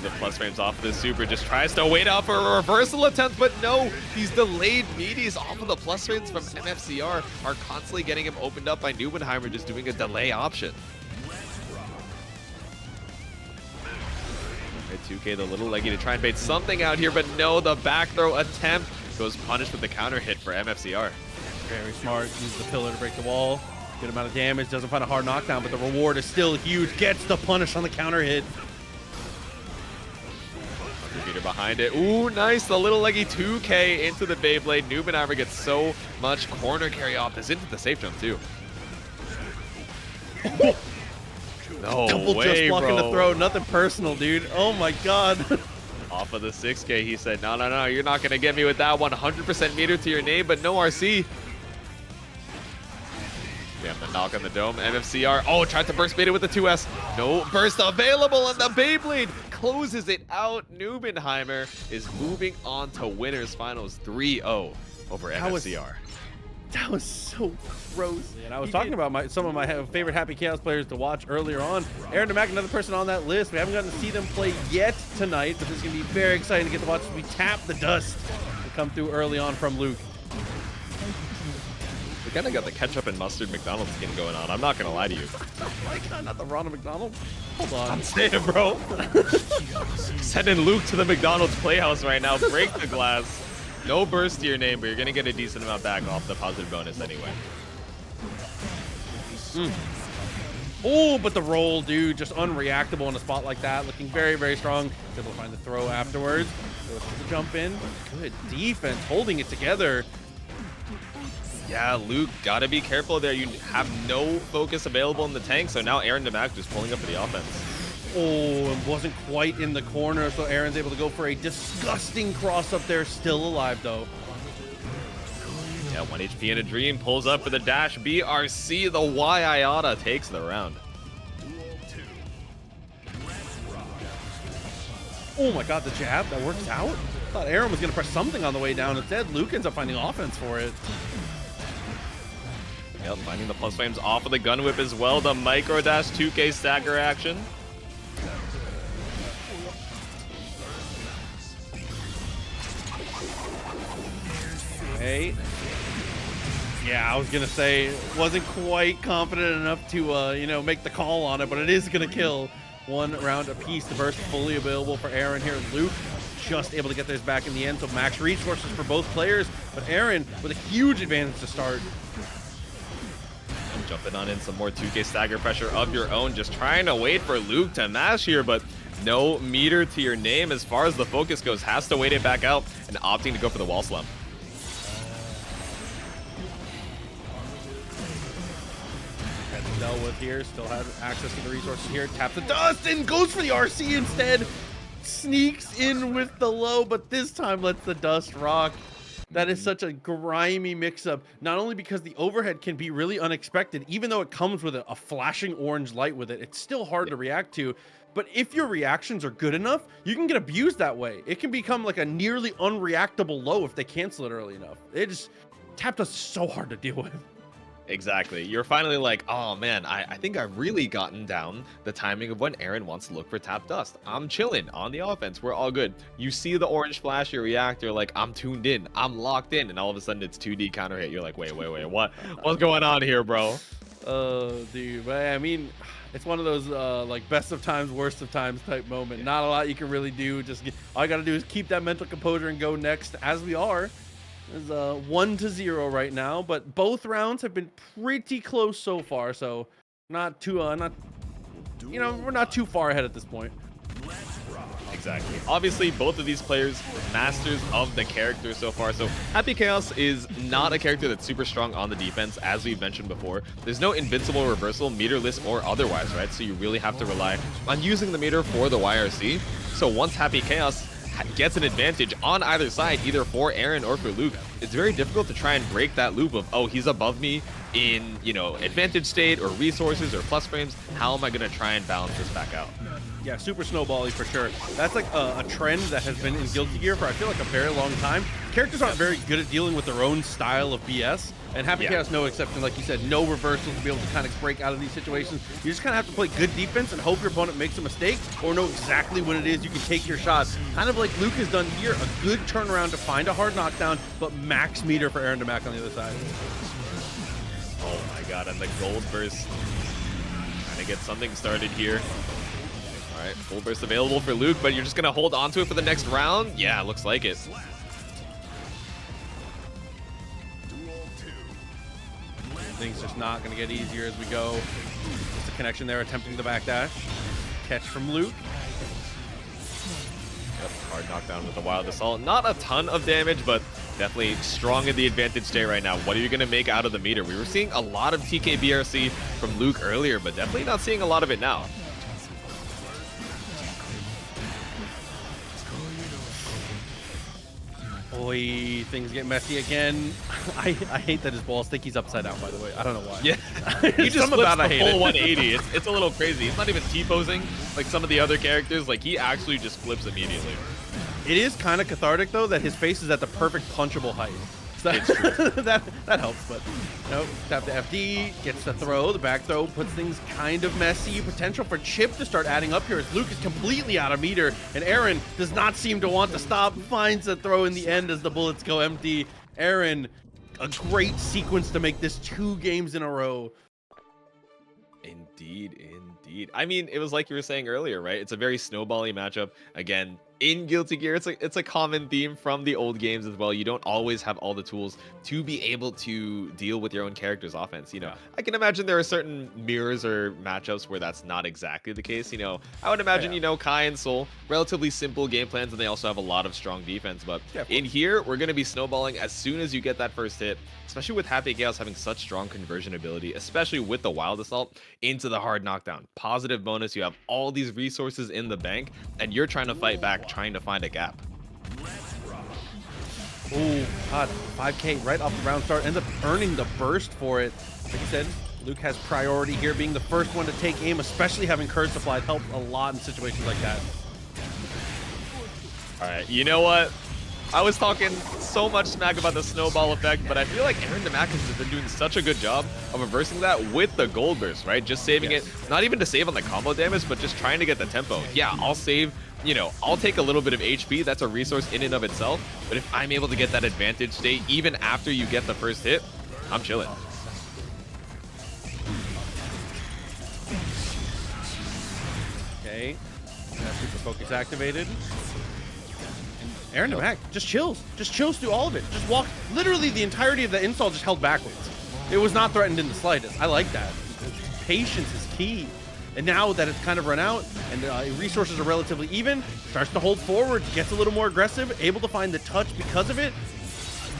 The plus frames off of this super, just tries to wait out for a reversal attempt, but no, these delayed meaties off of the plus frames from MFCR are constantly getting him opened up by Nubenheimer, just doing a delay option. Right, 2K the little leggy to try and bait something out here, but no, the back throw attempt goes punished with the counter hit for MFCR. Very smart, uses the pillar to break the wall. Good amount of damage, doesn't find a hard knockdown, but the reward is still huge. Gets the punish on the counter hit. Meter behind it. Ooh, nice. The little leggy 2K into the Beyblade. Nubenheimer gets so much corner carry off this into the safe jump too. No Double way, just blocking bro. the throw. Nothing personal, dude. Oh my god. Off of the 6K, he said, no, you're not going to get me with that 100% meter to your name, but no RC. Damn, the knock on the dome. MFCR. Oh, tried to burst bait it with the 2S. No burst available, and the Beyblade closes it out. Nubenheimer is moving on to winners finals 3-0 over MFCR. That was so gross. And I was talking about some of my favorite Happy Chaos players to watch earlier on. Aarondamac, another person on that list. We haven't gotten to see them play yet tonight, but this is going to be very exciting to get to watch as we tap the dust to come through early on from Luke. We kind of got the ketchup and mustard McDonald's skin going on. I'm not going to lie to you. Oh my god, not the Ronald McDonald. Hold on. I'm saying, bro. Sending Luke to the McDonald's Playhouse right now. Break the glass. No burst to your name, but you're going to get a decent amount back off the positive bonus anyway. Oh, but the roll, dude, just unreactable in a spot like that. Looking very, very strong. Able to find the throw afterwards. Goes for the jump in. Good defense, holding it together. Yeah, Luke, gotta be careful there. You have no focus available in the tank, so now Aarondamac just pulling up for the offense. Oh, it wasn't quite in the corner, so Aaron's able to go for a disgusting cross up there. Still alive, though. Yeah, 1 HP in a dream. Pulls up for the dash. BRC, the Yata takes the round. Oh my god, the jab, that works out? I thought Aaron was going to press something on the way down. Instead, Luke ends up finding offense for it. Yep, finding the plus frames off of the gun whip as well. The micro dash 2K stagger action. Hey. Yeah, I was going to say, wasn't quite confident enough to, you know, make the call on it, but it is going to kill. 1 round apiece. The burst fully available for Aaron here. Luke just able to get theirs back in the end, so max resources for both players, but Aaron with a huge advantage to start. And jumping on in some more 2K stagger pressure of your own, just trying to wait for Luke to mash here, but no meter to your name as far as the focus goes. Has to wait it back out and opting to go for the wall slump. Dealt with here, still has access to the resources here. Taps the dust and goes for the RC instead. Sneaks in with the low, but this time lets the dust rock. That is such a grimy mix-up, not only because the overhead can be really unexpected, even though it comes with a flashing orange light with it, it's still hard to react to. But if your reactions are good enough, you can get abused that way. It can become like a nearly unreactable low if they cancel it early enough. It just tapped us so hard to deal with. Exactly. You're finally like, oh man, I think I've really gotten down the timing of when Aaron wants to look for tap dust. I'm chilling on the offense. We're all good. You see the orange flash, you react, you're like, I'm tuned in, I'm locked in, and all of a sudden it's 2D counter hit. You're like, wait, what's going on here, bro? Dude, but I mean, it's one of those like best of times, worst of times type moment. Not a lot you can really do. All you gotta do is keep that mental composure and go next, as we are. It's 1-0 right now, but both rounds have been pretty close so far, so not too we're not too far ahead at this point. Exactly. Obviously, both of these players masters of the character so far. So Happy Chaos is not a character that's super strong on the defense, as we've mentioned before. There's no invincible reversal, meterless or otherwise, right? So you really have to rely on using the meter for the YRC. So once Happy Chaos gets an advantage on either side, either for Aaron or for Luke, it's very difficult to try and break that loop of, oh, he's above me in, you know, advantage state or resources or plus frames. How am I going to try and balance this back out? Yeah, super snowbally for sure. That's like a trend that has been in Guilty Gear for I feel like a very long time. Characters aren't very good at dealing with their own style of BS, and Happy Chaos no exception. Like you said, no reversals to be able to kind of break out of these situations. You just kind of have to play good defense and hope your opponent makes a mistake or know exactly when it is you can take your shots. Kind of like Luke has done here, a good turnaround to find a hard knockdown, but max meter for Aarondamac on the other side. Oh my god, and the gold burst trying to get something started here. All right, full burst available for Luke, but you're just going to hold on to it for the next round? Yeah, looks like it. Things just not going to get easier as we go. It's a connection there, attempting the backdash. Catch from Luke. Yep, hard knockdown with the Wild Assault. Not a ton of damage, but definitely strong in the advantage state right now. What are you going to make out of the meter? We were seeing a lot of TK BRC from Luke earlier, but definitely not seeing a lot of it now. Boy, things get messy again. I hate that his balls think he's upside down, by the way. I don't know why. Yeah, he just flips the full 180. It's a little crazy. He's not even T-posing like some of the other characters. Like, he actually just flips immediately. It is kind of cathartic, though, that his face is at the perfect punchable height. So that helps, but nope. Tap the FD, gets the throw. The back throw puts things kind of messy. Potential for Chipp to start adding up here as Luke is completely out of meter, and Aaron does not seem to want to stop. Finds the throw in the end as the bullets go empty. Aaron, a great sequence to make this 2 games in a row. Indeed. I mean, it was like you were saying earlier, right? It's a very snowbally matchup. Again, in Guilty Gear, it's a common theme from the old games as well. You don't always have all the tools to be able to deal with your own character's offense. You know, I can imagine there are certain mirrors or matchups where that's not exactly the case. You know, I would imagine, you know, Kai and Soul, relatively simple game plans, and they also have a lot of strong defense. But in here, we're going to be snowballing as soon as you get that first hit, especially with Happy Chaos having such strong conversion ability, especially with the Wild Assault into the hard knockdown. Positive bonus, you have all these resources in the bank, and you're trying to fight back, trying to find a gap. Oh, God, 5K right off the round start, ends up earning the burst for it. Like you said, Luke has priority here, being the first one to take aim, especially having Curse applied helps a lot in situations like that. All right, you know what? I was talking so much smack about the snowball effect, but I feel like Aarondamac has been doing such a good job of reversing that with the gold burst, right? Just saving it, not even to save on the combo damage, but just trying to get the tempo. Yeah, I'll save, you know, I'll take a little bit of HP. That's a resource in and of itself. But if I'm able to get that advantage state, even after you get the first hit, I'm chilling. Okay, super focus activated. Aarondamac just chills through all of it. Just walk, literally the entirety of the install just held backwards. It was not threatened in the slightest. I like that. Patience is key. And now that it's kind of run out and the resources are relatively even, starts to hold forward, gets a little more aggressive, able to find the touch because of it.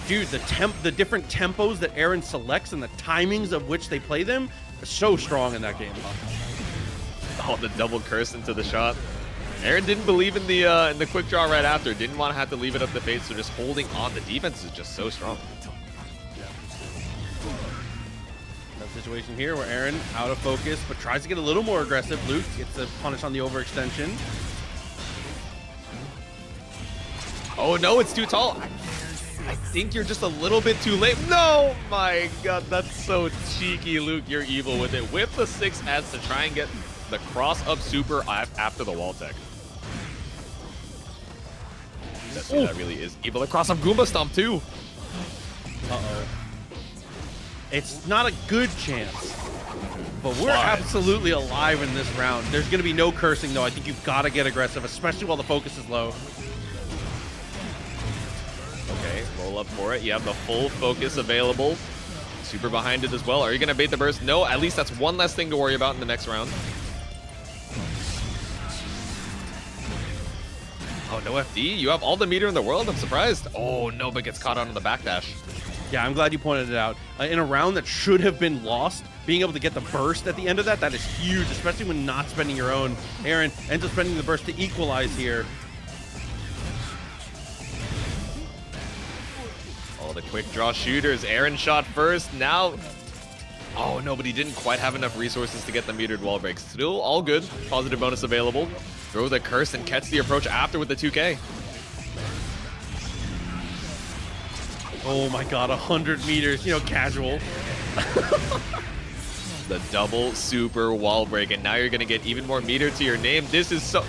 Dude, the different tempos that Aaron selects and the timings of which they play them are so strong in that game. Oh, the double curse into the shot. Aaron didn't believe in the quick draw right after. Didn't want to have to leave it up to Fate, so just holding on. The defense is just so strong. That situation here where Aaron out of focus, but tries to get a little more aggressive. Luke gets a punish on the overextension. Oh no, it's too tall. I think you're just a little bit too late. No, my God, that's so cheeky, Luke. You're evil with it. Whip the 6S to try and get the cross-up super after the wall tech. That really is evil. The cross-up Goomba Stomp, too. Uh-oh. It's not a good chance, but we're absolutely alive in this round. There's going to be no cursing, though. I think you've got to get aggressive, especially while the focus is low. Okay, roll up for it. You have the full focus available. Super behind it as well. Are you going to bait the burst? No, at least that's one less thing to worry about in the next round. Oh, no FD? You have all the meter in the world? I'm surprised. Oh, no, but gets caught on the backdash. Yeah, I'm glad you pointed it out. In a round that should have been lost, being able to get the burst at the end of that is huge, especially when not spending your own. Aaron ends up spending the burst to equalize here. Oh, the quick draw shooters. Aaron shot first. Now, oh no, but he didn't quite have enough resources to get the metered wall break. Still all good. Positive bonus available. Throw the curse and catch the approach after with the 2K. Oh my God, 100 meters, you know, casual. The double super wall break, and now you're gonna get even more meter to your name. This is so,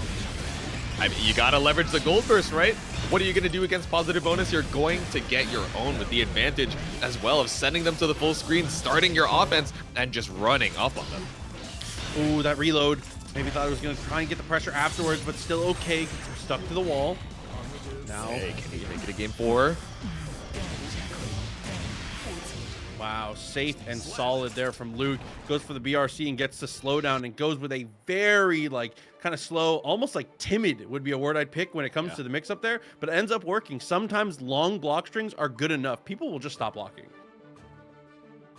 I mean, you gotta leverage the gold burst, right? What are you gonna do against positive bonus? You're going to get your own with the advantage as well of sending them to the full screen, starting your offense, and just running up on them. Ooh, that reload. Maybe thought it was gonna try and get the pressure afterwards, but still okay. Stuck to the wall. Now, hey, can you make it a game 4? Wow, safe and solid there from Luke. Goes for the BRC and gets the slowdown and goes with a very, like, kind of slow, almost like timid would be a word I'd pick when it comes to the mix up there, but it ends up working. Sometimes long block strings are good enough. People will just stop blocking.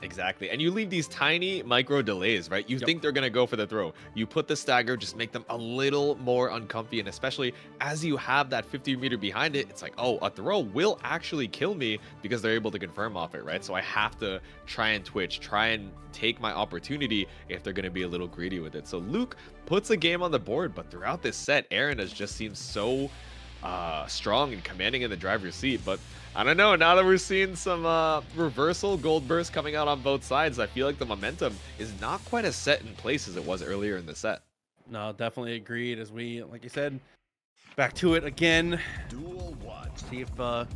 Exactly. And you leave these tiny micro delays, right? You think they're going to go for the throw. You put the stagger, just make them a little more uncomfy. And especially as you have that 50 meter behind it, it's like, oh, a throw will actually kill me because they're able to confirm off it, right? So I have to try and twitch, try and take my opportunity if they're going to be a little greedy with it. So Luke puts a game on the board, but throughout this set, Aaron has just seemed so strong and commanding in the driver's seat. But I don't know, now that we're seeing some reversal gold burst coming out on both sides, I feel like the momentum is not quite as set in place as it was earlier in the set. No, definitely agreed. As we, like you said, back to it again. See if the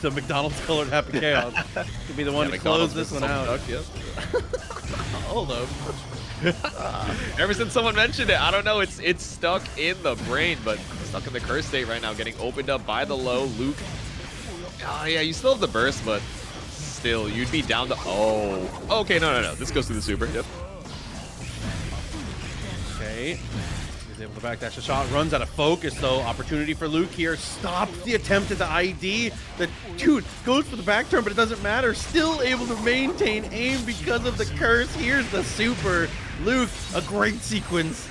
McDonald's colored happy chaos could be the one to close this one out. Hold up. Ever since someone mentioned it, I don't know, it's stuck in the brain, but stuck in the curse state right now, getting opened up by the low. Luke, oh yeah, you still have the burst, but still, you'd be down to, oh, okay, no, this goes through the super, yep. Okay, he's able to backdash the shot, runs out of focus though. Opportunity for Luke here, stops the attempt at the ID. The dude goes for the back turn, but it doesn't matter, still able to maintain aim because of the curse. Here's the super. Luke, a great sequence.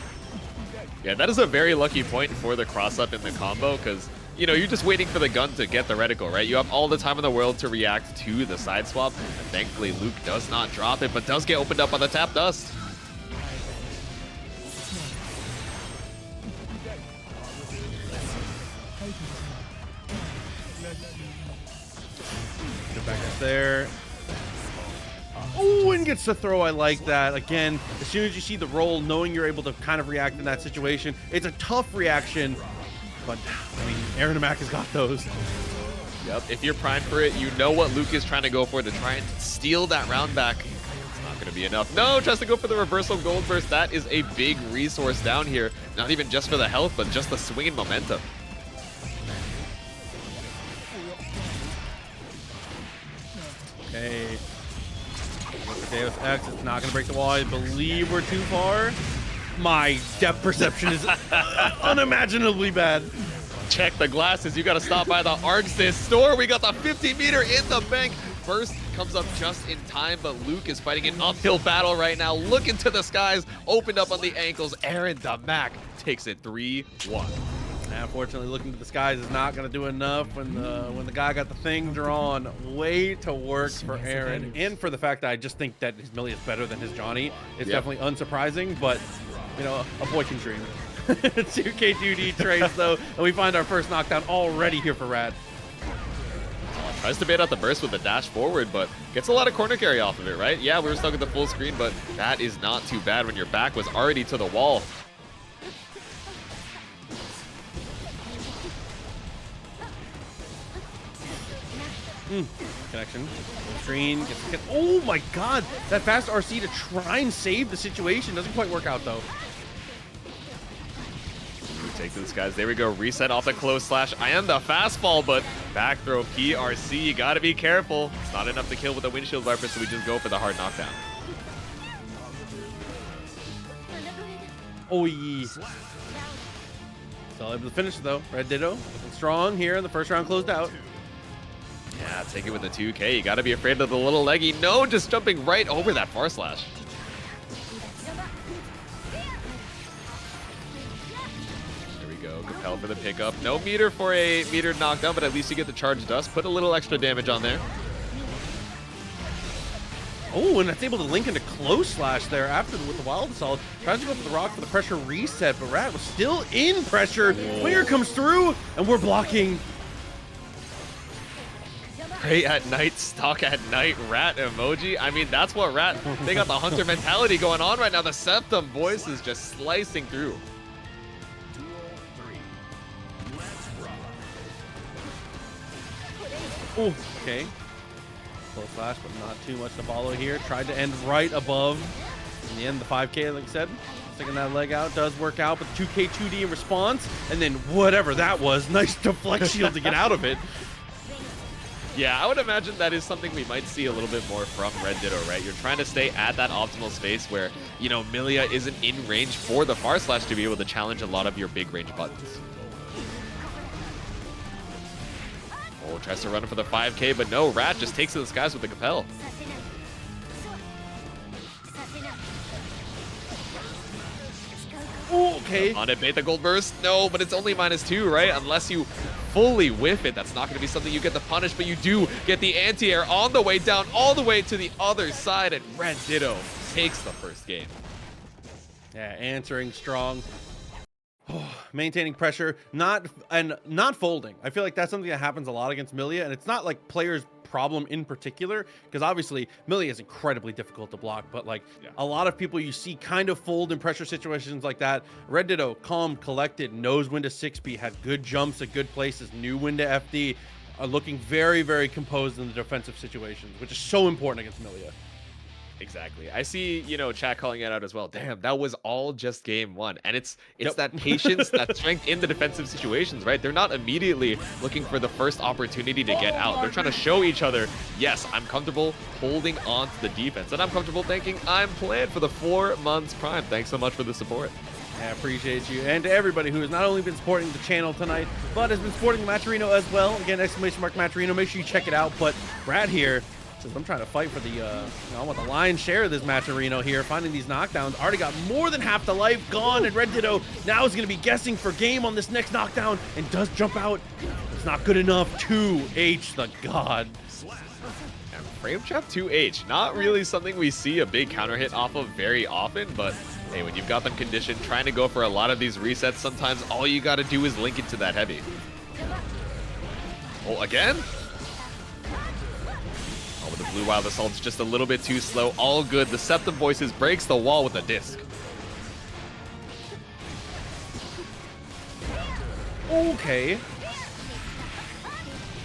Yeah, that is a very lucky point for the cross-up in the combo, because, you know, you're just waiting for the gun to get the reticle, right? You have all the time in the world to react to the side swap, and thankfully Luke does not drop it, but does get opened up on the tap dust. Get back up there. Oh, and gets the throw. I like that. Again, as soon as you see the roll, knowing you're able to kind of react in that situation, it's a tough reaction, but I mean, Aarondamac has got those. Yep, if you're primed for it, you know what Luke is trying to go for to try and steal that round back. It's not going to be enough. No, tries to go for the reversal gold burst. That is a big resource down here. Not even just for the health, but just the swing and momentum. Okay. Deus Ex, it's not going to break the wall. I believe we're too far. My depth perception is unimaginably bad. Check the glasses. You got to stop by the Arxis store. We got the 50 meter in the bank. burst comes up just in time, but Luke is fighting an uphill battle right now. Look into the skies, opened up on the ankles. Aarondamac takes it 3-1. Unfortunately, looking to the skies is not going to do enough when the guy got the thing drawn. Way to work for Aaron, and for the fact that I just think that his Millia is better than his Johnny. It's definitely unsurprising, but you know, a boy can dream. 2K2D trades though, and we find our first knockdown already here for Rat. Tries to bait out the burst with the dash forward, but gets a lot of corner carry off of it, right? Yeah, we were stuck at the full screen, but that is not too bad when your back was already to the wall. Connection. Screen. Oh my god! That fast RC to try and save the situation doesn't quite work out though. Take to this, guys. There we go. Reset off the close slash. I am the fastball, but back throw PRC. You gotta be careful. It's not enough to kill with the windshield wiper, so we just go for the hard knockdown. Oh yeah. So able to finish though. RedDitto looking strong here. The first round closed out. Yeah, take it with the 2K. You gotta be afraid of the little leggy. No, just jumping right over that far slash. Compel for the pickup. No meter for a meter knockdown, but at least you get the charge dust. Put a little extra damage on there. Oh, and that's able to link into close slash there after with the wild assault. Tries to go for the rock for the pressure reset, but Rat was still in pressure. Winger comes through, and we're blocking. Pray at night, stalk at night, Rat emoji. I mean, that's what Rat, they got the hunter mentality going on right now. The Septum voice is just slicing through. Oh, okay. Close flash, but not too much to follow here. Tried to end right above. In the end, the 5K, like I said, sticking that leg out does work out, but 2K2D in response, and then whatever that was, nice deflect shield to get out of it. Yeah, I would imagine that is something we might see a little bit more from RedDitto, right? You're trying to stay at that optimal space where, you know, Millia isn't in range for the far slash to be able to challenge a lot of your big range buttons. Oh, tries to run for the 5K, but no, Rat just takes to the skies with the compel. Oh, okay. On it, bait the gold burst. No, but it's only -2, right? Unless you fully whiff it, that's not going to be something you get to punish, but you do get the anti-air on the way down, all the way to the other side, and RedDitto takes the first game. Yeah, answering strong. Maintaining pressure, not folding. I feel like that's something that happens a lot against Millia, and it's not like players' problem in particular, because obviously Millia is incredibly difficult to block, but like a lot of people you see kind of fold in pressure situations like that. RedDitto, calm, collected, knows when to 6P, had good jumps at good places, knew when to FD, are looking very, very composed in the defensive situations, which is so important against Millia. Exactly. I see, you know, chat calling it out as well. Damn, that was all just game one. And it's that patience, that strength in the defensive situations, right? They're not immediately looking for the first opportunity to get out. They're trying to show each other, yes, I'm comfortable holding on to the defense. And I'm comfortable thinking I'm planned for the 4 months prime. Thanks so much for the support. I appreciate you. And to everybody who has not only been supporting the channel tonight, but has been supporting Matcherino as well. Again, !Matcherino. Make sure you check it out. But Brad here, says, I'm trying to fight for the, you know, I want the lion's share of this Matcherino here. Finding these knockdowns. Already got more than half the life gone. And RedDitto now is going to be guessing for game on this next knockdown and does jump out. It's not good enough. 2H, the god. And frame trap 2H. Not really something we see a big counter hit off of very often, but hey, when you've got them conditioned, trying to go for a lot of these resets, sometimes all you got to do is link it to that heavy. Oh, again? Oh, but the blue wild assault's just a little bit too slow. All good. The Septum Voices breaks the wall with a disc. Okay.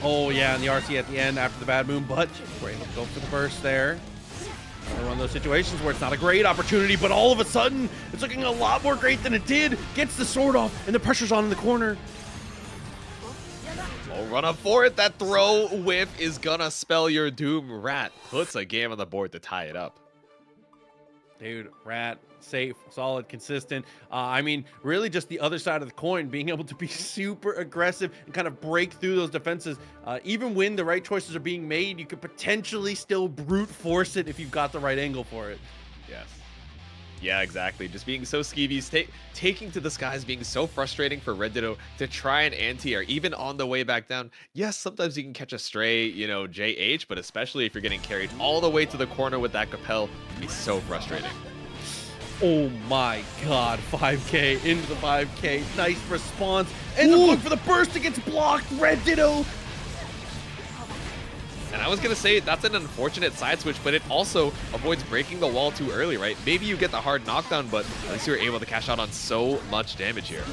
Oh, yeah, and the RC at the end after the bad moon, but we're able to go for the burst there. Another one of those situations where it's not a great opportunity, but all of a sudden, it's looking a lot more great than it did. Gets the sword off, and the pressure's on in the corner. Oh, run up for it. That throw whiff is gonna spell your doom. Rat puts a game on the board to tie it up. Dude, Rat, safe, solid, consistent. I mean, really just the other side of the coin, being able to be super aggressive and kind of break through those defenses. Even when the right choices are being made, you could potentially still brute force it if you've got the right angle for it. Yes. Yeah, exactly. Just being so skeevy, taking to the skies, being so frustrating for RedDitto to try and anti-air, even on the way back down. Yes, sometimes you can catch a stray, you know, JH, but especially if you're getting carried all the way to the corner with that Capel, it'd be so frustrating. Oh my god, 5K into the 5K. Nice response. And look for the burst, it gets blocked. RedDitto. And I was going to say that's an unfortunate side switch, but it also avoids breaking the wall too early, right? Maybe you get the hard knockdown, but at least you're able to cash out on so much damage here.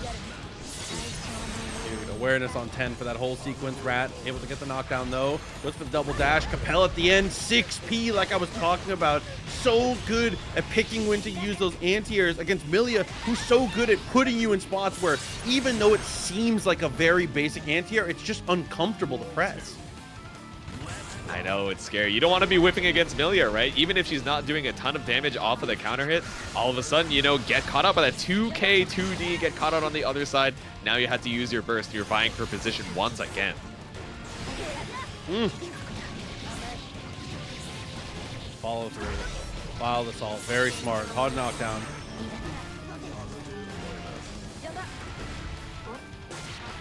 Dude, awareness on 10 for that whole sequence. Rat able to get the knockdown though. Goes for the double dash. Capel at the end. 6P like I was talking about. So good at picking when to use those anti-airs against Millia, who's so good at putting you in spots where even though it seems like a very basic anti-air, it's just uncomfortable to press. I know, it's scary. You don't want to be whipping against Millia, right? Even if she's not doing a ton of damage off of the counter hit, all of a sudden, you know, get caught up by that 2K, 2D, get caught out on the other side. Now you have to use your burst. You're vying for position once again. Follow through. Wild assault. Very smart. Hard knockdown.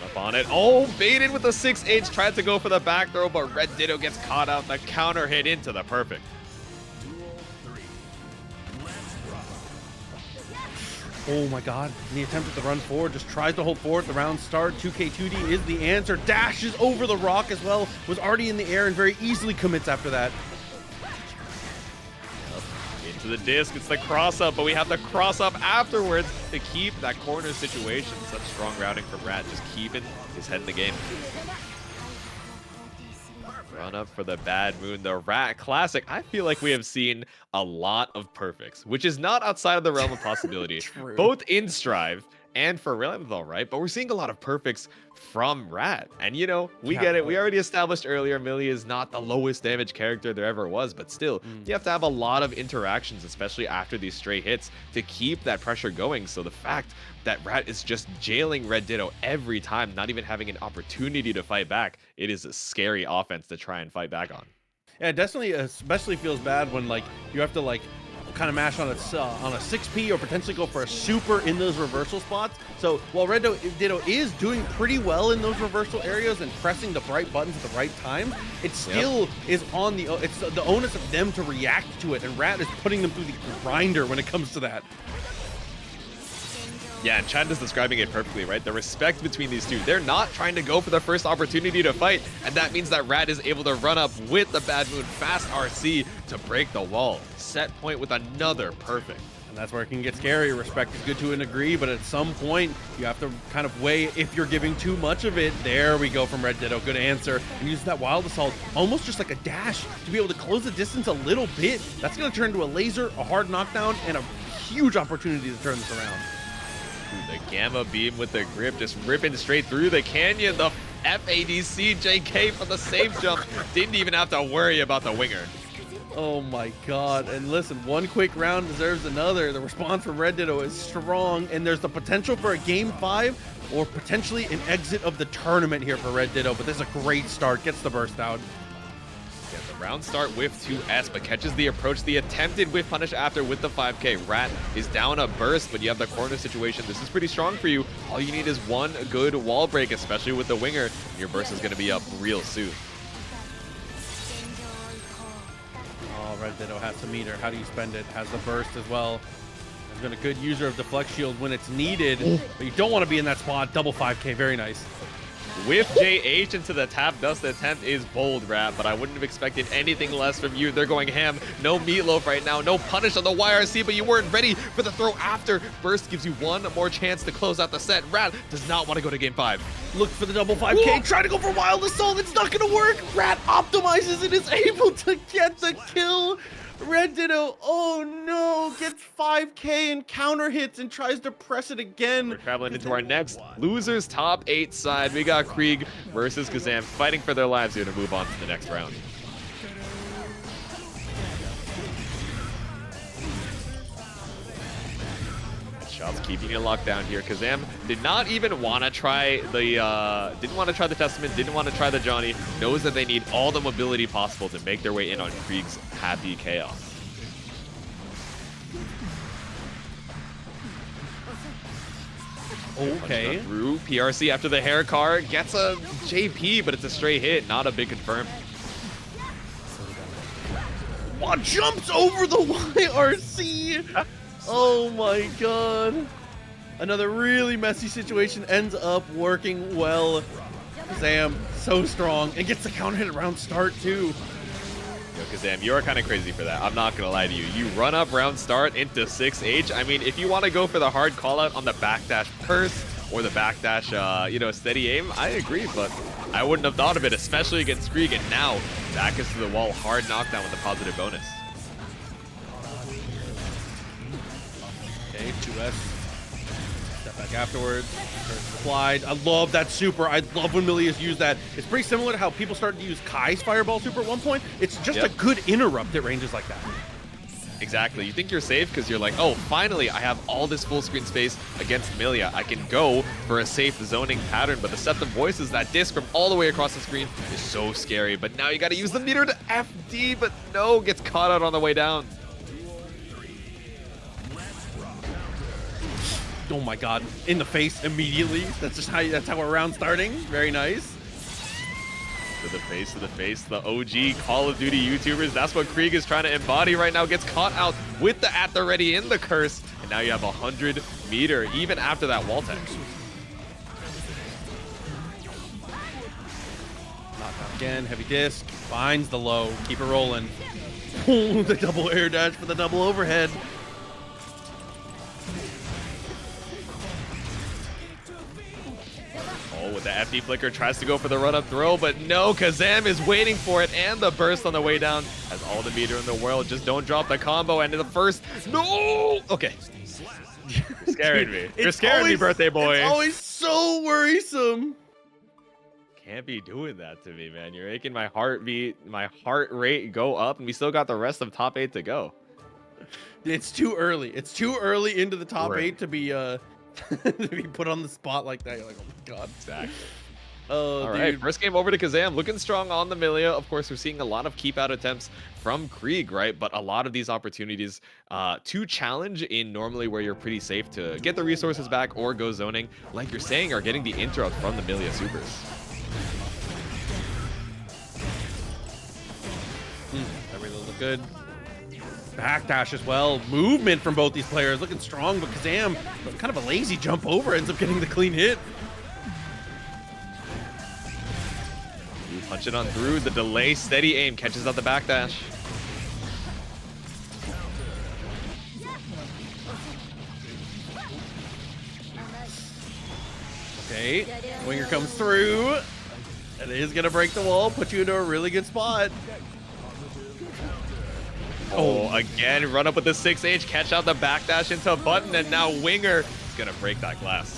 Up on it. Oh, baited with the 6H. Tried to go for the back throw, but RedDitto gets caught out. The counter hit into the perfect. Oh my god. And the attempt at the run forward just tries to hold forward. The round start. 2K2D is the answer. Dashes over the rock as well. Was already in the air and very easily commits after that. Into the disc. It's the cross up, but we have the cross up afterwards to keep that corner situation. Such strong routing from Rat, just keeping his head in the game. Run up for the bad moon, the Rat classic. I feel like we have seen a lot of perfects, which is not outside of the realm of possibility. Both in Strive and for Ramlethal, right? But we're seeing a lot of perfects from Rat. And you know, we get it. We already established earlier, Millia is not the lowest damage character there ever was, but still, you have to have a lot of interactions, especially after these stray hits, to keep that pressure going. So the fact that Rat is just jailing RedDitto every time, not even having an opportunity to fight back, it is a scary offense to try and fight back on. Yeah, it definitely especially feels bad when like you have to like kind of mash on a 6P or potentially go for a super in those reversal spots. So while RedDitto is doing pretty well in those reversal areas and pressing the right buttons at the right time, it still is on it's the onus of them to react to it, and Rat is putting them through the grinder when it comes to that. Yeah, and Chad is describing it perfectly, right? The respect between these two. They're not trying to go for the first opportunity to fight, and that means that Rat is able to run up with the Bad Moon fast RC to break the wall. Set point with another perfect. And that's where it can get scary. Respect is good to a degree, but at some point, you have to kind of weigh if you're giving too much of it. There we go from RedDitto. Good answer. And use that Wild Assault almost just like a dash to be able to close the distance a little bit. That's going to turn into a laser, a hard knockdown, and a huge opportunity to turn this around. Ooh, the Gamma Beam with the grip just ripping straight through the canyon. The FADC JK for the safe jump. Didn't even have to worry about the winger. Oh my god. And listen, one quick round deserves another. The response from RedDitto is strong, and there's the potential for a game 5 or potentially an exit of the tournament here for RedDitto, but this is a great start. Gets the burst out. Yeah, the round start with 2S, but catches the approach. The attempted whiff punish after with the 5K. Rat is down a burst, but you have the corner situation. This is pretty strong for you. All you need is one good wall break, especially with the winger, and your burst is going to be up real soon. Oh, RedDitto has to meter. How do you spend it? Has the burst as well. Has been a good user of Deflect Shield when it's needed, but you don't want to be in that spot. Double 5K, very nice. With JH into the tap dust attempt is bold, Rat, but I wouldn't have expected anything less from you. They're going ham. No Meatloaf right now. No punish on the YRC, but you weren't ready for the throw after. Burst gives you one more chance to close out the set. Rat does not want to go to game 5. Look for the double 5K. Try to go for Wild Assault. It's not going to work. Rat optimizes and is able to get the kill. RedDitto, oh no, gets 5K and counter hits and tries to press it again. We're traveling into our next losers top 8 side. We got Kreeg versus Kazam fighting for their lives here to move on to the next round. Shots keeping it locked down here. Kazam did not even want to try the Testament, didn't want to try the Johnny. Knows that they need all the mobility possible to make their way in on Kreeg's Happy Chaos. Okay. Through PRC after the hair card gets a JP, but it's a straight hit, not a big confirm. Wow, jumps over the YRC. Oh my god. Another really messy situation ends up working well. Kazam, so strong, and gets the counter hit around start too. Yo, Kazam, you're kind of crazy for that. I'm not going to lie to you. You run up round start into 6H. I mean, if you want to go for the hard call out on the backdash burst or the backdash, you know, steady aim, I agree, but I wouldn't have thought of it, especially against Kreeg. And now, back is to the wall, hard knockdown with a positive bonus. Okay, 2S. Step back afterwards. Applied. I love that super. I love when Millia's used that. It's pretty similar to how people started to use Kai's Fireball super at one point. It's just a good interrupt at ranges like that. Exactly. You think you're safe because you're like, oh, finally, I have all this full screen space against Millia. I can go for a safe zoning pattern, but the Deceptive Voices, that disc from all the way across the screen is so scary. But now you got to use the meter to FD, but no, gets caught out on the way down. Oh my god, in the face immediately. That's how we're round starting. Very nice. To the face, the OG Call of Duty YouTubers. That's what Kreeg is trying to embody right now. Gets caught out with the at the ready in the curse. And now you have 100 meter, even after that wall tech. Knockdown again, heavy disc, finds the low, keep it rolling. The double air dash for the double overhead. With the FD flicker, tries to go for the run-up throw, but no, Kazam is waiting for it, and the burst on the way down has all the meter in the world. Just don't drop the combo, and in the first, no! Okay. You're scaring me. You're scaring me, birthday boy. It's always so worrisome. Can't be doing that to me, man. You're making my heartbeat, my heart rate go up, and we still got the rest of top 8 to go. It's too early. It's too early into the top 8 to be to be put on the spot like that. You're like, oh my god. Exactly. All right, first game over to Kazam, looking strong on the Millia. Of course, we're seeing a lot of keep out attempts from Kreeg, right? But a lot of these opportunities to challenge in normally where you're pretty safe to get the resources back or go zoning, like you're saying, are getting the interrupt from the Millia supers. That really look good. Backdash as well. Movement from both these players looking strong, but Kazam, kind of a lazy jump over, ends up getting the clean hit. Punch it on through. The delay, steady aim, catches out the backdash. Okay, winger comes through. It is going to break the wall, put you into a really good spot. Oh, again, run up with the 6H, catch out the backdash into a button, and now Winger is going to break that glass.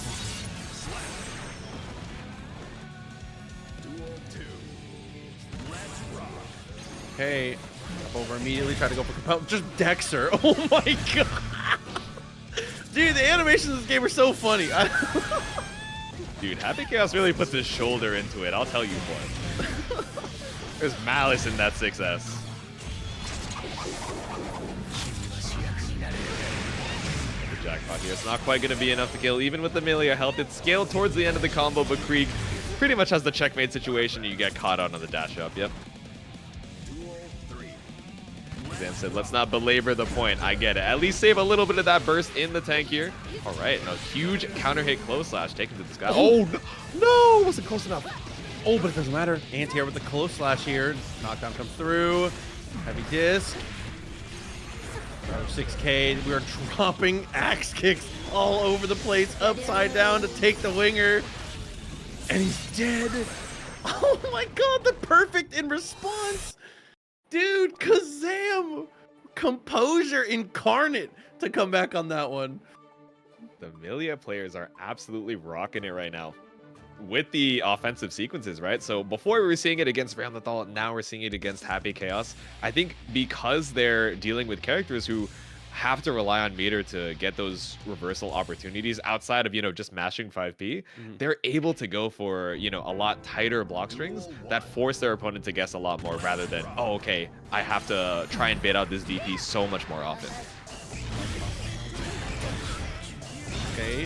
Okay, up over immediately, try to go for compel. Just Dexter. Oh my god. Dude, the animations of this game are so funny. Dude, Happy Chaos really puts his shoulder into it, I'll tell you what. There's malice in that 6S. Jackpot here. It's not quite going to be enough to kill, even with the Millia health. It's scaled towards the end of the combo, but Kreeg pretty much has the checkmate situation. You get caught out on the dash up. Yep. Zan said, let's not belabor the point. I get it. At least save a little bit of that burst in the tank here. All right, and a huge counter hit close slash taken to the sky. Oh, no, wasn't close enough. Oh, but it doesn't matter. Anti-air with the close slash here. Knockdown comes through. Heavy disc. 6K. We are dropping axe kicks all over the place, upside down to take the winger. And he's dead. Oh my god, the perfect in response. Dude, Kazam. Composure incarnate to come back on that one. The Millia players are absolutely rocking it right now with the offensive sequences, right? So before we were seeing it against Ramlethal, now we're seeing it against Happy Chaos. I think because they're dealing with characters who have to rely on meter to get those reversal opportunities outside of, just mashing 5p. They're able to go for, a lot tighter block strings that force their opponent to guess a lot more rather than, oh, okay, I have to try and bait out this DP so much more often. Okay.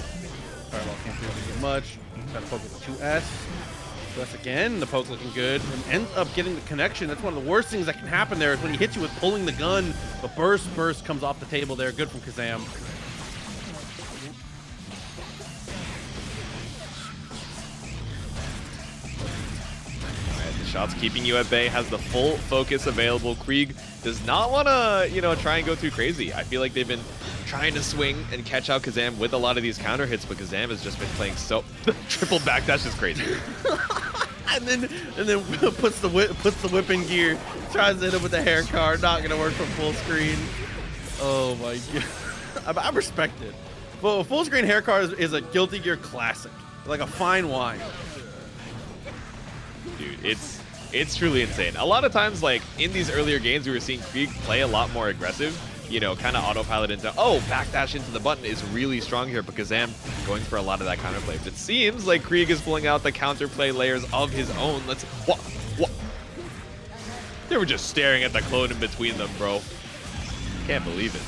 Fireball can't do anything much. Got to poke with the 2S. That's again, the poke looking good, and ends up getting the connection. That's one of the worst things that can happen there is when he hits you with pulling the gun. But burst comes off the table there. Good from Kazam. Alright, the shot's keeping you at bay, has the full focus available. Kreeg does not want to, try and go too crazy. I feel like they've been trying to swing and catch out Kazam with a lot of these counter hits, but Kazam has just been playing so triple backdash is crazy. and then puts the whip in gear, tries to hit him with the hair card, not gonna work from full screen. Oh my god. I respect it. Well, a full screen hair card is a Guilty Gear classic, like a fine wine. Dude, it's truly insane. A lot of times, like in these earlier games, we were seeing Kreeg play a lot more aggressive. Kind of autopilot into, backdash into the button is really strong here, but Kazam going for a lot of that counterplay. But it seems like Kreeg is pulling out the counterplay layers of his own. What? They were just staring at the clone in between them, bro. Can't believe it.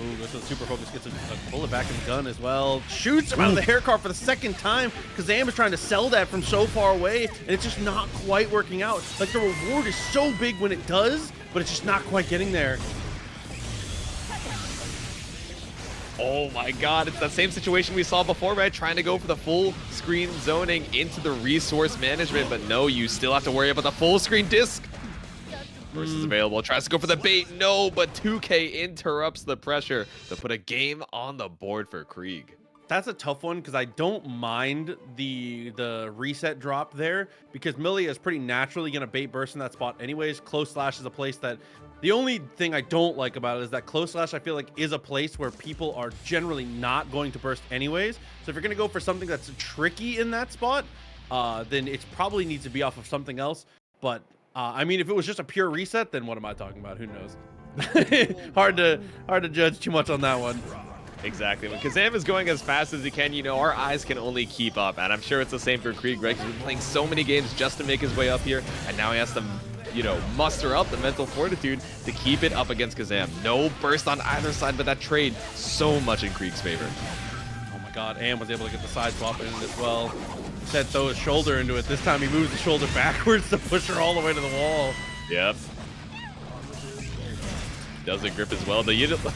Ooh, this is super focus. Gets a bullet back in the gun as well. Shoots him out of the hair card for the second time. Kazam is trying to sell that from so far away, and it's just not quite working out. Like, the reward is so big when it does, but it's just not quite getting there. Oh my god, it's that same situation we saw before, right? Trying to go for the full screen zoning into the resource management, but no, you still have to worry about the full screen disc. Burst is available, tries to go for the bait, no, but 2K interrupts the pressure to put a game on the board for Kreeg. That's a tough one because I don't mind the reset drop there because Millia is pretty naturally going to bait burst in that spot anyways. Close slash is a place that the only thing I don't like about it is that close slash I feel like is a place where people are generally not going to burst anyways. So if you're going to go for something that's tricky in that spot, then it probably needs to be off of something else. But I mean, if it was just a pure reset, then what am I talking about? Who knows? hard to judge too much on that one. Exactly. When Kazam is going as fast as he can, our eyes can only keep up. And I'm sure it's the same for Kreeg, right? He's been playing so many games just to make his way up here. And now he has to, muster up the mental fortitude to keep it up against Kazam. No burst on either side, but that trade so much in Kreeg's favor. Oh my god, and was able to get the side swap in as well. Said throw his shoulder into it. This time he moves the shoulder backwards to push her all the way to the wall. Yep. Does a grip as well. The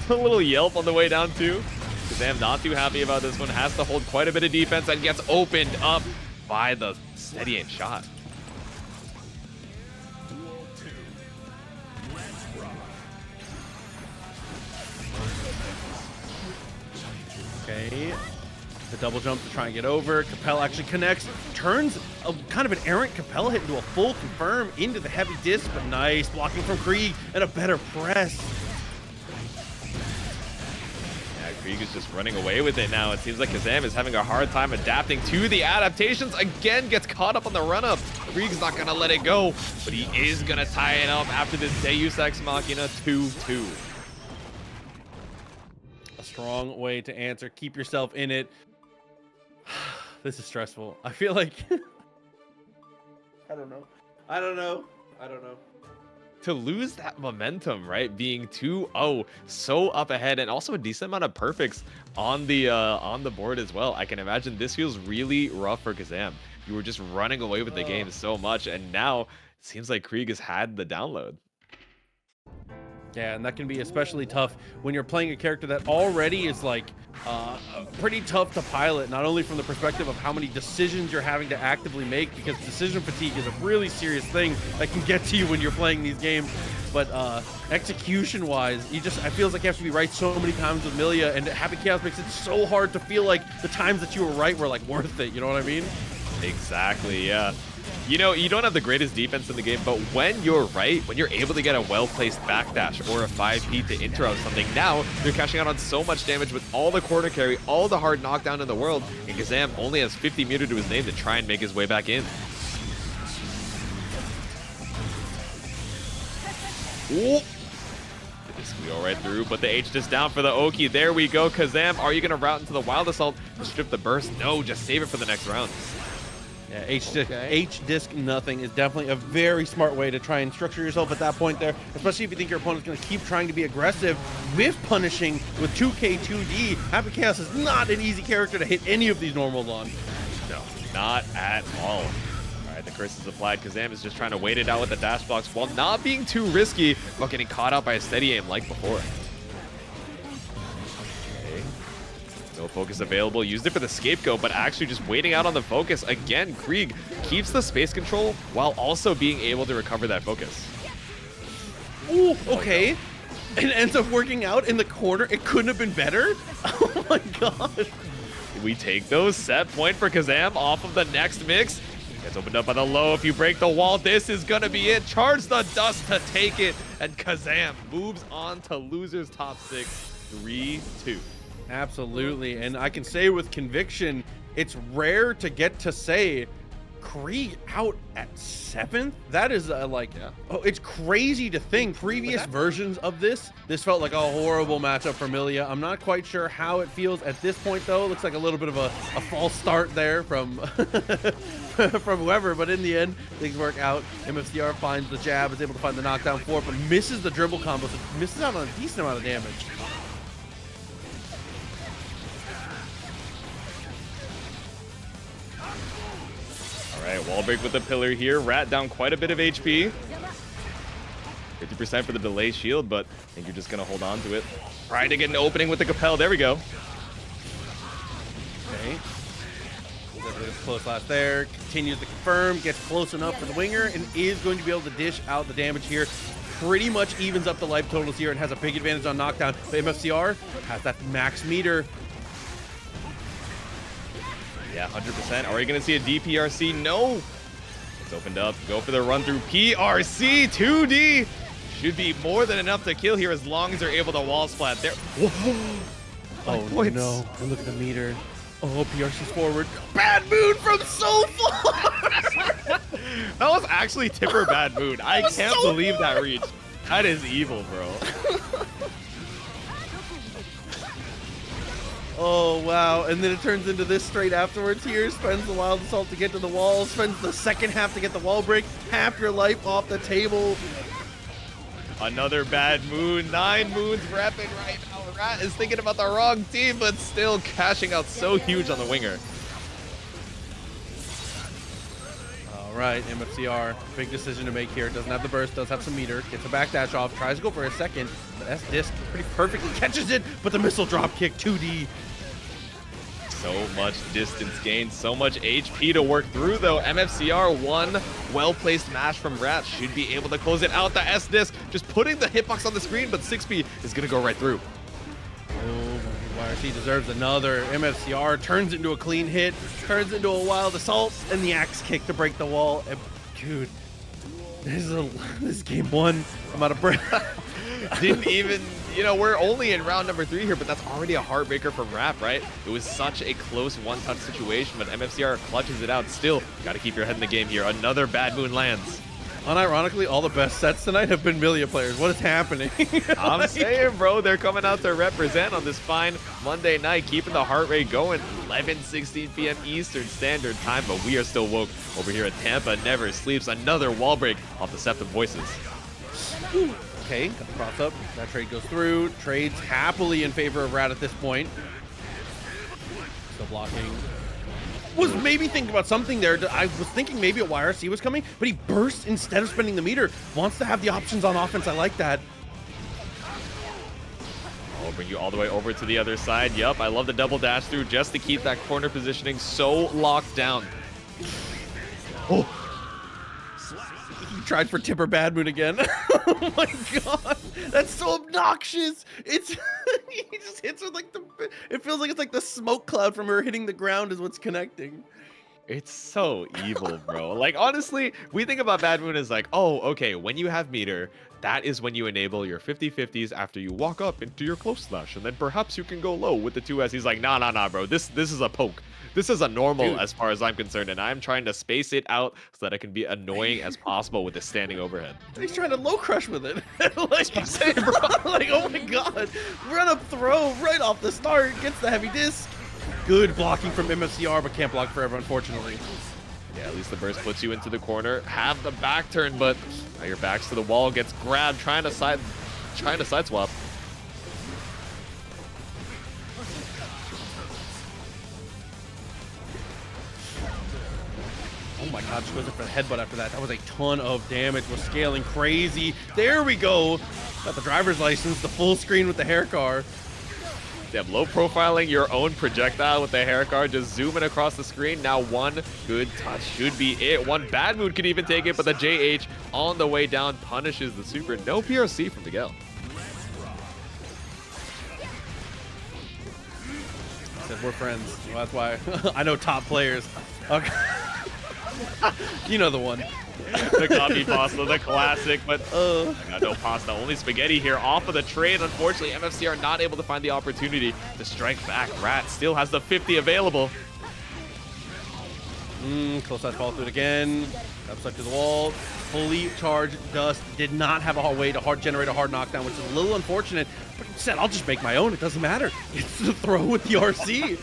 little yelp on the way down too. Kazam not too happy about this one. Has to hold quite a bit of defense and gets opened up by the steady aim shot. Okay. The double jump to try and get over. Capel actually connects. Turns a kind of an errant Capel hit into a full confirm into the heavy disc, but nice blocking from Kreeg and a better press. Yeah, Kreeg is just running away with it now. It seems like Kazam is having a hard time adapting to the adaptations. Again, gets caught up on the run-up. Kreeg's not going to let it go, but he is going to tie it up after this Deus Ex Machina 2-2. A strong way to answer. Keep yourself in it. This is stressful. I feel like I don't know. To lose that momentum, right? Being 2-0, so up ahead, and also a decent amount of perfects on the board as well. I can imagine this feels really rough for Kazam. You were just running away with the game so much, and now it seems like Kreeg has had the download. Yeah, and that can be especially tough when you're playing a character that already is like pretty tough to pilot, not only from the perspective of how many decisions you're having to actively make, because decision fatigue is a really serious thing that can get to you when you're playing these games, but execution wise, I feel like you have to be right so many times with Millia, and Happy Chaos makes it so hard to feel like the times that you were right were like worth it, you know what I mean? Exactly, yeah. You don't have the greatest defense in the game, but when you're right, when you're able to get a well-placed backdash or a 5P to interrupt something, now you're cashing out on so much damage with all the corner carry, all the hard knockdown in the world, and Kazam only has 50 meter to his name to try and make his way back in. Ooh. We go right through, but the H disc down for the Oki. There we go. Kazam, are you going to route into the Wild Assault to strip the burst? No, just save it for the next round. Yeah, H disc nothing is definitely a very smart way to try and structure yourself at that point there, especially if you think your opponent's going to keep trying to be aggressive with punishing with 2K 2D. Happy Chaos is not an easy character to hit any of these normals on. No, not at all. All right, the curse is applied. Kazam is just trying to wait it out with the dash box while not being too risky, but getting caught out by a steady aim like before. No focus available. Used it for the scapegoat, but actually just waiting out on the focus. Again, Kreeg keeps the space control while also being able to recover that focus. Ooh, okay. And it ends up working out in the corner. It couldn't have been better. Oh my god. We take those. Set point for Kazam off of the next mix. Gets opened up by the low. If you break the wall, this is going to be it. Charge the dust to take it. And Kazam moves on to losers top 6, 3-2. Absolutely, and I can say with conviction, it's rare to get to say Kreeg out at 7th. That is oh, it's crazy to think previous versions of this felt like a horrible matchup for Millia. I'm not quite sure how it feels at this point though. Looks like a little bit of a false start there from from whoever, but in the end things work out. MFCR finds the jab, is able to find the knockdown 4, but misses the dribble combo, so misses out on a decent amount of damage. All right, wall break with the pillar here. Rat down quite a bit of HP. 50% for the delay shield, but I think you're just going to hold on to it. Trying to get an opening with the Capel. There we go. Okay. Close last there. Continues to confirm. Gets close enough for the winger and is going to be able to dish out the damage here. Pretty much evens up the life totals here and has a big advantage on knockdown. But MFCR has that max meter. Yeah, 100%. Are we going to see a DPRC? No. It's opened up. Go for the run through. PRC 2D. Should be more than enough to kill here as long as they're able to wall splat there. Oh, no. And look at the meter. Oh, PRC's forward. Bad mood from so far. That was actually Tipper bad mood. I can't believe that reach. That is evil, bro. Oh, wow. And then it turns into this straight afterwards here. Spends the Wild Assault to get to the wall. Spends the second half to get the wall break. Half your life off the table. Another bad moon. 9 moons repping right now. Rat is thinking about the wrong team, but still cashing out so huge on the winger. All right, MFCR. Big decision to make here. Doesn't have the burst. Does have some meter. Gets a back dash off. Tries to go for a second. But S-Disc pretty perfectly catches it, but the missile drop kick 2D. So much distance gain, so much HP to work through though. MFCR, one well-placed mash from Rat should be able to close it out. The S-Disc just putting the hitbox on the screen, but 6B is gonna go right through. Oh, YRC deserves another. MFCR turns into a clean hit, turns into a Wild Assault, and the axe kick to break the wall. And, dude, this is game 1. I'm out of breath. Didn't even, we're only in round number 3 here, but that's already a heartbreaker from Rap, right? It was such a close one-touch situation, but MFCR clutches it out. Still, got to keep your head in the game here. Another bad moon lands. Unironically, all the best sets tonight have been Millia players. What is happening? I'm saying, bro, they're coming out to represent on this fine Monday night, keeping the heart rate going. 11:16 p.m. Eastern Standard Time, but we are still woke over here at Tampa Never Sleeps. Another wall break off Deceptive Voices. Okay, got the cross up. That trade goes through. Trades happily in favor of Rat at this point. Still blocking. Was maybe thinking about something there. I was thinking maybe a YRC was coming, but he bursts instead of spending the meter. Wants to have the options on offense. I like that. I'll bring you all the way over to the other side. Yup, I love the double dash through just to keep that corner positioning so locked down. Oh. He tried for Tipper Bad Moon again. Oh my god. That's so obnoxious. It's he just hits with like it feels like it's like the smoke cloud from her hitting the ground is what's connecting. It's so evil, bro. Like, honestly, we think about Bad Moon as like, oh, okay, when you have meter, that is when you enable your 50-50s after you walk up into your close slash, and then perhaps you can go low with the 2S. He's like, nah, bro. This is a poke. This is a normal Dude. as far as I'm concerned, and I'm trying to space it out so that I can be annoying as possible with the standing overhead. He's trying to low crush with it. Like, I'm saying, bro. like, oh my god. Run up throw right off the start. Gets the heavy disc. Good blocking from MFCR, but can't block forever, unfortunately. Yeah, at least the burst puts you into the corner. Have the back turn, but now your back's to the wall. Gets grabbed, trying to side swap. Oh my god, just goes up for the headbutt after that. That was a ton of damage. Was scaling crazy. There we go. Got the driver's license, the full screen with the hair car. Damn, low profiling your own projectile with the hair card, just zooming across the screen. Now one good touch should be it. One bad mood could even take it, but the JH on the way down punishes the super. No PRC from Miguel. Said we're friends. Well, that's why I know top players. Okay. You know the one. The copy pasta, the classic, but I got no pasta, only spaghetti here off of the trade. Unfortunately, MFCR not able to find the opportunity to strike back. Rat still has the 50 available. Close side follow through it again. Up stuck to the wall. Fully charged dust. Did not have a way to generate a hard knockdown, which is a little unfortunate. But said, I'll just make my own. It doesn't matter. It's the throw with the RC.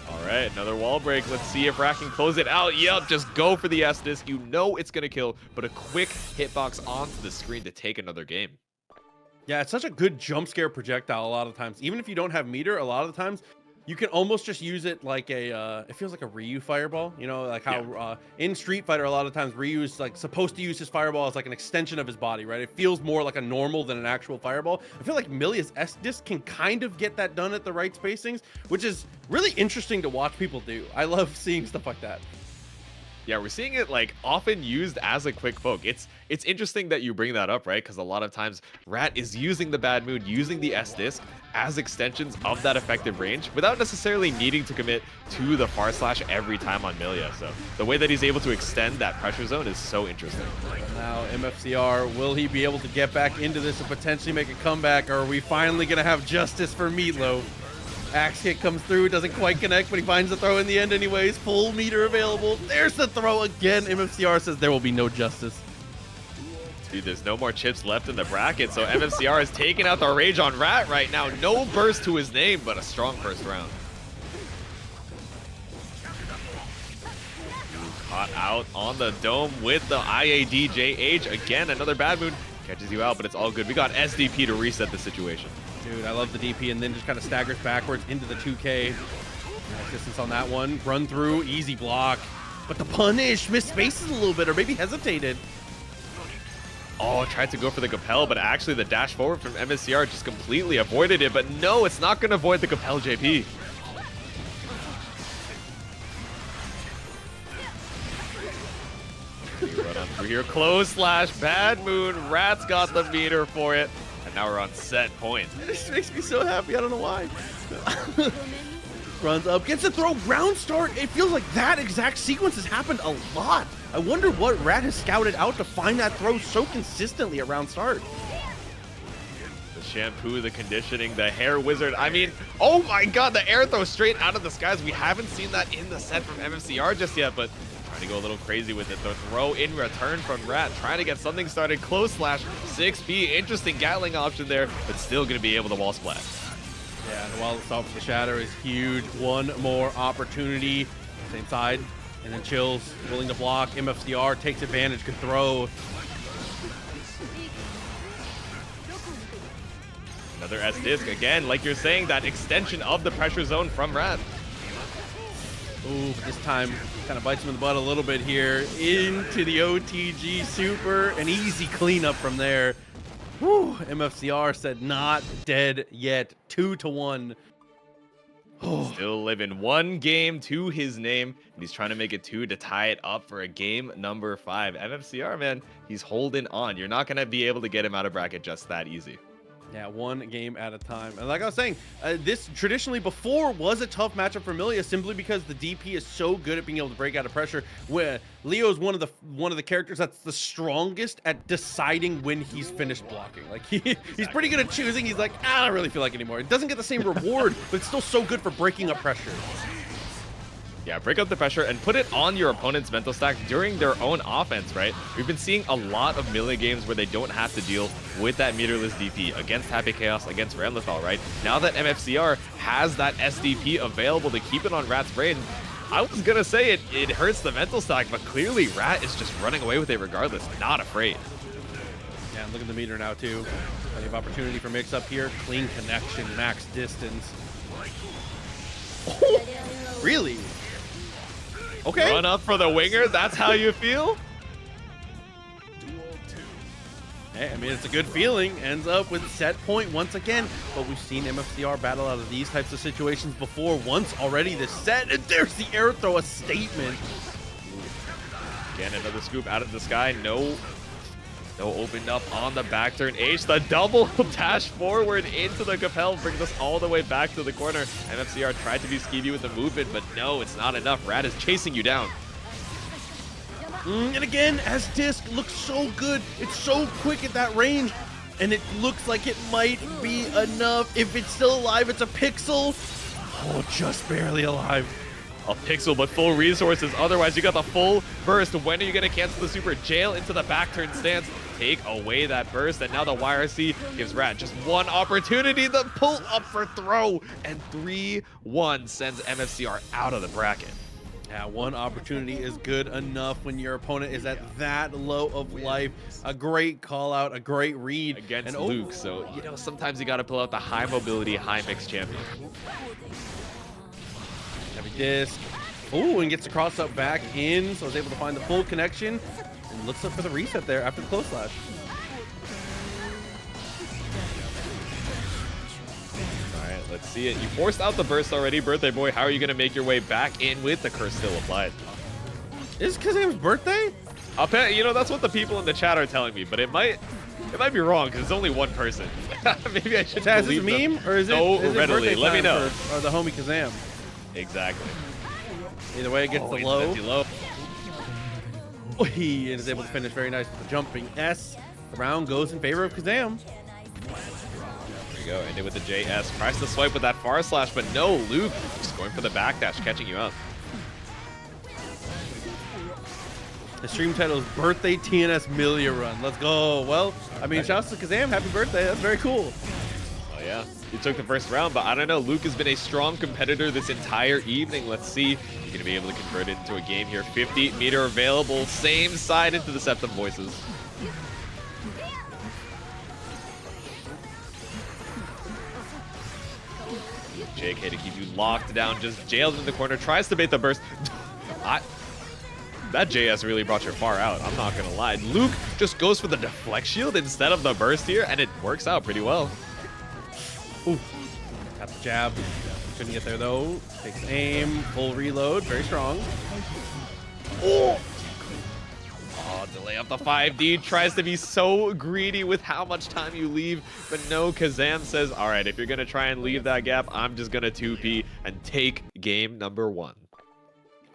All right, another wall break. Let's see if Rat can close it out. Yep, just go for the S disc. You know it's going to kill, but a quick hitbox onto the screen to take another game. Yeah, it's such a good jump scare projectile a lot of times. Even if you don't have meter, a lot of the times you can almost just use it like a, it feels like a Ryu fireball, you know, like how in Street Fighter, a lot of times Ryu is like supposed to use his fireball as like an extension of his body, right? It feels more like a normal than an actual fireball. I feel like Millia's S-Disc can kind of get that done at the right spacings, which is really interesting to watch people do. I love seeing stuff like that. Yeah, we're seeing it like often used as a quick poke. It's interesting that you bring that up, right? Because a lot of times Rat is using the bad mood, using the S disc as extensions of that effective range without necessarily needing to commit to the far slash every time on Millia. So the way that he's able to extend that pressure zone is so interesting. Now MFCR, will he be able to get back into this and potentially make a comeback, or are we finally gonna have justice for Meatloaf? Axe kick comes through, doesn't quite connect, but he finds the throw in the end anyways. Full meter available. There's the throw again. MFCR says there will be no justice. Dude, there's no more chips left in the bracket, so MFCR is taking out the rage on Rat right now. No burst to his name, but a strong first round. Caught out on the dome with the IADJH. Again, another bad mood. Catches you out, but it's all good. We got SDP to reset the situation. Dude, I love the DP, and then just kind of staggers backwards into the 2K. Nice distance on that one. Run through, easy block. But the punish missed spaces a little bit, or maybe hesitated. Oh, tried to go for the Capel, but actually the dash forward from MSCR just completely avoided it. But no, it's not going to avoid the Capel, JP. Run on through here. Close slash, bad moon. Rat's got the meter for it. And now we're on set point. This makes me so happy. I don't know why. Runs up, gets a throw, ground start. It feels like that exact sequence has happened a lot. I wonder what Rat has scouted out to find that throw so consistently around start. The shampoo, the conditioning, the hair wizard. I mean, oh my god, the air throw straight out of the skies. We haven't seen that in the set from MFCR just yet, but trying to go a little crazy with it. The throw in return from Rat, trying to get something started. Close slash, 6B, interesting Gatling option there, but still going to be able to wall splat. Yeah, the wall stop with the shatter is huge. One more opportunity. Same side. And then Chills, willing to block. MFCR takes advantage, can throw. Another S disc again, like you're saying, that extension of the pressure zone from Rat. Ooh, but this time kind of bites him in the butt a little bit here. Into the OTG super. An easy cleanup from there. Whew, MFCR said not dead yet. 2-1. Oh. Still living one game to his name, and he's trying to make it 2 to tie it up for a game number 5. MFCR, man, he's holding on. You're not going to be able to get him out of bracket just that easy. Yeah, one game at a time. And like I was saying, this traditionally before was a tough matchup for Millia simply because the DP is so good at being able to break out of pressure. Where Leo is one of the characters that's the strongest at deciding when he's finished blocking. Like he's pretty good at choosing. He's like, I don't really feel like anymore. It doesn't get the same reward, but it's still so good for breaking up pressure. Yeah, break up the pressure and put it on your opponent's mental stack during their own offense, right? We've been seeing a lot of Millia games where they don't have to deal with that meterless DP against Happy Chaos, against Ramlethal, right? Now that MFCR has that SDP available to keep it on Rat's brain, I was gonna say it hurts the mental stack, but clearly Rat is just running away with it regardless, not afraid. Yeah, look at the meter now too. Plenty of opportunity for mix up here. Clean connection, max distance. Oh, really? Okay. Run up for the winger, that's how you feel? Hey, I mean, it's a good feeling. Ends up with set point once again, but we've seen MFCR battle out of these types of situations before once already this set, and there's the air throw, a statement. Again, another scoop out of the sky. No opened up on the back turn. H, the double dash forward into the Capel brings us all the way back to the corner. MFCR tried to be skeevy with the movement, but no, it's not enough. Rat is chasing you down. And again, as Disc looks so good. It's so quick at that range, and it looks like it might be enough. If it's still alive, it's a pixel. Oh, just barely alive. A pixel, but full resources. Otherwise, you got the full burst. When are you going to cancel the super? Jail into the back turn stance. Take away that burst. And now the YRC gives Rat just one opportunity. The pull up for throw. And 3-1 sends MFCR out of the bracket. Yeah, one opportunity is good enough when your opponent is at that low of life. A great call out, a great read. Against Luke. So, you know, sometimes you got to pull out the high mobility, high mix champion. Heavy disc. Oh, and gets the cross up back in, so is able to find the full connection. And looks up for the reset there after the close slash. Alright, let's see it. You forced out the burst already, birthday boy. How are you going to make your way back in with the curse still applied? Is Kazam's birthday? I'll bet, you know, that's what the people in the chat are telling me, but it might be wrong because it's only one person. Maybe I should believe is it a meme, them. or is it, no, is it readily. Let me know. Or the homie Kazam? Exactly. Either way, it gets the low. He is able to finish very nice with the jumping S. The round goes in favor of Kazam. There we go. Ended with the JS. Tries to swipe with that far slash, but no, Luke just going for the backdash, catching you up. The stream title is Birthday TNS Millia Run. Let's go. Well, I mean, shouts to Kazam. Happy birthday. That's very cool. Oh, yeah. You took the first round, but I don't know. Luke has been a strong competitor this entire evening. Let's see. You're going to be able to convert it into a game here. 50 meter available. Same side into the Septum Voices. JK to keep you locked down. Just jailed in the corner. Tries to bait the burst. That JS really brought you far out. I'm not going to lie. Luke just goes for the deflect shield instead of the burst here, and it works out pretty well. Ooh. Tap the jab. Couldn't get there though. Takes aim. Full reload. Very strong. Oh! Oh, delay up the 5D. Tries to be so greedy with how much time you leave. But no, Kazam says, all right, if you're going to try and leave that gap, I'm just going to 2P and take game number 1.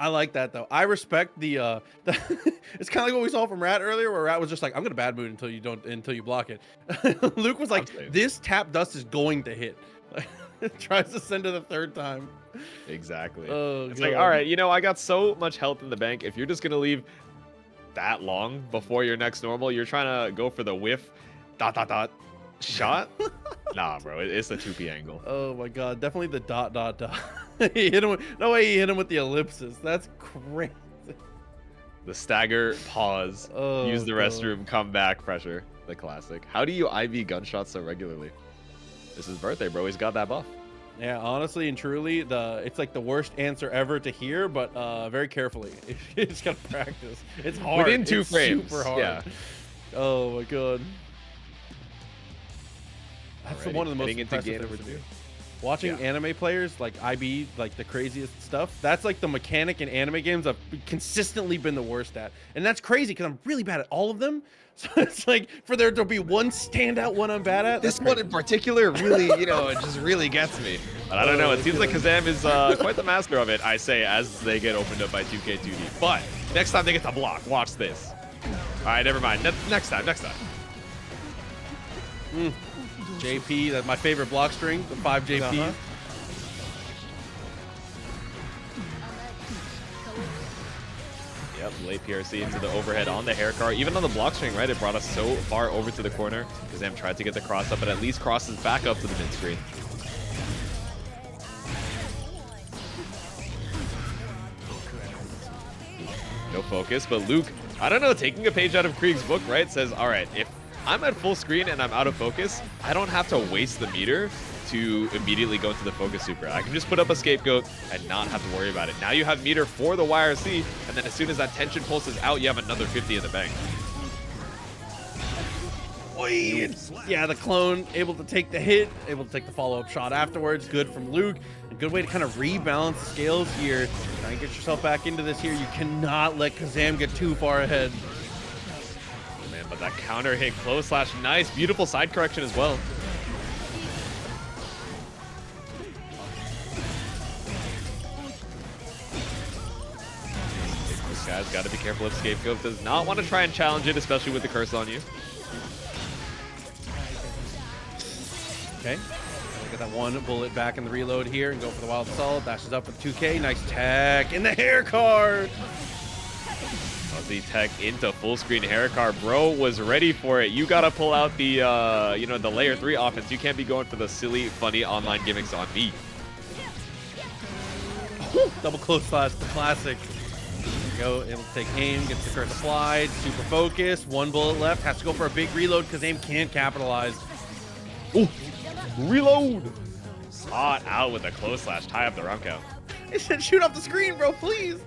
I like that though. I respect the it's kind of like what we saw from Rat earlier, where Rat was just like, I'm gonna bad mood until you block it. Luke was like, this tap dust is going to hit. Tries to send it the third time. Exactly. Oh, it's like, all right, you know, I got so much health in the bank. If you're just gonna leave that long before your next normal, you're trying to go for the whiff shot. Nah, bro, it's the 2P angle. Oh my god, definitely the ... He hit him with, no way he hit him with the ellipsis. That's crazy. The stagger, pause, use the restroom, come back, pressure. The classic. How do you IV gunshots so regularly? This is birthday, bro. He's got that buff. Yeah, honestly and truly, it's like the worst answer ever to hear, but very carefully. You just gotta practice. It's hard. Within 2 frames. Super hard. Yeah. Oh my god. That's Alrighty, one of the most heading into impressive game things number to 2. do. Watching anime players like IB, like the craziest stuff, that's like the mechanic in anime games I've consistently been the worst at. And that's crazy because I'm really bad at all of them. So it's like for there to be one standout one I'm bad at. This one in particular really, you know, it just really gets me. But I don't know, it seems like Kazam is quite the master of it, I say, as they get opened up by 2K2D. But next time they get to block, watch this. All right, never mind. Next time. JP, that's my favorite block string, the 5 JPs. Yep, late PRC into the overhead on the hair car. Even on the block string, right? It brought us so far over to the corner. Kazam tried to get the cross up, but at least crosses back up to the mid screen. No focus, but Luke, I don't know, taking a page out of Kreeg's book, right? Says, all right, if I'm at full screen and I'm out of focus, I don't have to waste the meter to immediately go into the focus super. I can just put up a scapegoat and not have to worry about it. Now you have meter for the YRC, and then as soon as that tension pulse is out, you have another 50 in the bank. Yeah, the clone able to take the hit, able to take the follow-up shot afterwards. Good from Luke. A good way to kind of rebalance the scales here. Try and get yourself back into this here. You cannot let Kazam get too far ahead. Oh, man, but that counter hit close slash nice. Beautiful side correction as well. This guy's got to be careful if Scapegoat does not want to try and challenge it, especially with the curse on you. Okay, get that one bullet back in the reload here and go for the wild assault. Dashes up with 2K. Nice tech in the hair car. Aussie tech into full screen hair car. Bro was ready for it. You gotta pull out the you know, the layer 3 offense. You can't be going for the silly, funny online gimmicks on me. Double close slash, the classic. Go, it'll take aim, gets the curse applied, super focus. One bullet left, has to go for a big reload because aim can't capitalize. Ooh. Reload! Hot out with a close slash, tie up the round count. It said shoot off the screen, bro, please.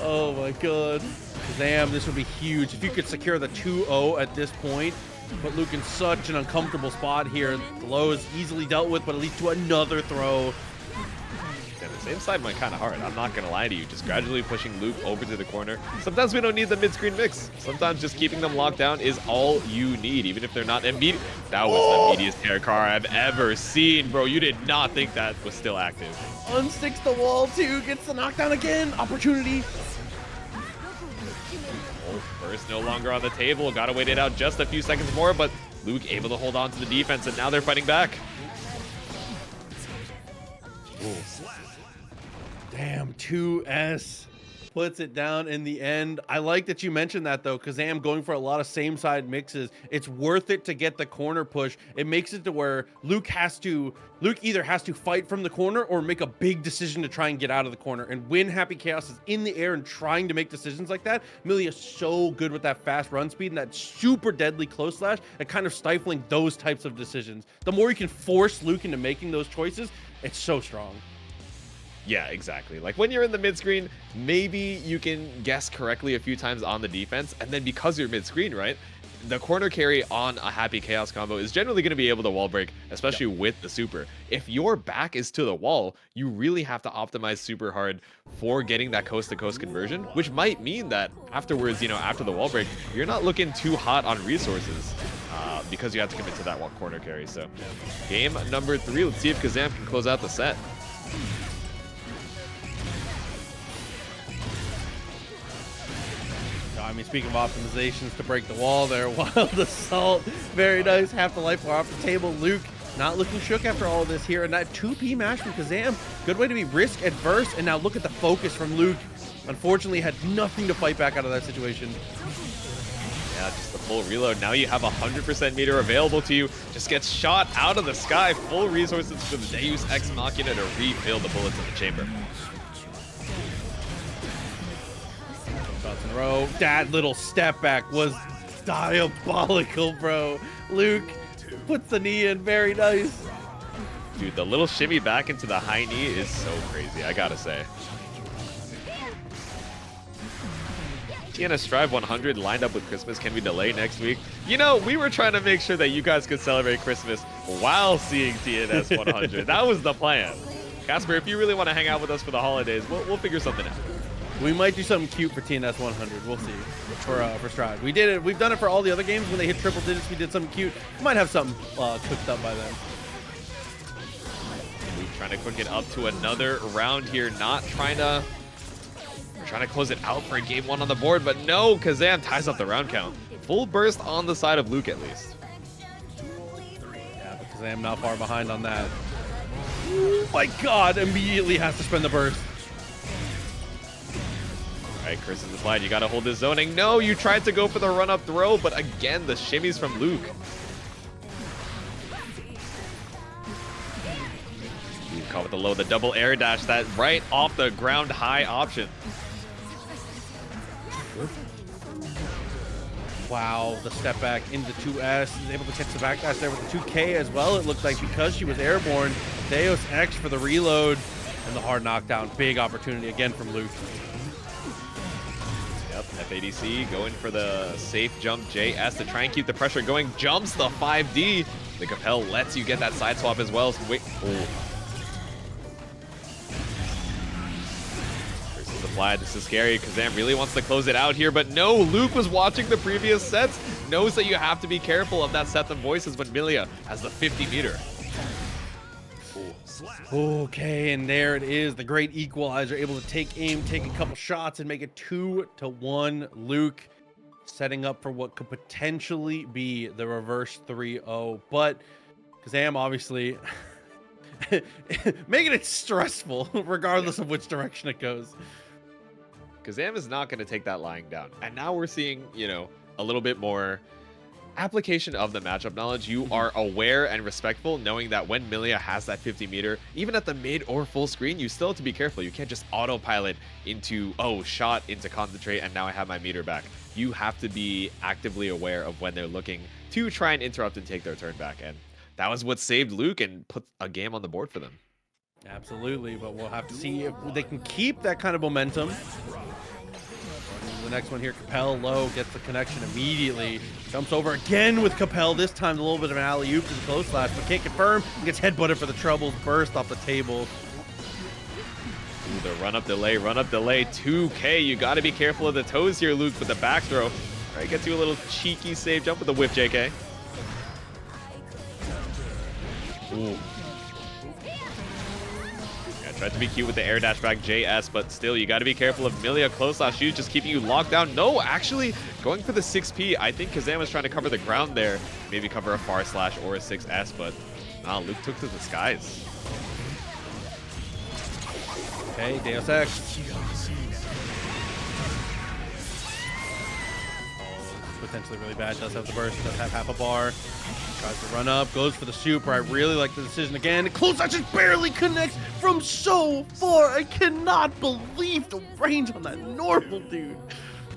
Oh my god. Kazam, this would be huge. If you could secure the 2-0 at this point, put Luke in such an uncomfortable spot here. The low is easily dealt with, but it leads to another throw. Yeah, the same side went kind of hard. I'm not going to lie to you. Just gradually pushing Luke over to the corner. Sometimes we don't need the mid-screen mix. Sometimes just keeping them locked down is all you need, even if they're not immediate. That was the meatiest hair car I've ever seen, bro. You did not think that was still active. Unsticks the wall, too. Gets the knockdown again. Opportunity. Oh, first no longer on the table. Got to wait it out just a few seconds more, but Luke able to hold on to the defense, and now they're fighting back. Ooh. Damn, 2S puts it down in the end. I like that you mentioned that, though, because I'm going for a lot of same side mixes. It's worth it to get the corner push. It makes it to where Luke either has to fight from the corner or make a big decision to try and get out of the corner. And when Happy Chaos is in the air and trying to make decisions like that, Millia is so good with that fast run speed and that super deadly close slash at kind of stifling those types of decisions. The more you can force Luke into making those choices, it's so strong. Yeah, exactly. Like when you're in the mid-screen, maybe you can guess correctly a few times on the defense, and then because you're mid-screen, right, the corner carry on a Happy Chaos combo is generally going to be able to wall break, especially with the super. If your back is to the wall, you really have to optimize super hard for getting that coast-to-coast conversion, which might mean that afterwards, you know, after the wall break, you're not looking too hot on resources because you have to commit to that one corner carry. So game number 3, let's see if Kazam can close out the set. I mean, speaking of optimizations to break the wall there, wild assault, very nice, half the life bar off the table. Luke not looking shook after all of this here, and that 2P match from Kazam, good way to be risk adverse, and now look at the focus from Luke. Unfortunately, had nothing to fight back out of that situation. Yeah, just the full reload. Now you have 100% meter available to you. Just gets shot out of the sky. Full resources for the Deus Ex Machina to refill the bullets in the chamber. In a row. That little step back was diabolical, bro. Luke puts the knee in, very nice. Dude, the little shimmy back into the high knee is so crazy, I gotta say. TNS Strive 100 lined up with Christmas. Can we delay next week? You know, we were trying to make sure that you guys could celebrate Christmas while seeing TNS 100. That was the plan. Casper, if you really want to hang out with us for the holidays, we'll figure something out. We might do something cute for TNS 100. We'll see. For Stride, we did it. We've done it for all the other games when they hit triple digits. We did something cute. We might have something cooked up by then. Luke trying to quick it up to another round here, not trying to close it out for game 1 on the board, but no, Kazam ties up the round count. Full burst on the side of Luke at least. Yeah, but Kazam not far behind on that. Oh my God! Immediately has to spend the burst. All right, curses the slide. You got to hold this zoning. No, you tried to go for the run-up throw, but again, the shimmies from Luke. Luke caught with the low, the double air dash, that right off the ground high option. Wow, the step back into 2S. He's able to catch the back dash there with the 2K as well. It looked like because she was airborne, Deus Ex for the reload and the hard knockdown. Big opportunity again from Luke. Yep, FADC going for the safe jump. JS to try and keep the pressure going. Jumps the 5D. The Capel lets you get that side swap as well. So wait. Oh. The flag. This is scary. Kazam really wants to close it out here, but no, Luke was watching the previous sets, knows that you have to be careful of that set of voices when Millia has the 50 meter. Okay, and there it is. The great equalizer, able to take aim, take a couple shots, and make it 2-1. Luke setting up for what could potentially be the reverse 3-0, but Kazam obviously making it stressful regardless of which direction it goes. Kazam is not going to take that lying down. And now we're seeing, you know, a little bit more application of the matchup knowledge. You are aware and respectful, knowing that when Millia has that 50 meter, even at the mid or full screen, you still have to be careful. You can't just autopilot into, oh, shot into concentrate, and now I have my meter back. You have to be actively aware of when they're looking to try and interrupt and take their turn back. And that was what saved Luke and put a game on the board for them. Absolutely, but we'll have to see if they can keep that kind of momentum. The next one here, Capel low, gets the connection immediately. Jumps over again with Capel, this time a little bit of an alley-oop to the close slash, but can't confirm. Gets headbutted for the troubles, burst off the table. Ooh, the run-up delay, 2K. You got to be careful of the toes here, Luke, with the back throw. All right, gets you a little cheeky save jump with the whip, JK. Ooh. Tried to be cute with the air dash back JS, but still, you got to be careful of Millia close slash shoes, just keeping you locked down. No, actually, going for the 6P. I think Kazam was trying to cover the ground there. Maybe cover a far slash or a 6S, but nah, Luke took to the skies. Okay, Deus Ex. Potentially really bad. Does have the burst, does have half a bar. Tries to run up, goes for the super. I really like the decision again. Close that just barely connects from so far. I cannot believe the range on that normal, dude.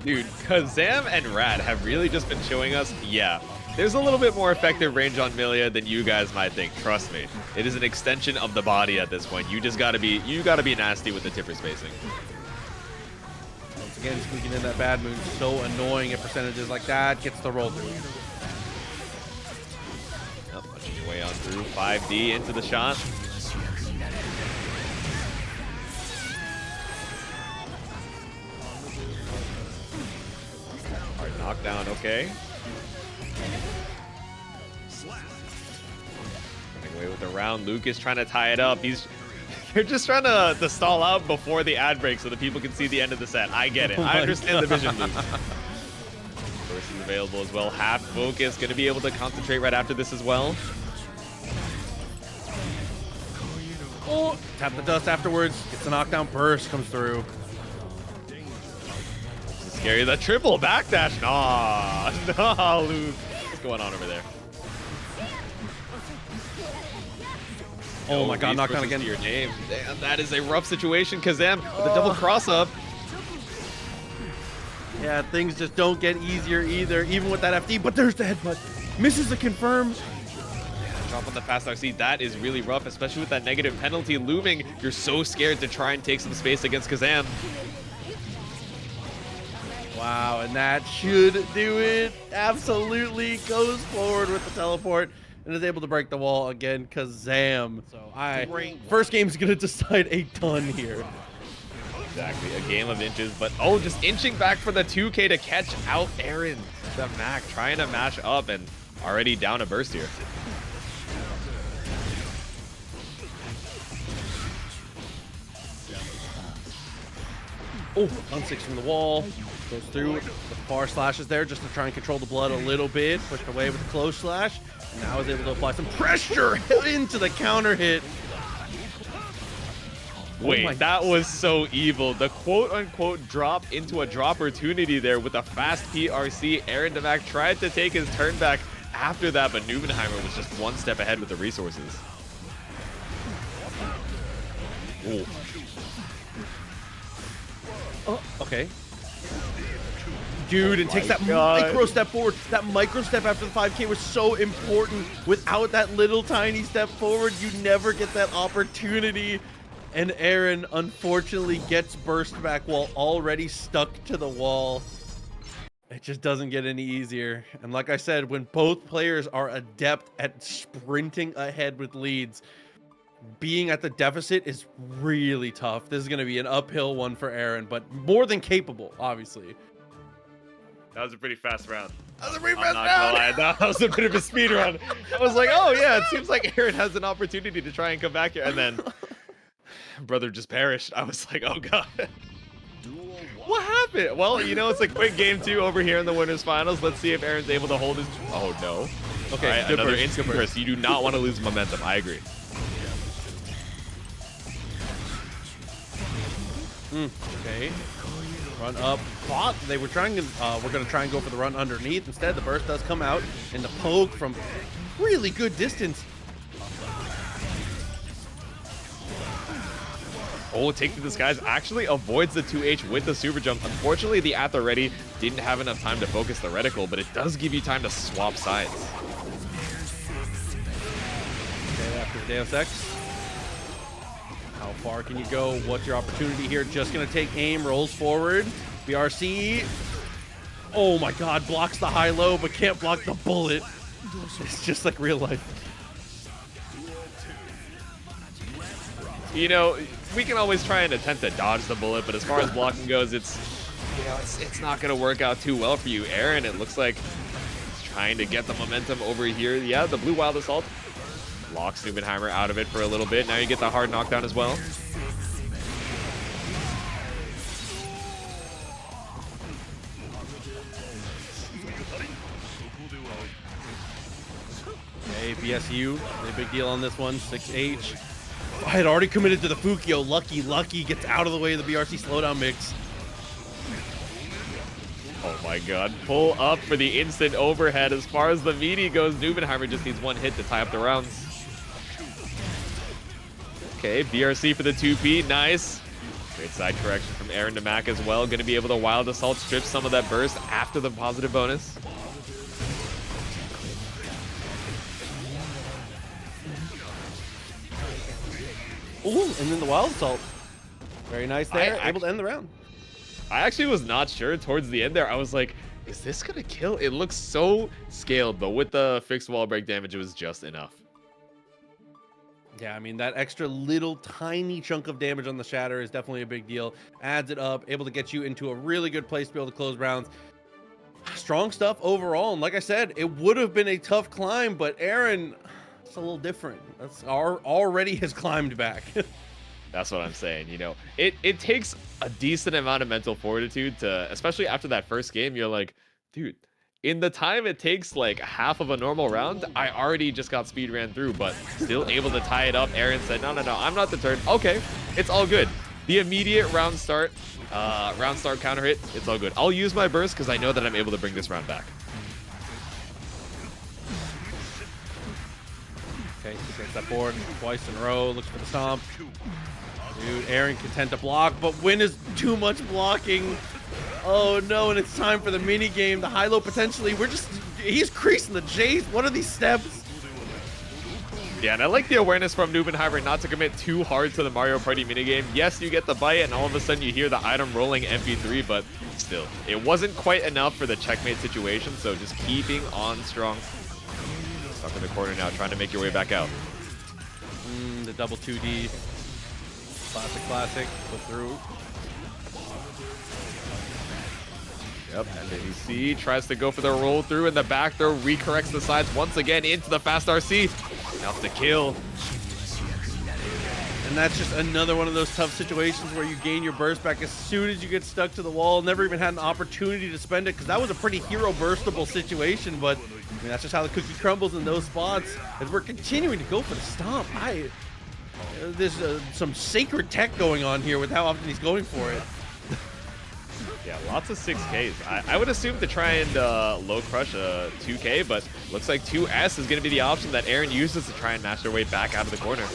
Dude, Kazam and Rad have really just been showing us, yeah, there's a little bit more effective range on Millia than you guys might think. Trust me. It is an extension of the body at this point. You just gotta be nasty with the tipper spacing. Once again, squeaking in that bad moon, so annoying at percentages like that. Gets the roll through. Yep, punching your way on through. 5D into the shot. Hard knockdown, okay. Running away with the round. Luke is trying to tie it up. They're just trying to stall out before the ad break so that people can see the end of the set. I get it. I understand the vision, Luke. Burst is available as well. Half focus, going to be able to concentrate right after this as well. Oh, tap the dust afterwards. Gets the knockdown, burst comes through. This is scary. The triple backdash. Nah, Luke. What's going on over there? Oh my God, knockdown again. Your name. Damn, that is a rough situation. Kazam with a double cross up. Yeah, things just don't get easier either, even with that FD, but there's the headbutt. Misses the confirm. Yeah, drop on the fast RC. That is really rough, especially with that negative penalty looming. You're so scared to try and take some space against Kazam. Wow, and that should do it. Absolutely goes forward with the teleport. and is able to break the wall again. Kazam. So first game's gonna decide a ton here. Exactly, a game of inches, but oh, just inching back for the 2K to catch out Aaron. The Mac trying to mash up and already down a burst here. Oh, 1-6 from the wall. Goes through with the far slashes there just to try and control the blood a little bit. Pushed away with the close slash. And now is able to apply some pressure into the counter hit. Wait, that was so evil. The quote-unquote drop into a drop opportunity there with a fast PRC. Aarondamac tried to take his turn back after that, but Nubenheimer was just one step ahead with the resources. Ooh. Oh, okay. Dude, and takes that micro step forward. That micro step after the 5K was so important. Without that little tiny step forward, you never get that opportunity. And Aaron unfortunately gets burst back while already stuck to the wall. It just doesn't get any easier. And like I said, when both players are adept at sprinting ahead with leads, being at the deficit is really tough. This is going to be an uphill one for Aaron, but more than capable, obviously. That was a pretty fast round. That was a pretty I'm fast not round. gonna lie, that was a bit of a speed run. I was like, oh yeah, it seems like Aaron has an opportunity to try and come back here, and then brother just perished. I was like, oh god. What happened? Well, you know, it's a quick game 2 over here in the winners finals. Let's see if Aaron's able to hold his... Oh no. Okay, right, another instant burst. You do not want to lose momentum. I agree. Okay. Run up. Thought they were trying to... we're going to try and go for the run underneath. Instead, the burst does come out, and the poke from really good distance. Oh, take the disguise actually avoids the 2H with the super jump. Unfortunately, the at the ready didn't have enough time to focus the reticle, but it does give you time to swap sides. Okay, after the Deus Ex. How far can you go? What's your opportunity here? Just going to take aim, rolls forward. BRC. Oh my god, blocks the high-low, but can't block the bullet. It's just like real life. You know, we can always try and attempt to dodge the bullet, but as far as blocking goes, it's, you know, it's not going to work out too well for you. Aaron, it looks like he's trying to get the momentum over here. Yeah, the blue wild assault locks Nubenheimer out of it for a little bit. Now you get the hard knockdown as well. Okay, BSU, really big deal on this one. 6H. I had already committed to the Fukio. Lucky gets out of the way of the BRC slowdown mix. Oh my god, pull up for the instant overhead. As far as the meaty goes, Nubenheimer just needs one hit to tie up the rounds. Okay, BRC for the 2P, nice. Great side correction from Aarondamac as well. Gonna be able to wild assault strip some of that burst after the positive bonus. Ooh, and then the wild assault. Very nice there, able to end the round. I actually was not sure towards the end there. I was like, is this gonna kill? It looks so scaled, but with the fixed wall break damage, it was just enough. Yeah, I mean, that extra little tiny chunk of damage on the shatter is definitely a big deal. Adds it up, able to get you into a really good place to be able to close rounds. Strong stuff overall, and like I said, it would have been a tough climb, but Aaron, it's a little different. That's already has climbed back. That's what I'm saying. You know, it takes a decent amount of mental fortitude to, especially after that first game, you're like, dude, in the time it takes like half of a normal round, I already just got speed ran through, but still able to tie it up. Aaron said, no, I'm not deterred. Okay, it's all good. The immediate round start counter hit, it's all good. I'll use my burst because I know that I'm able to bring this round back. Okay, he gets that board twice in a row, looks for the stomp. Dude, Aaron content to block, but Gwyn is too much blocking. Oh no, and it's time for the mini game. The high-low potentially, he's creasing the J's. What are these steps? Yeah, and I like the awareness from Nubenheimer not to commit too hard to the Mario Party minigame. Yes, you get the bite, and all of a sudden you hear the item rolling MP3, but still, it wasn't quite enough for the checkmate situation, so just keeping on strong. Stuck in the corner now, trying to make your way back out. The double 2D. Classic. Go through. Yep, and then you see, tries to go for the roll through in the back throw, recorrects the sides once again into the fast RC. Enough to kill. And that's just another one of those tough situations where you gain your burst back as soon as you get stuck to the wall. Never even had an opportunity to spend it because that was a pretty hero burstable situation, but I mean, that's just how the cookie crumbles in those spots. As we're continuing to go for the stomp, there's some sacred tech going on here with how often he's going for it. Yeah, lots of 6Ks. I would assume to try and low crush a 2K, but looks like 2S is going to be the option that Aaron uses to try and mash their way back out of the corner.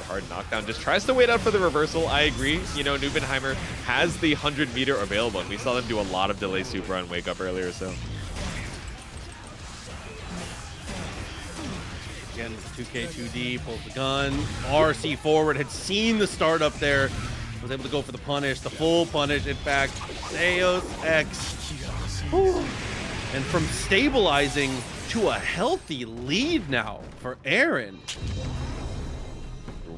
Hard knockdown, just tries to wait out for the reversal. I agree. You know, Nubenheimer has the 100-meter available, and we saw them do a lot of delay super on Wake Up earlier, so. Again, 2K 2D, pulls the gun. RC forward, had seen the start up there. Was able to go for the punish, the full punish. In fact, Deus Ex. Whew. And from stabilizing to a healthy lead now for Aaron.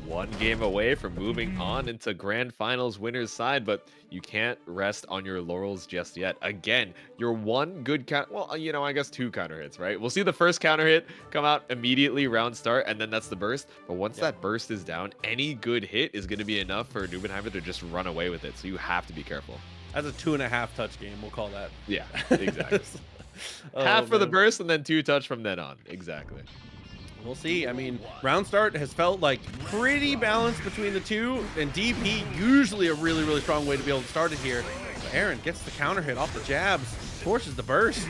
One game away from moving on into grand finals winner's side, but you can't rest on your laurels just yet. Again, your one good count, well, you know, I guess 2 counter hits, right? We'll see the first counter hit come out immediately round start, and then that's the burst. But once that burst is down, any good hit is going to be enough for Nubenheimer to just run away with it. So you have to be careful. That's a 2.5 touch game, we'll call that. Yeah, exactly. Half for the burst and then 2 touch from then on. Exactly. We'll see. I mean, round start has felt like pretty balanced between the two, and DP usually a really, really strong way to be able to start it here. But Aaron gets the counter hit off the jabs, forces the burst.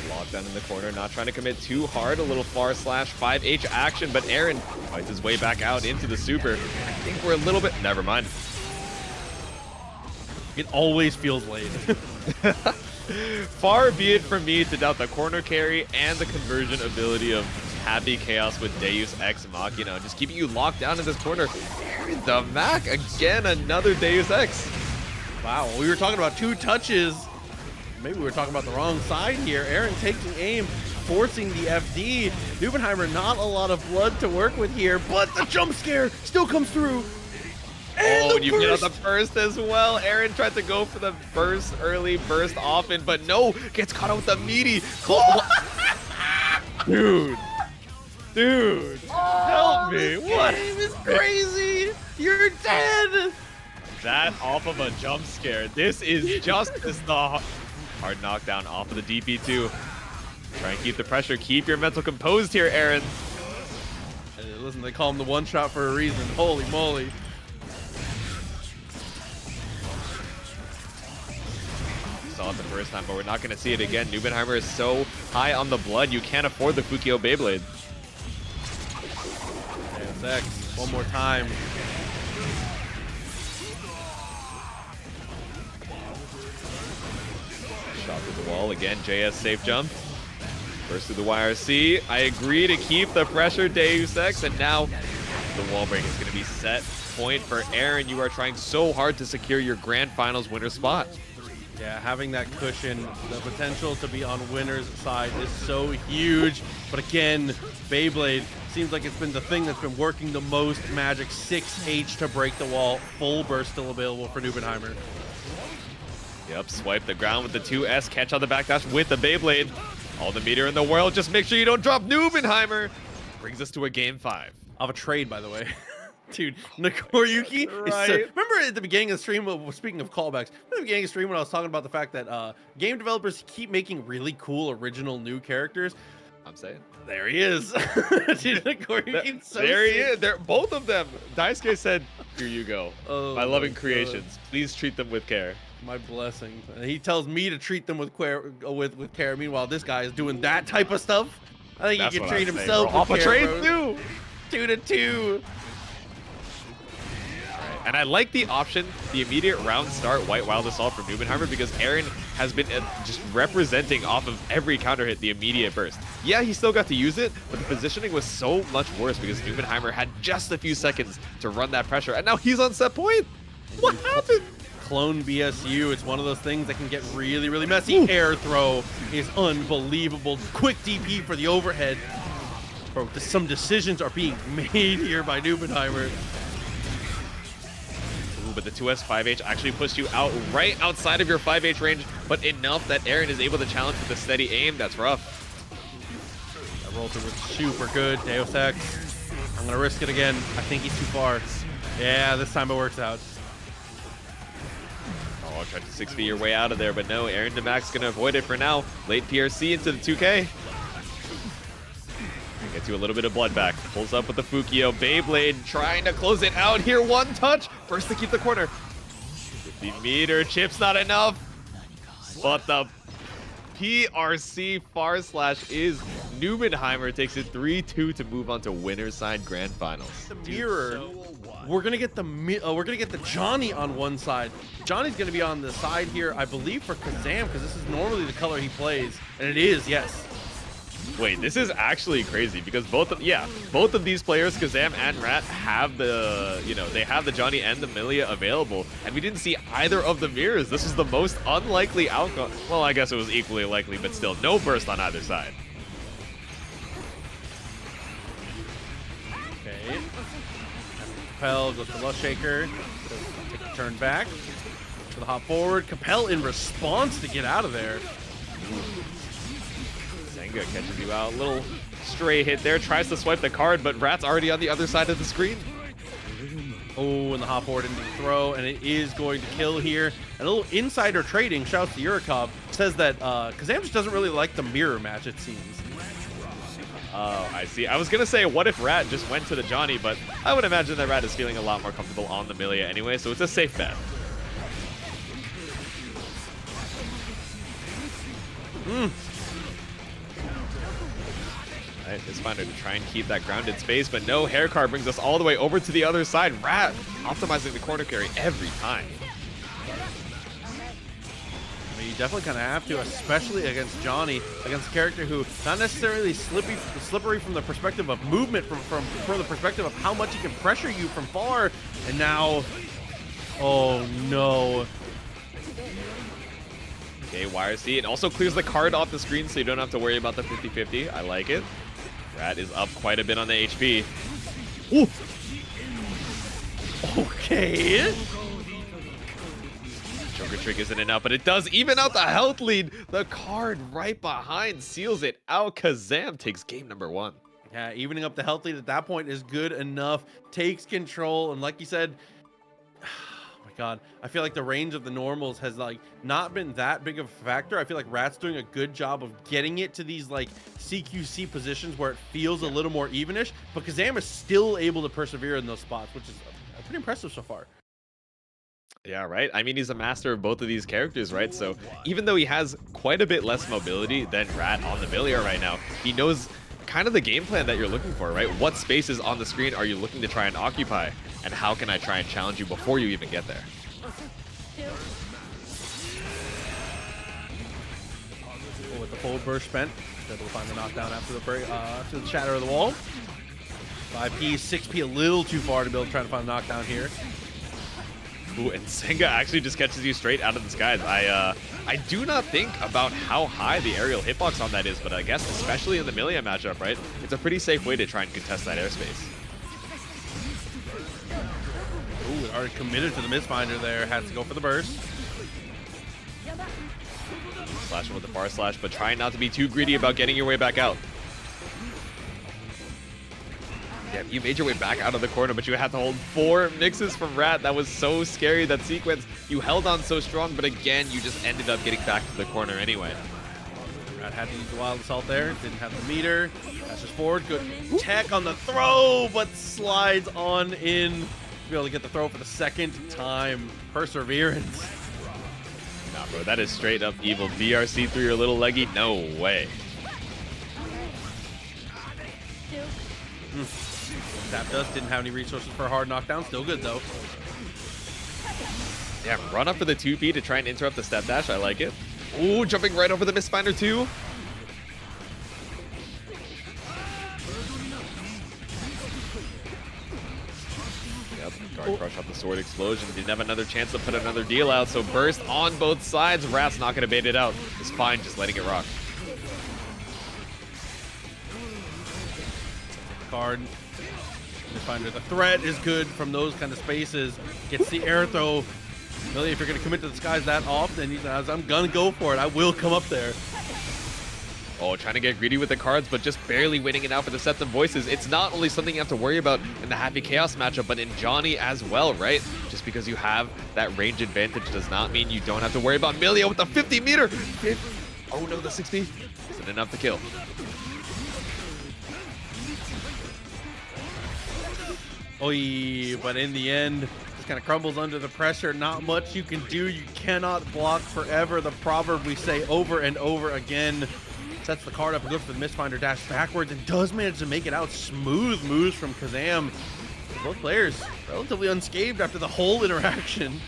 Lockdown in the corner, not trying to commit too hard. A little far slash 5H action, but Aaron fights his way back out into the super. I think we're a little bit, never mind. It always feels late. Far be it from me to doubt the corner carry and the conversion ability of Happy Chaos with Deus Ex Machina, just keeping you locked down in this corner. Aaron the Mac, again, another Deus Ex. Wow, we were talking about 2 touches. Maybe we were talking about the wrong side here. Aaron taking aim, forcing the FD. Nubenheimer, not a lot of blood to work with here, but the jump scare still comes through. And you get on the burst as well. Aaron tried to go for the burst early, burst often, but no, gets caught out with the meaty. Dude, help me. What? This game is crazy. You're dead. That off of a jump scare. This is justice. The hard knockdown off of the DP2. Try and keep the pressure. Keep your mental composed here, Aaron. Hey, listen, they call him the one shot for a reason. Holy moly. Saw it the first time, but we're not going to see it again. Nubenheimer is so high on the blood, you can't afford the Fukio Beyblade. Deus Ex, one more time. Shot through the wall again. JS safe jump. First through the YRC. I agree to keep the pressure, Deus Ex, and now the wall break is going to be set. Point for Aaron. You are trying so hard to secure your grand finals winner spot. Yeah, having that cushion, the potential to be on winner's side is so huge. But again, Beyblade seems like it's been the thing that's been working the most magic. 6H to break the wall. Full burst still available for Nubenheimer. Yep, swipe the ground with the 2S, catch on the backdash with the Beyblade. All the meter in the world, just make sure you don't drop Nubenheimer. Brings us to a game 5. Of a trade, by the way. Dude, Nagoriyuki is so, remember at the beginning of the stream, speaking of callbacks, at the beginning of the stream when I was talking about the fact that game developers keep making really cool original new characters. I'm saying. There he is. Dude, Nagoriyuki's so there he sick. is. They're both of them. Daisuke said, here you go. Oh my loving God. creations. Please treat them with care. My blessing. And he tells me to treat them with care. Meanwhile, this guy is doing that type of stuff. I think That's he can what treat I'm saying, himself bro. with Off a care, trade bro. too. 2-2. And I like the option, the immediate round start White Wild Assault from Nubenheimer, because Aaron has been just representing off of every counter hit the immediate burst. Yeah, he still got to use it, but the positioning was so much worse because Numenheimer had just a few seconds to run that pressure, and now he's on set point. What happened? Clone BSU, it's one of those things that can get really, really messy. Ooh. Air throw is unbelievable. Quick DP for the overhead. Bro, some decisions are being made here by Numenheimer. Ooh, but the 2S 5H actually pushed you out right outside of your 5H range, but enough that Aaron is able to challenge with a steady aim. That's rough. That roll through was super good. Deus Ex. I'm going to risk it again. I think he's too far. Yeah, this time it works out. Oh, tried to 6 feet your way out of there, but no, Aarondamac's going to avoid it for now. Late PRC into the 2K. Gets you a little bit of blood back. Pulls up with the Fukio. Beyblade trying to close it out here. One touch. First to keep the corner. 50-meter. Chip's not enough. But the PRC far slash is Numenheimer. Takes it 3-2 to move on to winner's side grand finals. The mirror. We're gonna get the Johnny on one side. Johnny's gonna be on the side here, I believe, for Kazam, because this is normally the color he plays, and it is, yes. Wait, this is actually crazy because both of these players, Kazam and Rat, have the, they have the Johnny and the Millia available, and we didn't see either of the mirrors. This is the most unlikely outcome. Well, I guess it was equally likely, but still, no burst on either side. Okay. Capel goes to Lust Shaker. Take a turn back. To the hop forward. Capel in response to get out of there. Senga catches you out. Little stray hit there. Tries to swipe the card, but Rat's already on the other side of the screen. Oh, and the hop forward into the throw, and it is going to kill here. A little insider trading, shouts to Yurikov, says that Kazam just doesn't really like the mirror match, it seems. Oh, I see. I was going to say, what if Rat just went to the Johnny, but I would imagine that Rat is feeling a lot more comfortable on the Millia anyway, so it's a safe bet. Alright, this finder to try and keep that grounded space, but no, hair car brings us all the way over to the other side. Rat optimizing the corner carry every time. You definitely kind of have to, especially against Johnny, against a character who not necessarily slippery from the perspective of movement, from the perspective of how much he can pressure you from far. And now, oh no. Okay, YRC. It also clears the card off the screen so you don't have to worry about the 50-50. I like it. Rat is up quite a bit on the HP. Ooh. Okay. Joker trick isn't enough, but it does even out the health lead. The card right behind seals it out. Kazam takes game number 1. Yeah, evening up the health lead at that point is good enough. Takes control, and like you said, oh my god, I feel like the range of the normals has not been that big of a factor. I feel like Rat's doing a good job of getting it to these CQC positions where it feels a little more evenish, but Kazam is still able to persevere in those spots, which is pretty impressive so far. Yeah, right? I mean, he's a master of both of these characters, right? So even though he has quite a bit less mobility than Rat on the Millia right now, he knows kind of the game plan that you're looking for, right? What spaces on the screen are you looking to try and occupy? And how can I try and challenge you before you even get there? With the full burst spent, able to find the knockdown after the break, after the shatter of the wall. 5P, 6P, a little too far to be able to try to find a knockdown here. Ooh, and Senga actually just catches you straight out of the skies. I do not think about how high the aerial hitbox on that is, but I guess especially in the Millia matchup, right? It's a pretty safe way to try and contest that airspace. Ooh, it already committed to the misfinder there. Has to go for the burst. Slashing with the far slash, but trying not to be too greedy about getting your way back out. Yeah, you made your way back out of the corner, but you had to hold 4 mixes from Rat. That was so scary, that sequence. You held on so strong, but again, you just ended up getting back to the corner anyway. Rat had to use the wild assault there. Didn't have the meter. Dashes forward. Good tech on the throw, but slides on in. To be able to get the throw for the second time. Perseverance. Nah, bro, that is straight up evil. BRC through your little leggy? No way. Tap Dust didn't have any resources for a hard knockdown. Still good, though. Yeah, run up for the 2P to try and interrupt the step dash. I like it. Ooh, jumping right over the misfinder, too. Yep, guard crush off the sword explosion. Didn't have another chance to put another deal out, so burst on both sides. Rat's not going to bait it out. It's fine, just letting it rock. Card. Finder. The threat is good from those kind of spaces. Gets the air throw. Really, if you're going to commit to the skies that often, he says, I'm going to go for it. I will come up there. Oh, trying to get greedy with the cards, but just barely waiting it out for the sets of voices. It's not only something you have to worry about in the Happy Chaos matchup, but in Johnny as well, right? Just because you have that range advantage does not mean you don't have to worry about Millia with the 50-meter. Oh no, the 60 isn't enough to kill. Oy, but in the end, just kind of crumbles under the pressure. Not much you can do. You cannot block forever. The proverb we say over and over again. Sets the card up and goes for the Mistfinder dash backwards and does manage to make it out. Smooth moves from Kazam. Both players relatively unscathed after the whole interaction.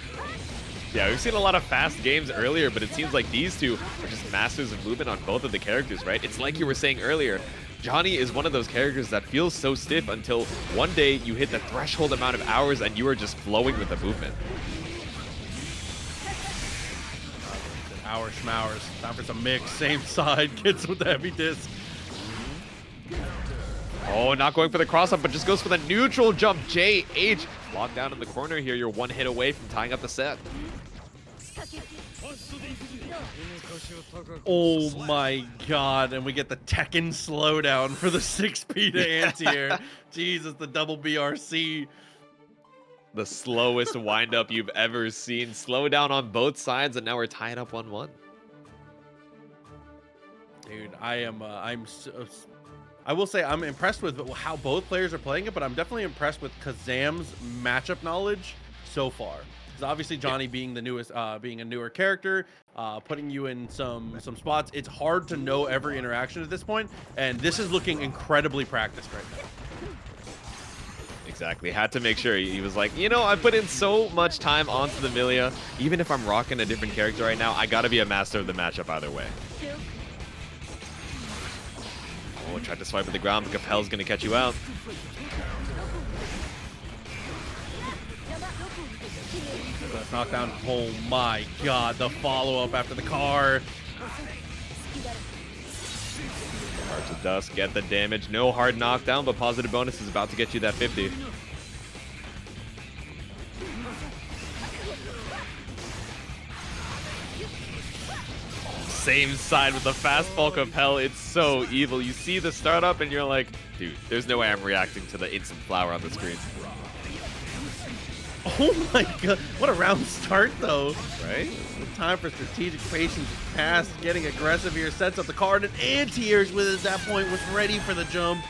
Yeah, we've seen a lot of fast games earlier, but it seems like these two are just masters of movement on both of the characters, right? It's like you were saying earlier. Johnny is one of those characters that feels so stiff until one day you hit the threshold amount of hours and you are just flowing with the movement. Hour schmowers. Time for some mix. Same side. Gets with the heavy disc. Oh, not going for the cross-up, but just goes for the neutral jump. JH locked down in the corner here. You're one hit away from tying up the set. Oh my god, and we get the Tekken slowdown for the 6P to anti-air. Jesus, the double BRC. The slowest windup you've ever seen. Slow down on both sides, and now we're tied up 1-1. Dude, I will say I'm impressed with how both players are playing it, but I'm definitely impressed with Kazam's matchup knowledge so far. Because obviously Johnny being the newest, being a newer character, putting you in some spots, it's hard to know every interaction at this point, and this is looking incredibly practiced right now. Exactly. Had to make sure. He was like, you know, I put in so much time onto the Millia. Even if I'm rocking a different character right now, I gotta be a master of the matchup either way. Oh, tried to swipe at the ground, but Capel's gonna catch you out. That's knockdown. Oh my god, the follow-up after the car. Hearts of Dust, get the damage. No hard knockdown, but positive bonus is about to get you that 50. Same side with the fastball Capel. It's so evil. You see the startup and you're like, dude, there's no way I'm reacting to the instant flower on the screen. Oh my god, what a round start though. Right? The time for strategic patience past, getting aggressive here, sets up the card, and anti-airs with it at that point, was ready for the jump.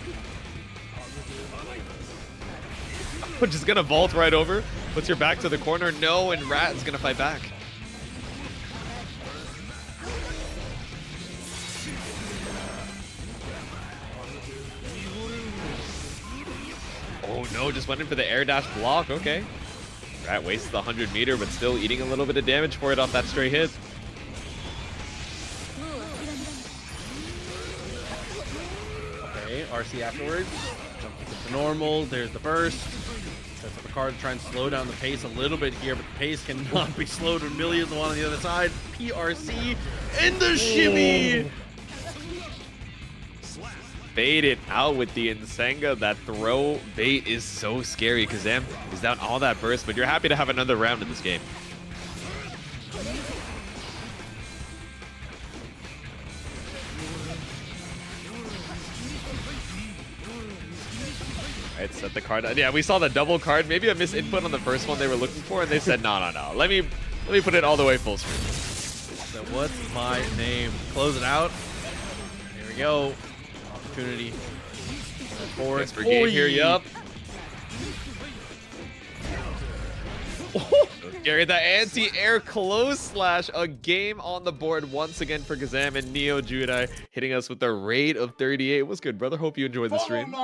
Just gonna vault right over, puts your back to the corner, no, and Rat is gonna fight back. Oh no, just went in for the air dash block, okay. Rat wastes the 100-meter, but still eating a little bit of damage for it off that stray hit. Okay, RC afterwards. Jump to normal. There's the burst. Sets up a card to try and slow down the pace a little bit here, but the pace cannot be slowed when Millia is the one on the other side. PRC and the shimmy! Bait it out with the Nsenga. That throw bait is so scary. Kazam is down all that burst, but you're happy to have another round in this game. Right, set the card. Yeah, we saw the double card. Maybe a misinput on the first one they were looking for, and they said, no. Let me put it all the way full screen. So what's my name? Close it out. There we go. Opportunity. Forward. For game here, yup. Gary, the anti-air close slash. A game on the board once again for Kazam and Neo Judai, hitting us with a rate of 38. What's good, brother? Hope you enjoyed the stream.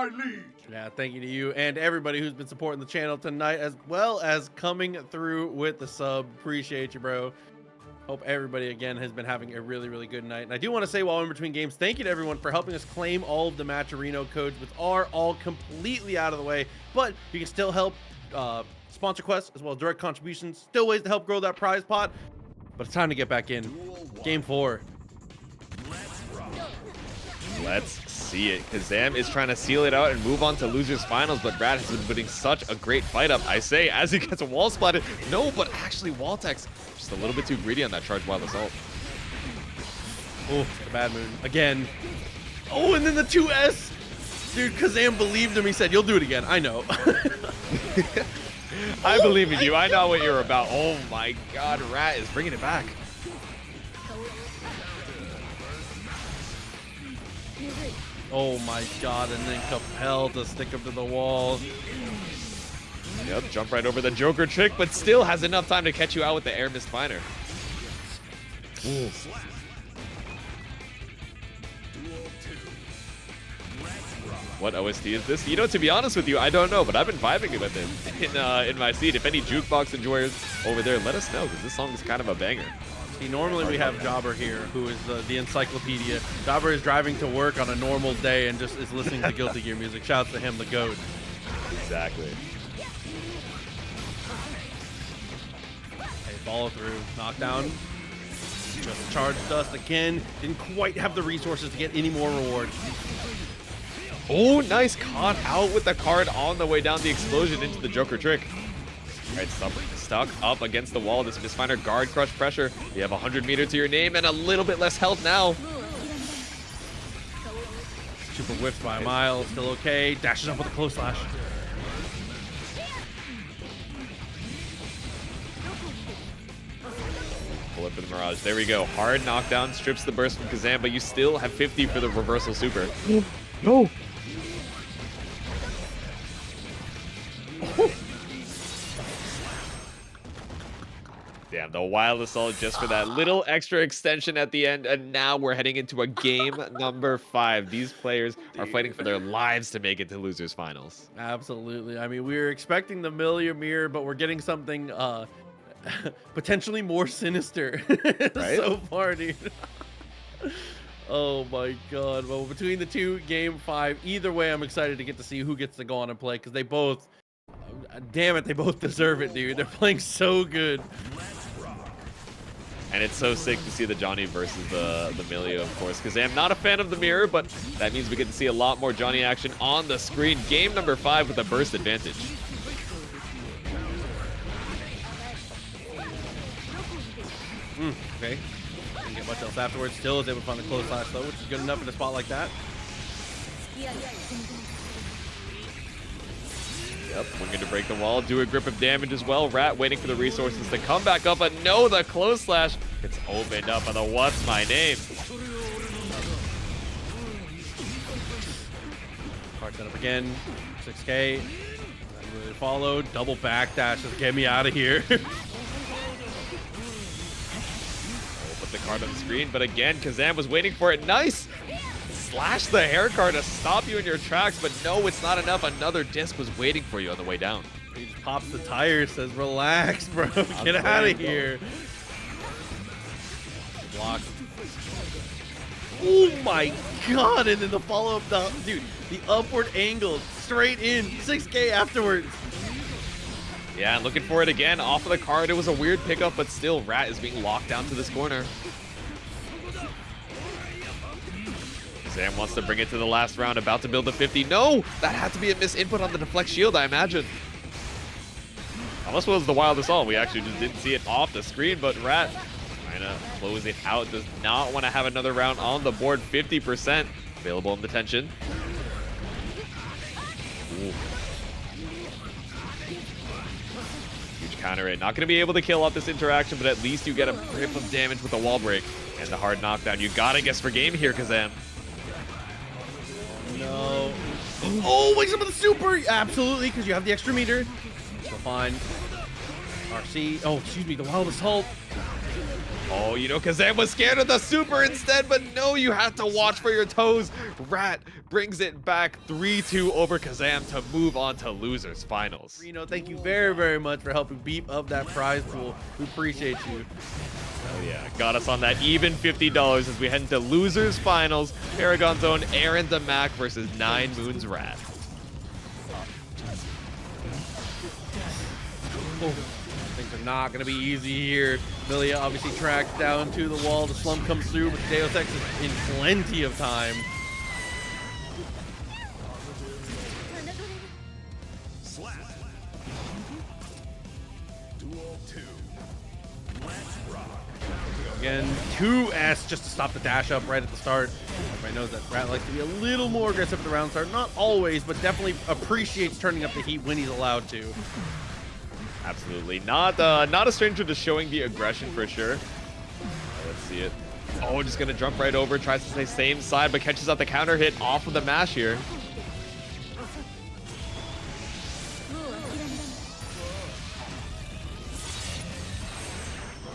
Yeah, thank you to you and everybody who's been supporting the channel tonight, as well as coming through with the sub. Appreciate you, bro. Hope everybody, again, has been having a really, really good night. And I do want to say, while we're in between games, thank you to everyone for helping us claim all of the Matcherino codes, which are all completely out of the way. But you can still help sponsor quests as well as direct contributions. Still ways to help grow that prize pot. But it's time to get back in. Game 4. Let's see it. Kazam is trying to seal it out and move on to losers finals, but Rat has been putting such a great fight up. I say, as he gets a wall splatted. No, but actually Waltex just a little bit too greedy on that charge wild assault. Oh, the bad moon again. Oh, and then the 2S. Dude, Kazam believed him. He said, "You'll do it again." I know. I believe in you. I know what you're about. Oh my God, Rat is bringing it back. Oh my God, and then compelled to stick him to the wall. Yep, jump right over the Joker trick, but still has enough time to catch you out with the air mist finer. Ooh. What OST is this? You know, to be honest with you, I don't know, but I've been vibing with it in my seat. If any jukebox enjoyers over there, let us know, because this song is kind of a banger. See, normally we have Jobber here, who is the encyclopedia. Jobber is driving to work on a normal day and just is listening to Guilty Gear music. Shouts to him, the GOAT. Exactly. Okay, follow through. Knockdown. Just charged dust again. Didn't quite have the resources to get any more rewards. Oh, nice. Caught out with the card on the way down the explosion into the Joker trick. All right, stuck up against the wall. This Mistfinder guard crush pressure. You have 100 meter to your name and a little bit less health now. Super whiffed by a mile. Still okay. Dashes up with a close slash. Pull up for the Mirage. There we go. Hard knockdown. Strips the burst from Kazam, but you still have 50 for the reversal super. No. Damn, the wild assault just for that little extra extension at the end, and now we're heading into a game number 5. These players are fighting for their lives to make it to losers finals. Absolutely. I mean, we were expecting the Millia mirror, but we're getting something potentially more sinister Right? so far, dude. Oh my God. Well, between the two, game 5, either way, I'm excited to get to see who gets to go on and play, because they both, damn it, they both deserve it, dude. They're playing so good. And it's so sick to see the Johnny versus the Millia, of course, because I'm not a fan of the mirror, but that means we get to see a lot more Johnny action on the screen. Game number 5 with a burst advantage. Okay. Didn't get much else afterwards. Still is able to find the close slash though, which is good enough in a spot like that. Yep, winging to break the wall, do a grip of damage as well. Rat waiting for the resources to come back up, but no, the close slash gets opened up on the what's my name. Hard setup again. 6K. Really followed. Double backdash. Just get me out of here. Put the card on the screen, but again, Kazam was waiting for it. Nice! Slash the hair card to stop you in your tracks, but no, it's not enough. Another disc was waiting for you on the way down. He just pops the tire, says, "Relax, bro. Get out of here." Block. Oh my God! And then the follow-up, dude, the upward angle, straight in, 6K afterwards. Yeah, and looking for it again. Off of the card, it was a weird pickup, but still, Rat is being locked down to this corner. Sam wants to bring it to the last round, about to build a 50. No! That had to be a misinput on the deflect shield, I imagine. Almost was the wild assault. We actually just didn't see it off the screen, but Rat trying to close it out. Does not want to have another round on the board. 50% available in detention. Ooh. Huge counter hit. Not going to be able to kill off this interaction, but at least you get a grip of damage with the wall break and the hard knockdown. You got to guess for game here, Kazam. No. Oh, wakes up with the super. Absolutely, because you have the extra meter. So fine. RC. Oh, excuse me. The wild assault. Oh, you know, Kazam was scared of the super instead, but no, you had to watch for your toes. Rat brings it back 3-2 over Kazam to move on to losers finals. Reno, thank you very, very much for helping beef up that prize pool. We appreciate you. Oh yeah, got us on that even $50 as we head into losers finals. Paragon's own Aarondamac versus 9 Moons Rat. Oh, things are not going to be easy here. Millia obviously tracked down to the wall. The slump comes through, but Deus Ex is in plenty of time. Again, 2S just to stop the dash up right at the start. Everybody knows that Rat likes to be a little more aggressive at the round start. Not always, but definitely appreciates turning up the heat when he's allowed to. Absolutely. Not a stranger to showing the aggression for sure. Let's see it. Oh, just going to jump right over. Tries to stay same side, but catches out the counter hit off of the mash here.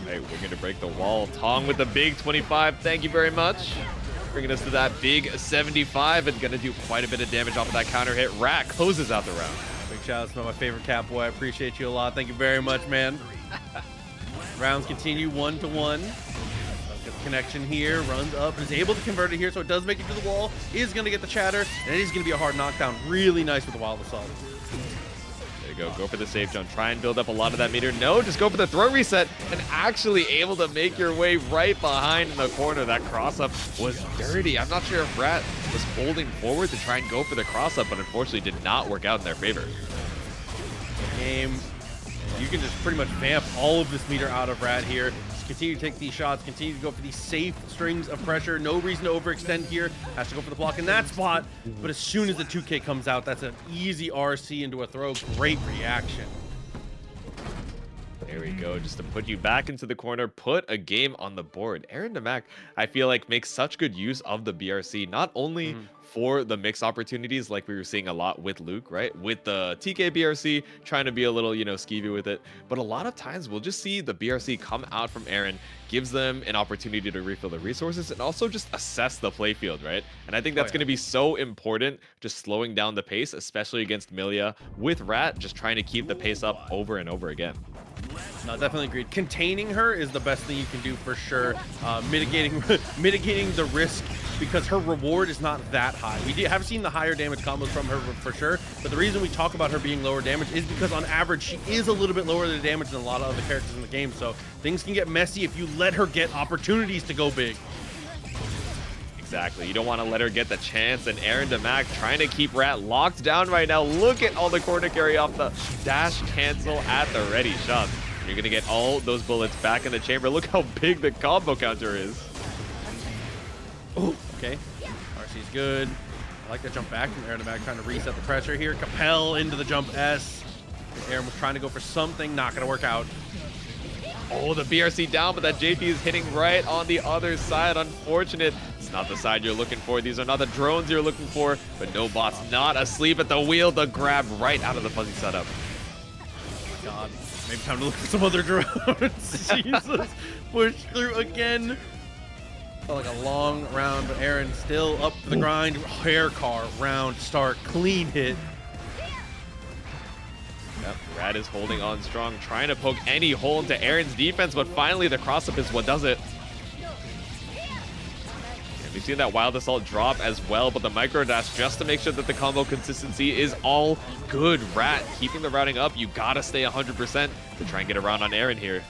Hey, we're going to break the wall. Tong with the big 25. Thank you very much. Bringing us to that big 75 and going to do quite a bit of damage off of that counter hit. Rat closes out the round. Big shout out to my favorite cat boy. I appreciate you a lot. Thank you very much, man. Rounds continue 1-1. Connection here, runs up, is able to convert it here, so it does make it to the wall, is going to get the chatter, and it is going to be a hard knockdown. Really nice with the Wild Assault. There you go for the safe jump. Try and build up a lot of that meter. No, just go for the throw reset and actually able to make your way right behind in the corner. That cross-up was dirty. I'm not sure if Rat was holding forward to try and go for the cross-up, but unfortunately did not work out in their favor. Game, you can just pretty much vamp all of this meter out of Rat here. Continue to take these shots, continue to go for these safe strings of pressure. No reason to overextend here. Has to go for the block in that spot. But as soon as the 2K comes out, that's an easy RC into a throw. Great reaction. There we go, just to put you back into the corner, put a game on the board. Aarondamac, I feel like, makes such good use of the BRC, not only for the mix opportunities like we were seeing a lot with Luke, right? With the TK BRC, trying to be a little, skeevy with it. But a lot of times we'll just see the BRC come out from Aaron, gives them an opportunity to refill the resources and also just assess the playfield, right? And I think that's going to be so important, just slowing down the pace, especially against Millia, with Rat just trying to keep the pace up over and over again. No, definitely agreed. Containing her is the best thing you can do for sure. Mitigating the risk, because her reward is not that high. We have seen the higher damage combos from her for sure, but the reason we talk about her being lower damage is because on average she is a little bit lower the damage than a lot of other characters in the game. So things can get messy if you let her get opportunities to go big. Exactly. You don't want to let her get the chance. And Aarondamac trying to keep Rat locked down right now. Look at all the corner carry off the dash cancel at the ready shot. You're going to get all those bullets back in the chamber. Look how big the combo counter is. Oh, okay. RC's good. I like that jump back from Aarondamac, trying to reset the pressure here. Capel into the jump S. Aaron was trying to go for something. Not going to work out. Oh, the BRC down, but that JP is hitting right on the other side. Unfortunate. It's not the side you're looking for. These are not the drones you're looking for, but no bots not asleep at the wheel. The grab right out of the fuzzy setup. God, maybe time to look for some other drones. Jesus, push through again. Felt like a long round, but Aaron still up for the grind. Hair car round start, clean hit. Yep, Rat is holding on strong, trying to poke any hole into Aaron's defense, but finally the cross-up is what does it. And we've seen that Wild Assault drop as well, but the micro dash just to make sure that the combo consistency is all good. Rat keeping the routing up. You gotta stay 100% to try and get around on Aaron here.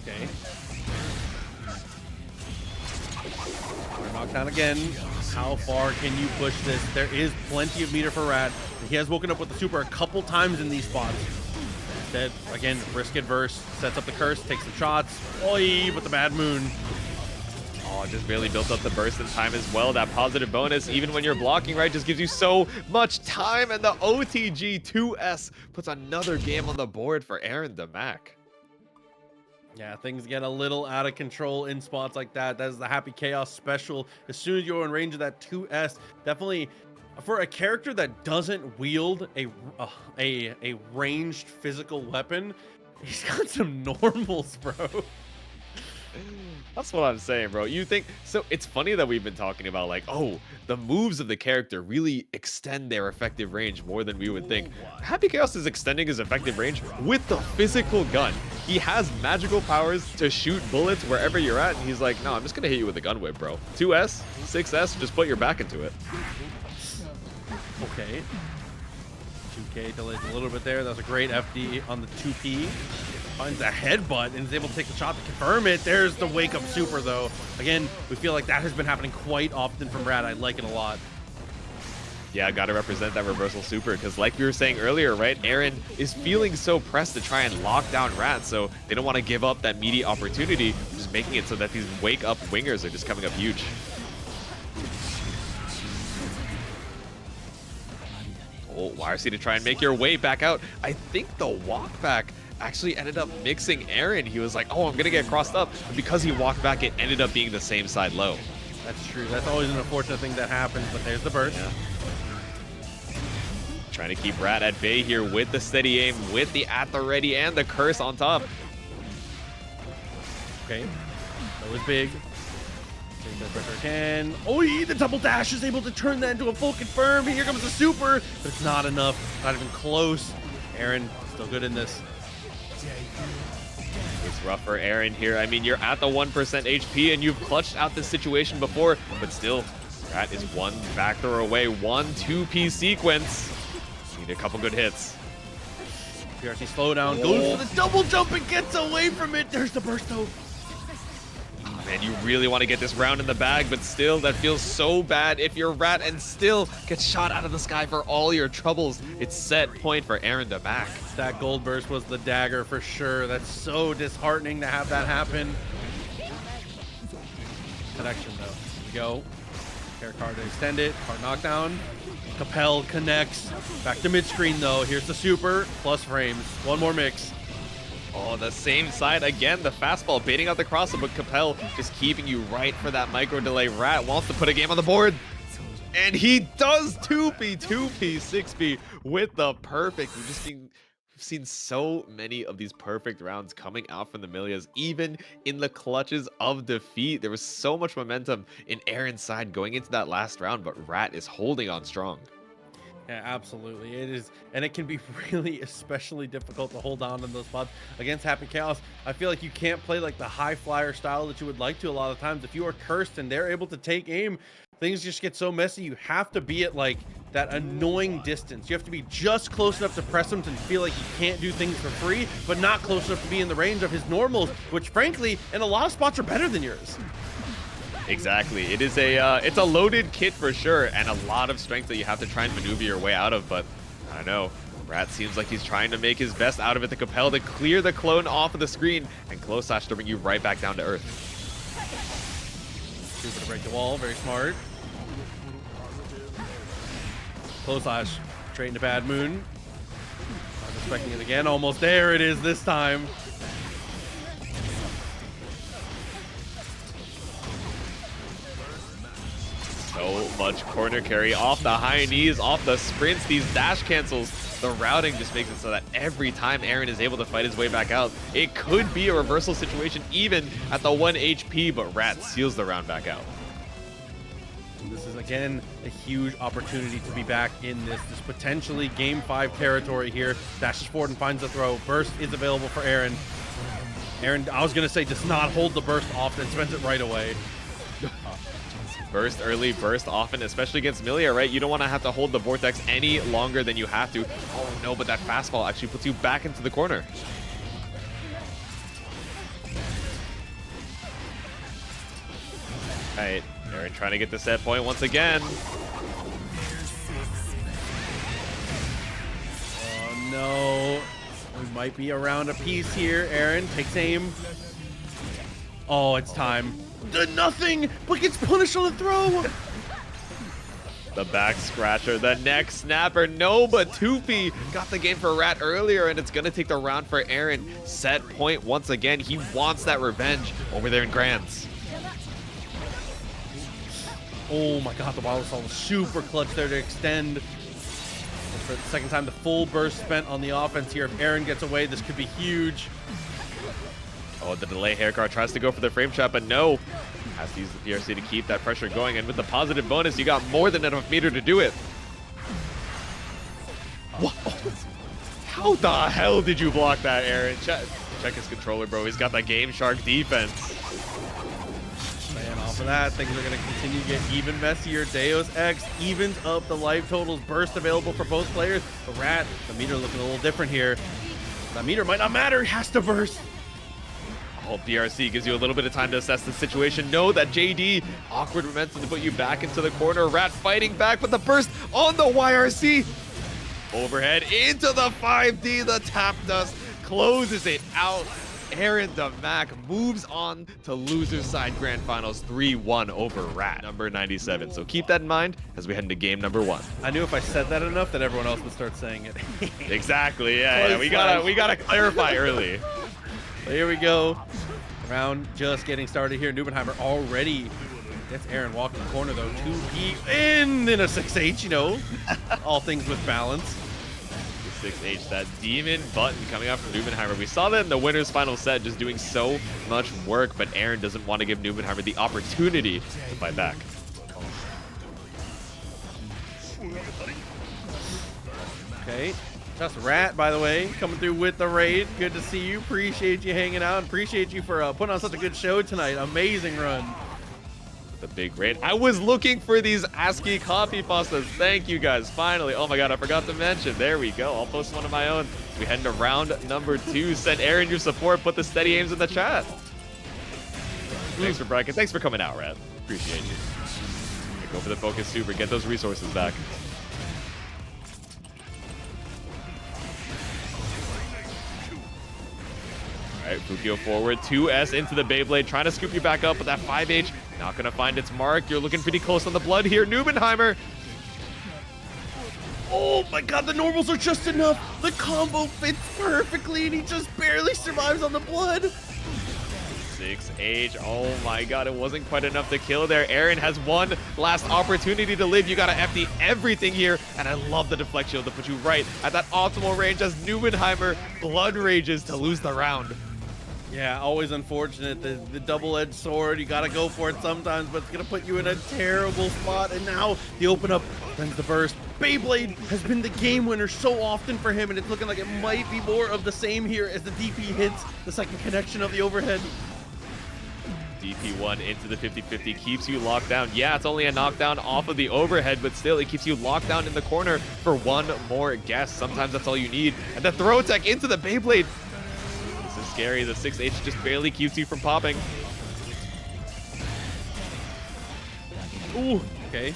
Okay. Knockdown again. How far can you push this? There is plenty of meter for Rat. He has woken up with the super a couple times in these spots. Instead, again, risk adverse, sets up the curse, takes some shots. Oi, with the bad moon. Oh, just barely built up the burst in time as well. That positive bonus, even when you're blocking, right, just gives you so much time. And the OTG 2S puts another game on the board for Aarondamac. Yeah, things get a little out of control in spots like that. That is the Happy Chaos special. As soon as you're in range of that 2S, definitely for a character that doesn't wield a ranged physical weapon, he's got some normals, bro. That's what I'm saying, bro. You think so? It's funny that we've been talking about like, oh, the moves of the character really extend their effective range more than we would think. Happy Chaos is extending his effective range with the physical gun. He has magical powers to shoot bullets wherever you're at, and he's like, no, I'm just gonna hit you with a gun whip, bro. 2S, 6S, just put your back into it. Okay. 2K delays a little bit there. That was a great FD on the 2P. Finds a headbutt and is able to take the shot to confirm it. There's the wake up super though. Again, we feel like that has been happening quite often from Rad. I like it a lot. Yeah, got to represent that reversal super because like we were saying earlier, right? Aaron is feeling so pressed to try and lock down Rat, so they don't want to give up that meaty opportunity, just making it so that these wake up wingers are just coming up huge. Oh, YRC to try and make your way back out. I think the walk back actually ended up mixing Aaron. He was like, oh, I'm gonna get crossed up. But because he walked back, it ended up being the same side low. That's true. That's always an unfortunate thing that happens, but there's the burst. Yeah. Trying to keep Rat at bay here with the steady aim, with the at the ready and the curse on top. Okay, that was big. Take that pressure again. Oh, the double dash is able to turn that into a full confirm. Here comes the super, but it's not enough. Not even close. Aaron still good in this. It's rough for Aaron here. I mean, you're at the 1% HP and you've clutched out this situation before, but still, Rat is one back throw away. 1-2P sequence. Need a couple good hits. PRC slowdown, goes for the double jump and gets away from it. There's the burst though. Oh, man, you really want to get this round in the bag, but still, that feels so bad if you're Rat and still get shot out of the sky for all your troubles. It's set point for Aarondamac. That gold burst was the dagger for sure. That's so disheartening to have that happen. Connection though. Here we go. Air card to extend it. Card knockdown. Capel connects. Back to mid screen though. Here's the super plus frames. One more mix. Oh, the same side again. The fastball baiting out the crossover, but Capel just keeping you right for that micro delay. Rat wants to put a game on the board. And he does 2P, 6P with the perfect. We've seen so many of these perfect rounds coming out from the Millias, even in the clutches of defeat. There was so much momentum in Aaron's side going into that last round, but Rat is holding on strong. Yeah, absolutely. It is, and it can be really especially difficult to hold on in those spots against Happy Chaos. I feel like you can't play like the high flyer style that you would like to a lot of times. If you are cursed and they're able to take aim, things just get so messy. You have to be at like that annoying distance. You have to be just close enough to press him to feel like he can't do things for free, but not close enough to be in the range of his normals, which frankly, in a lot of spots are better than yours. Exactly. It is it's a loaded kit for sure, and a lot of strength that you have to try and maneuver your way out of, but I don't know. Rat seems like he's trying to make his best out of it. The Capel to clear the clone off of the screen, and Close Slash to bring you right back down to earth. Super to break the wall, very smart. Close Slash, straight into Bad Moon. Not expecting it again, almost there it is this time. So much corner carry off the high knees, off the sprints, these dash cancels. The routing just makes it so that every time Aaron is able to fight his way back out, it could be a reversal situation even at the 1 HP, but Rat seals the round back out. This is again a huge opportunity to be back in this potentially game 5 territory here. Dashes forward and finds the throw. Burst is available for Aaron. Aaron, I was gonna say, does not hold the burst often, spends it right away. Burst early, burst often, especially against Millia, right? You don't want to have to hold the Vortex any longer than you have to. Oh no, but that fastball actually puts you back into the corner. All right, Aaron trying to get the set point once again. Oh no, we might be around a piece here. Aaron takes aim. Oh, it's time. The nothing, but gets punished on the throw. The back scratcher, the neck snapper, no, but 2P got the game for Rat earlier, and it's gonna take the round for Aaron. Set point once again. He wants that revenge over there in Grands. Oh my god, the Wild Assault was super clutch there to extend. And for the second time, the full burst spent on the offense here. If Aaron gets away, this could be huge. Oh, the delay haircut tries to go for the frame trap, but no. Has to use the PRC to keep that pressure going, and with the positive bonus, you got more than enough meter to do it. What? How the hell did you block that, Aaron? Check his controller, bro. He's got that Game Shark defense. Man, off of that, things are going to continue to get even messier. Deus Ex evens up the life totals. Burst available for both players. But Rat, the meter looking a little different here. That meter might not matter. He has to burst. Oh, BRC gives you a little bit of time to assess the situation. Know that JD, awkward momentum to put you back into the corner. Rat fighting back, but the burst on the YRC. Overhead into the 5D. The tap dust closes it out. Aarondamac moves on to loser's side grand finals 3-1 over Rat, number 97. So keep that in mind as we head into game number 1. I knew if I said that enough that everyone else would start saying it. Exactly, yeah. We gotta clarify early. So here we go. Round just getting started here. Neubenheimer already gets Aaron walking the corner though. 2P in a 6H, you know. All things with balance. 6H, that demon button coming out from Neubenheimer. We saw that in the winner's final set, just doing so much work, but Aaron doesn't want to give Neubenheimer the opportunity to fight back. Okay, just Rat, by the way, coming through with the raid. Good to see you. Appreciate you hanging out. Appreciate you for putting on such a good show tonight. Amazing run. The big raid. I was looking for these ASCII copy pastas. Thank you guys, finally. Oh my god, I forgot to mention. There we go. I'll post one of my own. We head into round number 2. Send Aaron your support. Put the steady aims in the chat. Thanks for Baiken. Thanks for coming out, Rat. Appreciate you. Go for the focus super. Get those resources back. All right, Fukio forward. 2S into the Beyblade. Trying to scoop you back up, but that 5H not going to find its mark. You're looking pretty close on the blood here. Neubenheimer. Oh my god, the normals are just enough. The combo fits perfectly, and he just barely survives on the blood. 6H. Oh my god, it wasn't quite enough to kill there. Aaron has one last opportunity to live. You got to FD everything here, and I love the deflect shield to put you right at that optimal range as Neubenheimer blood rages to lose the round. Yeah, always unfortunate. The double-edged sword, you got to go for it sometimes, but it's going to put you in a terrible spot. And now the open up, then the burst. Beyblade has been the game winner so often for him, and it's looking like it might be more of the same here as the DP hits the second connection of the overhead. DP1 into the 50-50 keeps you locked down. Yeah, it's only a knockdown off of the overhead, but still, it keeps you locked down in the corner for one more guess. Sometimes that's all you need. And the throw tech into the Beyblade. This is scary. The 6H just barely keeps you from popping. Ooh, okay.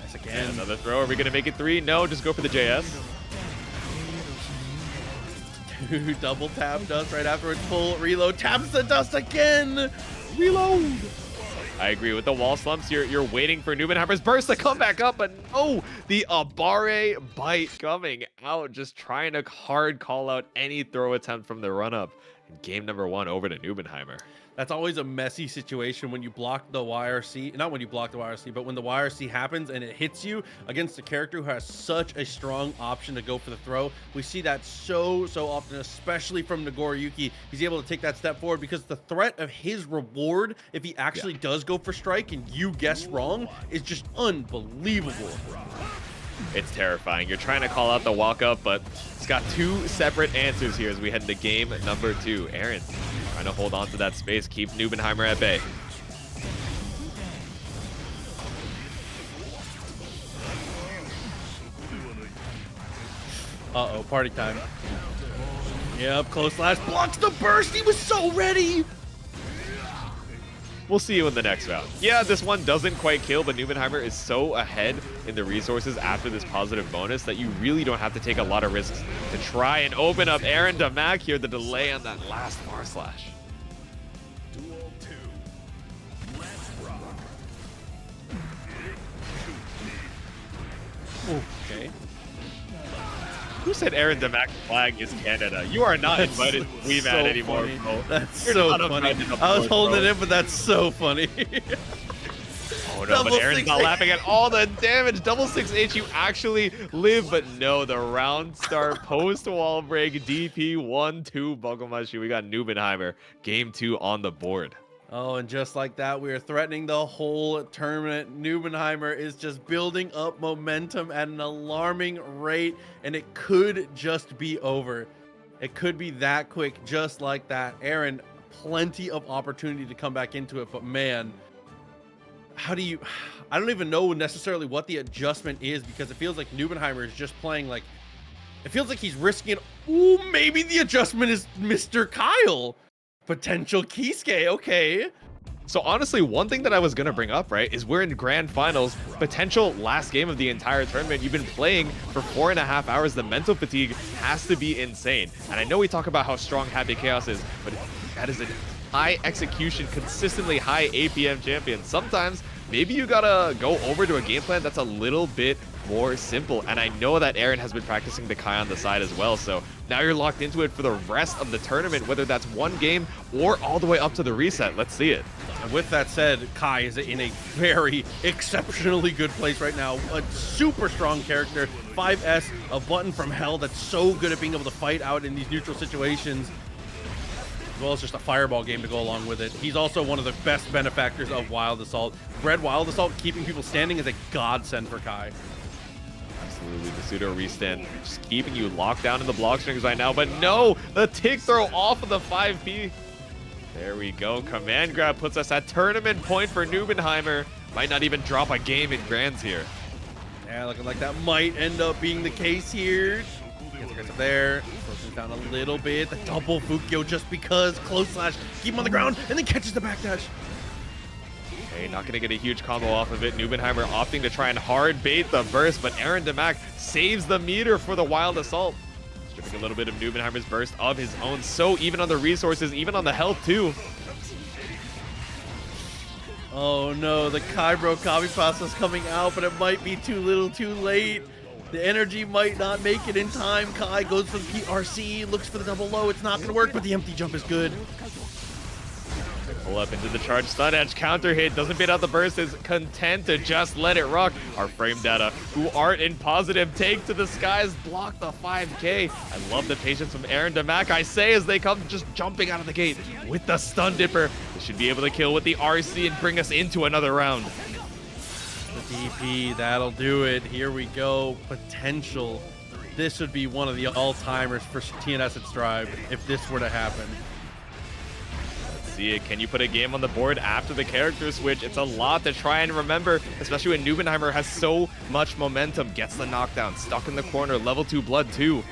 Nice again. And another throw. Are we going to make it 3? No, just go for the JS. Double tap dust right afterwards. Full reload. Taps the dust again. Reload. I agree with the wall slumps. You're waiting for Neubenheimer's burst to come back up, but no, the Abare bite coming out, just trying to hard call out any throw attempt from the run up. And game number 1 over to Neubenheimer. That's always a messy situation when you block the YRC. Not when you block the YRC, but when the YRC happens and it hits you against a character who has such a strong option to go for the throw. We see that so often, especially from Nagoriyuki. He's able to take that step forward because the threat of his reward, if he actually does go for strike and you guess wrong, is just unbelievable. It's terrifying. You're trying to call out the walk up, but it's got 2 separate answers here as we head into game number 2. Aaron trying to hold on to that space, keep Neubenheimer at bay. Uh-oh, party time. Yep, close slash blocks the burst. He was so ready. We'll see you in the next round. Yeah, this one doesn't quite kill, but Neubenheimer is so ahead in the resources after this positive bonus that you really don't have to take a lot of risks to try and open up Aarondamac here. The delay on that last bar slash. Duel 2. Let's rock. Okay. Who said Aarondamac flag is Canada? You are not invited to WeMad so anymore, funny. bro. That's You're so not funny. invited up I was north, holding bro. it in, but that's so funny. Oh no, Double but Aaron's not 6H. laughing at all the damage. Double 6H, you actually live, but no, the round start post wall break DP 1-2 Bogamashi. We got Neubenheimer. Game 2 on the board. Oh, and just like that, we are threatening the whole tournament. Neubenheimer is just building up momentum at an alarming rate, and it could just be over. It could be that quick, just like that. Aaron plenty of opportunity to come back into it, but man, how do you, I don't even know necessarily what the adjustment is, because it feels like Nubenheimer is just playing like, it feels like he's risking it. Ooh, maybe the adjustment is Mr. Kyle. Potential Kisuke, okay. So honestly, one thing that I was going to bring up, right, is we're in grand finals, potential last game of the entire tournament. You've been playing for 4.5 hours. The mental fatigue has to be insane. And I know we talk about how strong Happy Chaos is, but that is a high execution, consistently high APM champion. Sometimes maybe you gotta go over to a game plan that's a little bit more simple. And I know that Aaron has been practicing the Kai on the side as well. So now you're locked into it for the rest of the tournament, whether that's one game or all the way up to the reset. Let's see it. And with that said, Kai is in a very exceptionally good place right now. A super strong character, 5S, a button from hell that's so good at being able to fight out in these neutral situations, as well as just a fireball game to go along with it. He's also one of the best benefactors of Wild Assault. Red Wild Assault keeping people standing is a godsend for Kai. Absolutely, the pseudo restand just keeping you locked down in the block strings right now, but no, the tick throw off of the 5P. There we go. Command grab puts us at tournament point for Nubenheimer. Might not even drop a game in grands here. Yeah, looking like that might end up being the case here. Gets up there, slows him down a little bit. The double Fukyo just because. Close slash, keep him on the ground, and then catches the backdash. Okay, not gonna get a huge combo off of it. Nubenheimer opting to try and hard bait the burst, but Aarondamac saves the meter for the Wild Assault. Stripping a little bit of Nubenheimer's burst of his own. So even on the resources, even on the health too. Oh no, the Kaibro copy process coming out, but it might be too little too late. The energy might not make it in time. Kai goes for the PRC, looks for the double low. It's not going to work, but the empty jump is good. Pull up into the charge stun edge, counter hit, doesn't bait out the burst, is content to just let it rock. Our frame data, who aren't in positive, take to the skies, block the 5K. I love the patience from Aarondamac, I say, as they come just jumping out of the gate with the stun dipper. They should be able to kill with the RC and bring us into another round. The DP, that'll do it. Here we go. Potential. This would be one of the all-timers for TNS at Strive if this were to happen. See it. Can you put a game on the board after the character switch? It's a lot to try and remember, especially when Nubenheimer has so much momentum. Gets the knockdown, stuck in the corner, level 2 blood too.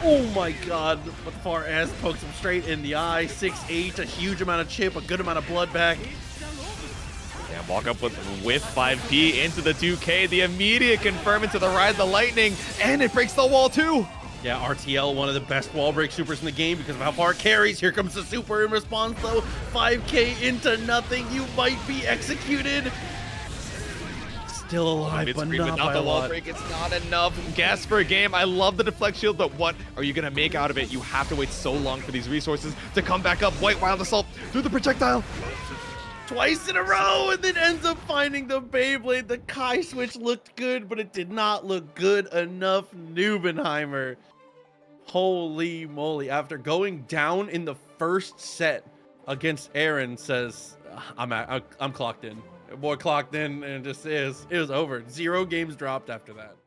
Oh my god, but far as pokes him straight in the eye. 6-8, a huge amount of chip, a good amount of blood back. Yeah, walk up with 5P into the 2K. The immediate confirm into the Ride the Lightning, and it breaks the wall too. Yeah, RTL, one of the best wall break supers in the game because of how far it carries. Here comes the super in response, though. 5K into nothing. You might be executed. Still alive, but not by the a wall lot. break. It's not enough. Gas for a game. I love the deflect shield, but what are you going to make out of it? You have to wait so long for these resources to come back up. White Wild Assault through the projectile. Twice in a row, and then ends up finding the Beyblade. The Kai switch looked good, but it did not look good enough. Nubenheimer. Holy moly. After going down in the first set against Aaron, says, I'm clocked in. Boy clocked in, and it just is. It was over. 0 games dropped after that.